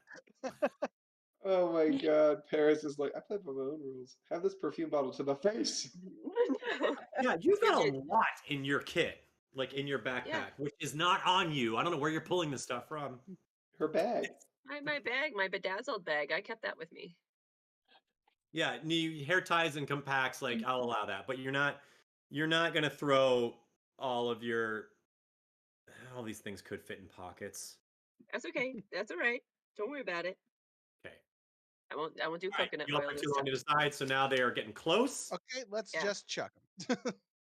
Oh my god, Paris is like, I play by my own rules. Have this perfume bottle to the face. Yeah, you've got a lot in your kit, like in your backpack, which is not on you. I don't know where you're pulling this stuff from. Her bag. My bag, my bedazzled bag. I kept that with me. Yeah, hair ties and compacts, like I'll allow that, but you're not gonna throw all of your. All these things could fit in pockets. That's okay. That's all right. Don't worry about it. Okay. I won't do coconut oil. You oil. too long to decide, so now they are getting close. Okay, let's just chuck them.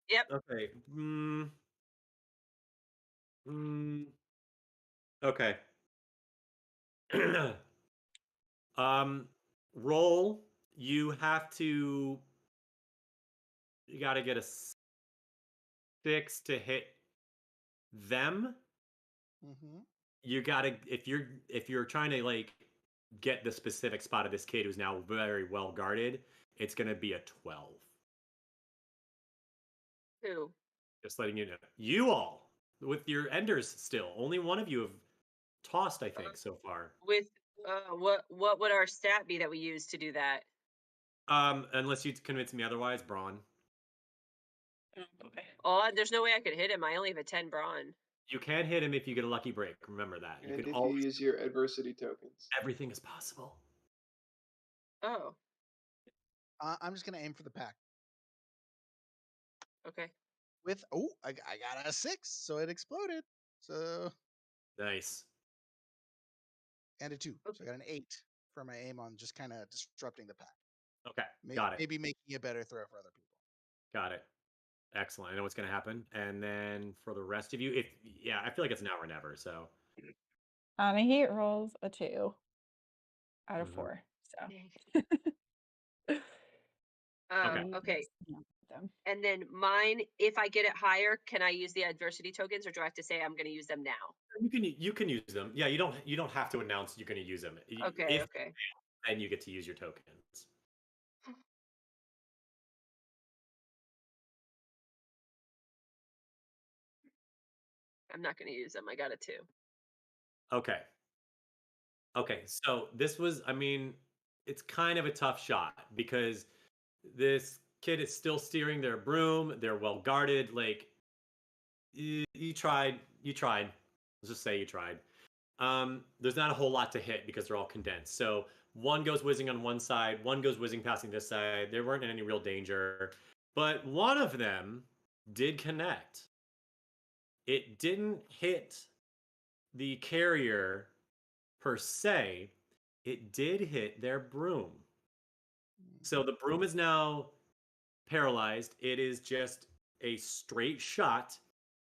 Yep. Okay. Okay. Roll. You have to. You got to get a 6 to hit them. Mm-hmm. You got to if you're trying to like get the specific spot of this kid who's now very well guarded, it's going to be a 12. Who? Just letting you know. You all with your enders still. Only one of you have tossed, I think, so far. With what would our stat be that we use to do that? Unless you convince me otherwise, Brawn. Oh, there's no way I could hit him. I only have a 10 brawn. You can hit him if you get a lucky break. Remember that. You can always use your adversity tokens. Everything is possible. Oh. I'm just gonna aim for the pack. Okay. With I got a 6, so it exploded. So nice. And a 2, so I got an 8 for my aim on just kind of disrupting the pack. Okay, got it. Maybe making a better throw for other people. Got it. Excellent. I know what's going to happen. And then for the rest of you, I feel like it's now or never. So he rolls a 2 out of 4. So okay. And then mine, if I get it higher, can I use the adversity tokens, or do I have to say I'm going to use them now? You can use them. Yeah, you don't have to announce you're going to use them. Okay. Okay. Then you get to use your tokens. I'm not going to use them. I got a 2. Okay. So this was, I mean, it's kind of a tough shot because this kid is still steering their broom. They're well guarded. Like you tried. Let's just say you tried. There's not a whole lot to hit because they're all condensed. So One goes whizzing on one side, one goes whizzing passing this side. They weren't in any real danger, but one of them did connect. It didn't hit the carrier per se, it did hit their broom. So the broom is now paralyzed. It is just a straight shot.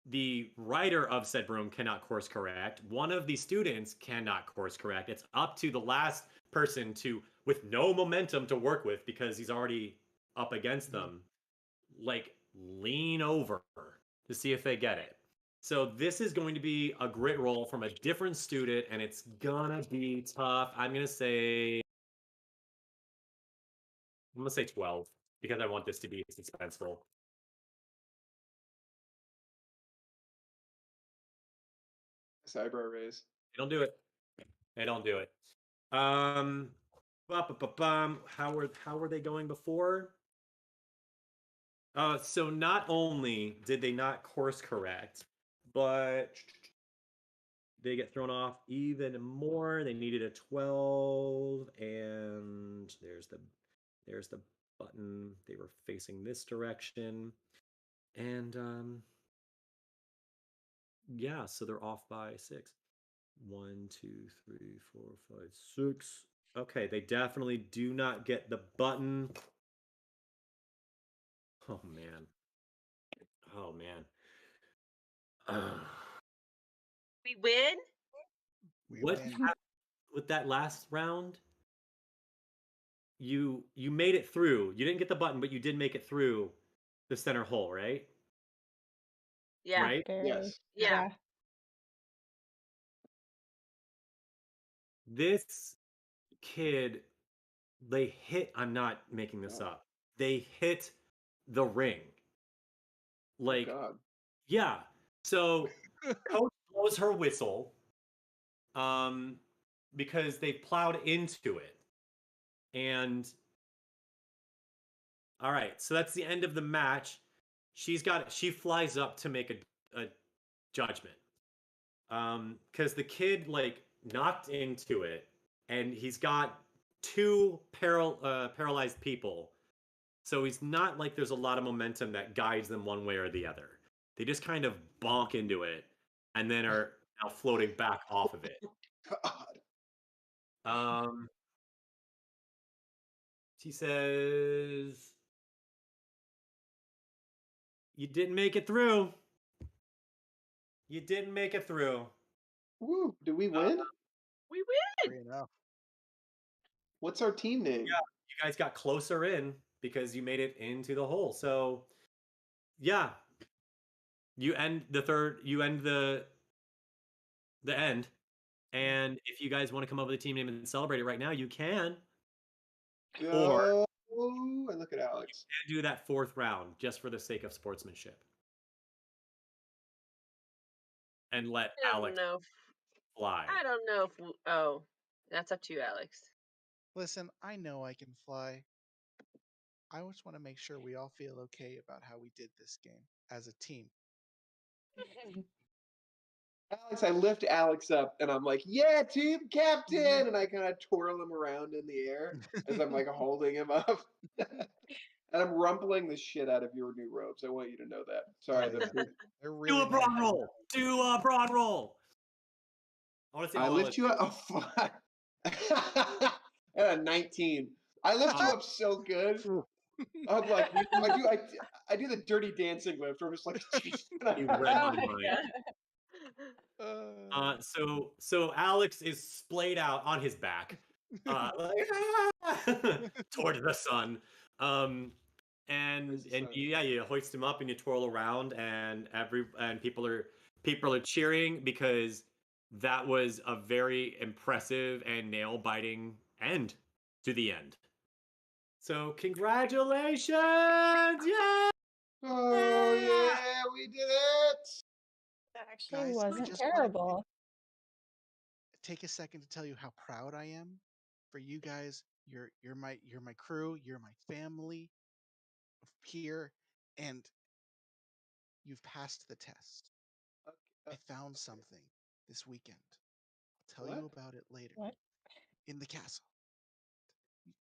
The rider of said broom cannot course correct. One of the students cannot course correct. It's up to the last person to, with no momentum to work with because he's already up against them, like lean over to see if they get it. So this is going to be a grit roll from a different student, and it's gonna be tough. I'm gonna say 12 because I want this to be suspenseful. Eyebrow raise. They don't do it. They don't do it. How were they going before? So not only did they not course correct, but they get thrown off even more. They needed a 12, and there's the button. They were facing this direction, and yeah, so they're off by 6. 1, 2, 3, 4, 5, 6. Okay, they definitely do not get the button. Oh man. Oh man. We win? What win. happened with that last round? You made it through. You didn't get the button, but you did make it through the center hole, right? Yeah. Right? Very. Yes. Yeah. This kid, they hit, I'm not making this up. They hit the ring. Like, Oh God. yeah. So coach blows her whistle because they plowed into it. And all right, so that's the end of the match. She flies up to make a judgment. Because the kid like knocked into it, and he's got two paralyzed people. So he's not like there's a lot of momentum that guides them one way or the other. They just kind of bonk into it and then are now floating back off of it. God. She says, "You didn't make it through. You didn't make it through." Woo! Do we win? We win. Great enough. What's our team name? Yeah, you guys got closer in because you made it into the hole. So, yeah, you end the end. And if you guys want to come up with a team name and celebrate it right now, you can. Or Go and look at Alex. do that 4th round just for the sake of sportsmanship. And let I don't Alex know. fly. I don't know if. Oh, that's up to you, Alex. Listen, I know I can fly. I just want to make sure we all feel okay about how we did this game as a team. Alex, I lift Alex up and I'm like, yeah, team captain! And I kind of twirl him around in the air as I'm like holding him up. And I'm rumpling the shit out of your new robes. I want you to know that. Sorry, Oh, that's yeah. good. They're really Do a brawn nice. roll. Do a brawn roll. I want to see I all lift you up. Oh, fuck. And a 19. I lift you up so good. I'm like, I do the dirty dancing lift where I'm just like, You read Oh my my mind. So Alex is splayed out on his back, toward the sun. And you hoist him up and you twirl around, and people are cheering because that was a very impressive and nail biting end to the end. So congratulations! Yeah! oh yeah, we did it. That actually Guys, I wasn't just wanna terrible. take a second to tell you how proud I am for you guys. You're my crew. You're my family here, and you've passed the test. I found something this weekend. I'll tell you What? about it later What? in the castle.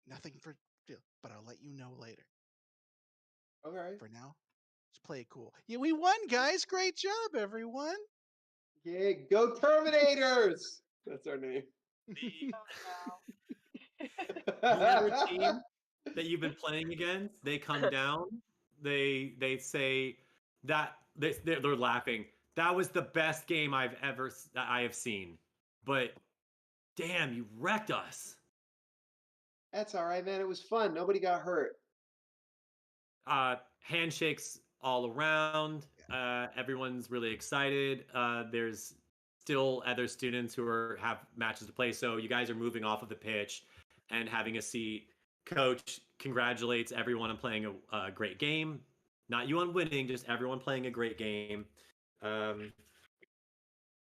Nothing for real, but I'll let you know later. Okay. For now, let's play it cool. Yeah, we won, guys. Great job, everyone. Yay, go Terminators! That's our name. The other team that you've been playing against, they come down, they say that they're laughing. That was the best game I have seen. But damn, you wrecked us. That's all right, man. It was fun. Nobody got hurt. Handshakes all around. Everyone's really excited. There's still other students who have matches to play, so you guys are moving off of the pitch and having a seat. Coach congratulates everyone on playing a great game. Not you on winning, just everyone playing a great game.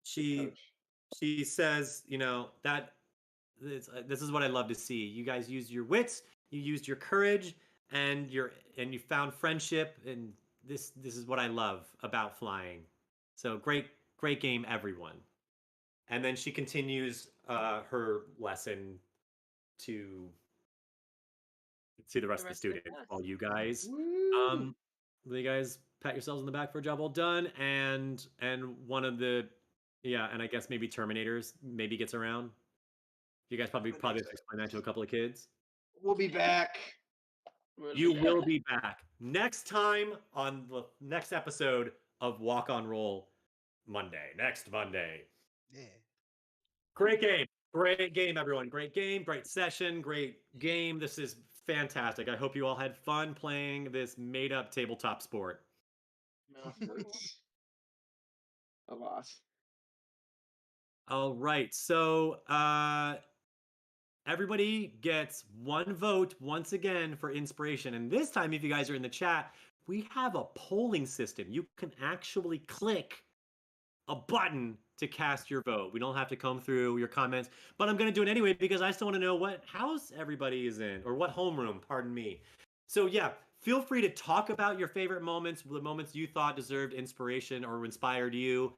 She says, that this is what I love to see. You guys used your wits, you used your courage, and you found friendship, and this is what I love about flying. So great game, everyone. And then she continues her lesson to the rest of the students. All you guys, you guys pat yourselves on the back for a job well done, and one of the and I guess maybe Terminators maybe gets around. You guys probably have to explain that to a couple of kids. We'll be back. You will be back next time on the next episode of Walk on Roll Monday. Next Monday. Yeah. Great game, everyone. Great game, great session, great game. This is fantastic. I hope you all had fun playing this made-up tabletop sport. Mouth hurts. A loss. All right, so everybody gets one vote once again for inspiration. And this time, if you guys are in the chat, we have a polling system. You can actually click a button to cast your vote. We don't have to comb through your comments, but I'm going to do it anyway because I still want to know what house everybody is in, or what homeroom, pardon me. So yeah, feel free to talk about your favorite moments, the moments you thought deserved inspiration or inspired you,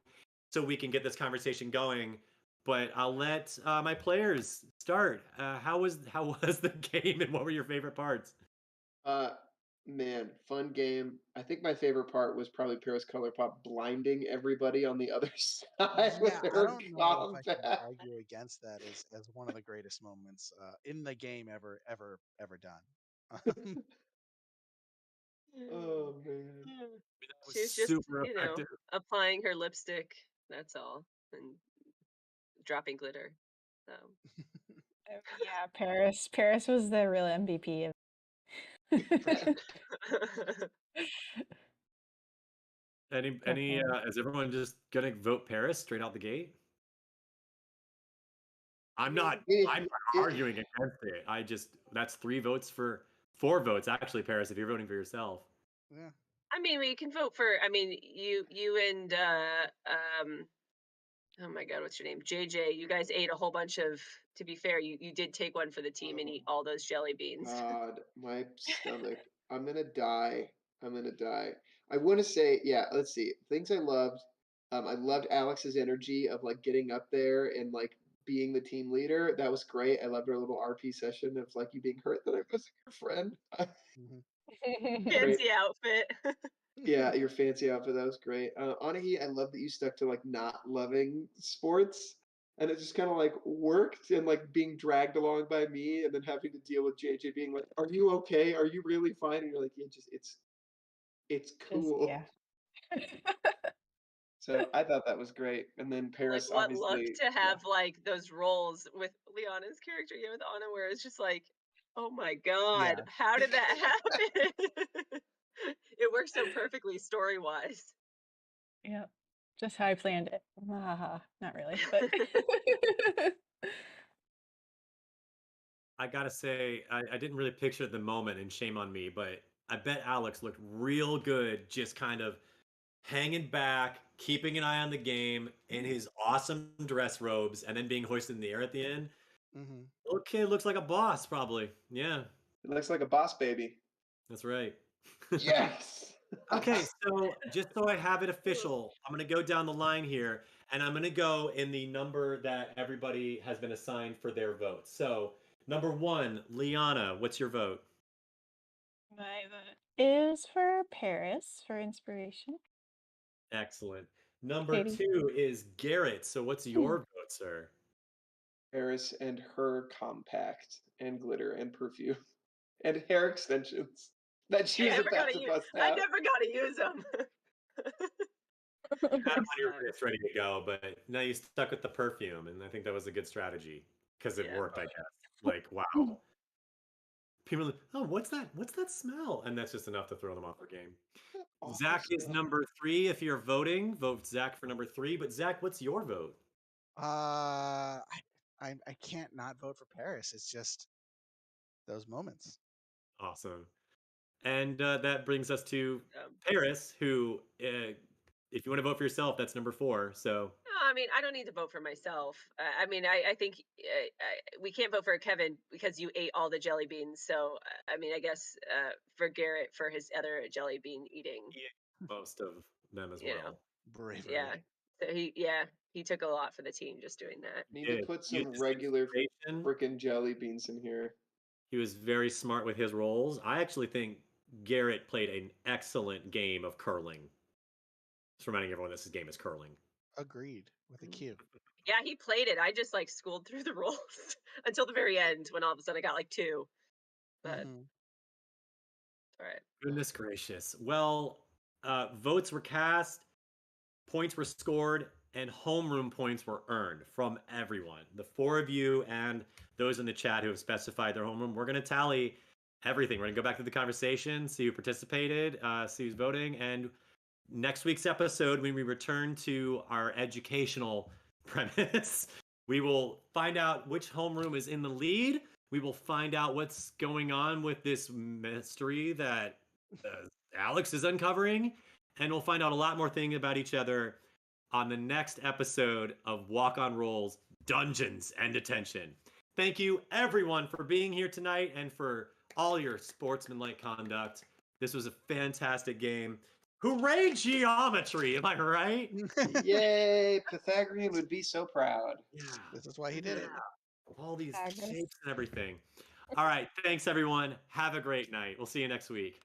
so we can get this conversation going. But I'll let my players start. How was the game, and what were your favorite parts? Man, fun game. I think my favorite part was probably Paris Color Pop blinding everybody on the other side with Yeah, I her don't know if I can combat. argue against that as one of the greatest moments in the game ever done. Oh man. That was She's just, super effective. applying her lipstick. That's all, and dropping glitter. So. Yeah, Paris was the real MVP of Any is everyone just gonna vote Paris straight out the gate? I'm not arguing against it. That's 4 votes actually, Paris, if you're voting for yourself. Yeah. I mean, we can vote for. I mean, you and oh my God, what's your name? JJ. You guys ate a whole bunch of. To be fair, you did take one for the team and eat all those jelly beans. God, my stomach. I'm gonna die. I want to say, yeah. Let's see. Things I loved. I loved Alex's energy of like getting up there and like being the team leader. That was great. I loved our little RP session of like you being hurt that I wasn't your friend. Fancy outfit. Yeah, your fancy outfit, that was great. Anahi, I love that you stuck to like not loving sports, and it just kind of like worked, and like being dragged along by me, and then having to deal with JJ being like, "Are you okay? Are you really fine?" And you're like, "Yeah, it's cool." yeah. So I thought that was great, and then Paris Like, what luck obviously. to have like those roles with Liana's character, with Anna, where it's just like, oh my God, how did that happen? It works so perfectly story wise. Yeah, just how I planned it. Not really, but I gotta say, I didn't really picture the moment, and shame on me, but I bet Alex looked real good, just kind of hanging back, keeping an eye on the game in his awesome dress robes, and then being hoisted in the air at the end. Okay, looks like a boss, probably. Yeah. It looks like a boss baby. That's right. Yes. Okay, so just so I have it official, I'm going to go down the line here, and I'm going to go in the number that everybody has been assigned for their votes. So Number 1, Liana, what's your vote? My vote is for Paris for inspiration. Excellent. Number Katie. 2 is Garrett. So what's your vote, sir? Paris and her compact and glitter and perfume and hair extensions that she was about to bust I out. never got to use them. You had them on your wrist ready to go, but now you stuck with the perfume, and I think that was a good strategy because it Yeah. worked, I guess. Like, wow. People are like, oh, what's that? What's that smell? And that's just enough to throw them off their game. Awful Zach is smell. number 3. If you're voting, vote Zach for number 3. But Zach, what's your vote? I can't not vote for Paris. It's just those moments. Awesome. And that brings us to Um, Paris, who, if you want to vote for yourself, that's number 4. So No, I mean, I don't need to vote for myself. I mean, I think we can't vote for Kevin because you ate all the jelly beans. So, I mean, I guess for Garrett for his other jelly bean eating, most of them as you know, well. Bravery. yeah. So he took a lot for the team just doing that. Need to Did. put Use some his regular inspiration. frickin' jelly beans in here. He was very smart with his roles. I actually think Garrett played an excellent game of curling. Just reminding everyone this game is curling. Agreed with a Q. Yeah, he played it. I just like schooled through the rules until the very end when all of a sudden I got like 2. But Mhm. all right. Goodness gracious. Well, votes were cast, points were scored, and homeroom points were earned from everyone. The 4 of you and those in the chat who have specified their homeroom, we're going to tally everything. We're going to go back to the conversation, see who participated, see who's voting, and next week's episode, when we return to our educational premise, we will find out which homeroom is in the lead. We will find out what's going on with this mystery that Alex is uncovering, and we'll find out a lot more things about each other on the next episode of Walk on Rolls Dungeons and Detention. Thank you, everyone, for being here tonight and for all your sportsmanlike conduct. This was a fantastic game. Hooray, geometry! Am I right? Yay! Pythagorean would be so proud. Yeah. This is why he did it. All these Agnes. shapes and everything. All right. Thanks, everyone. Have a great night. We'll see you next week.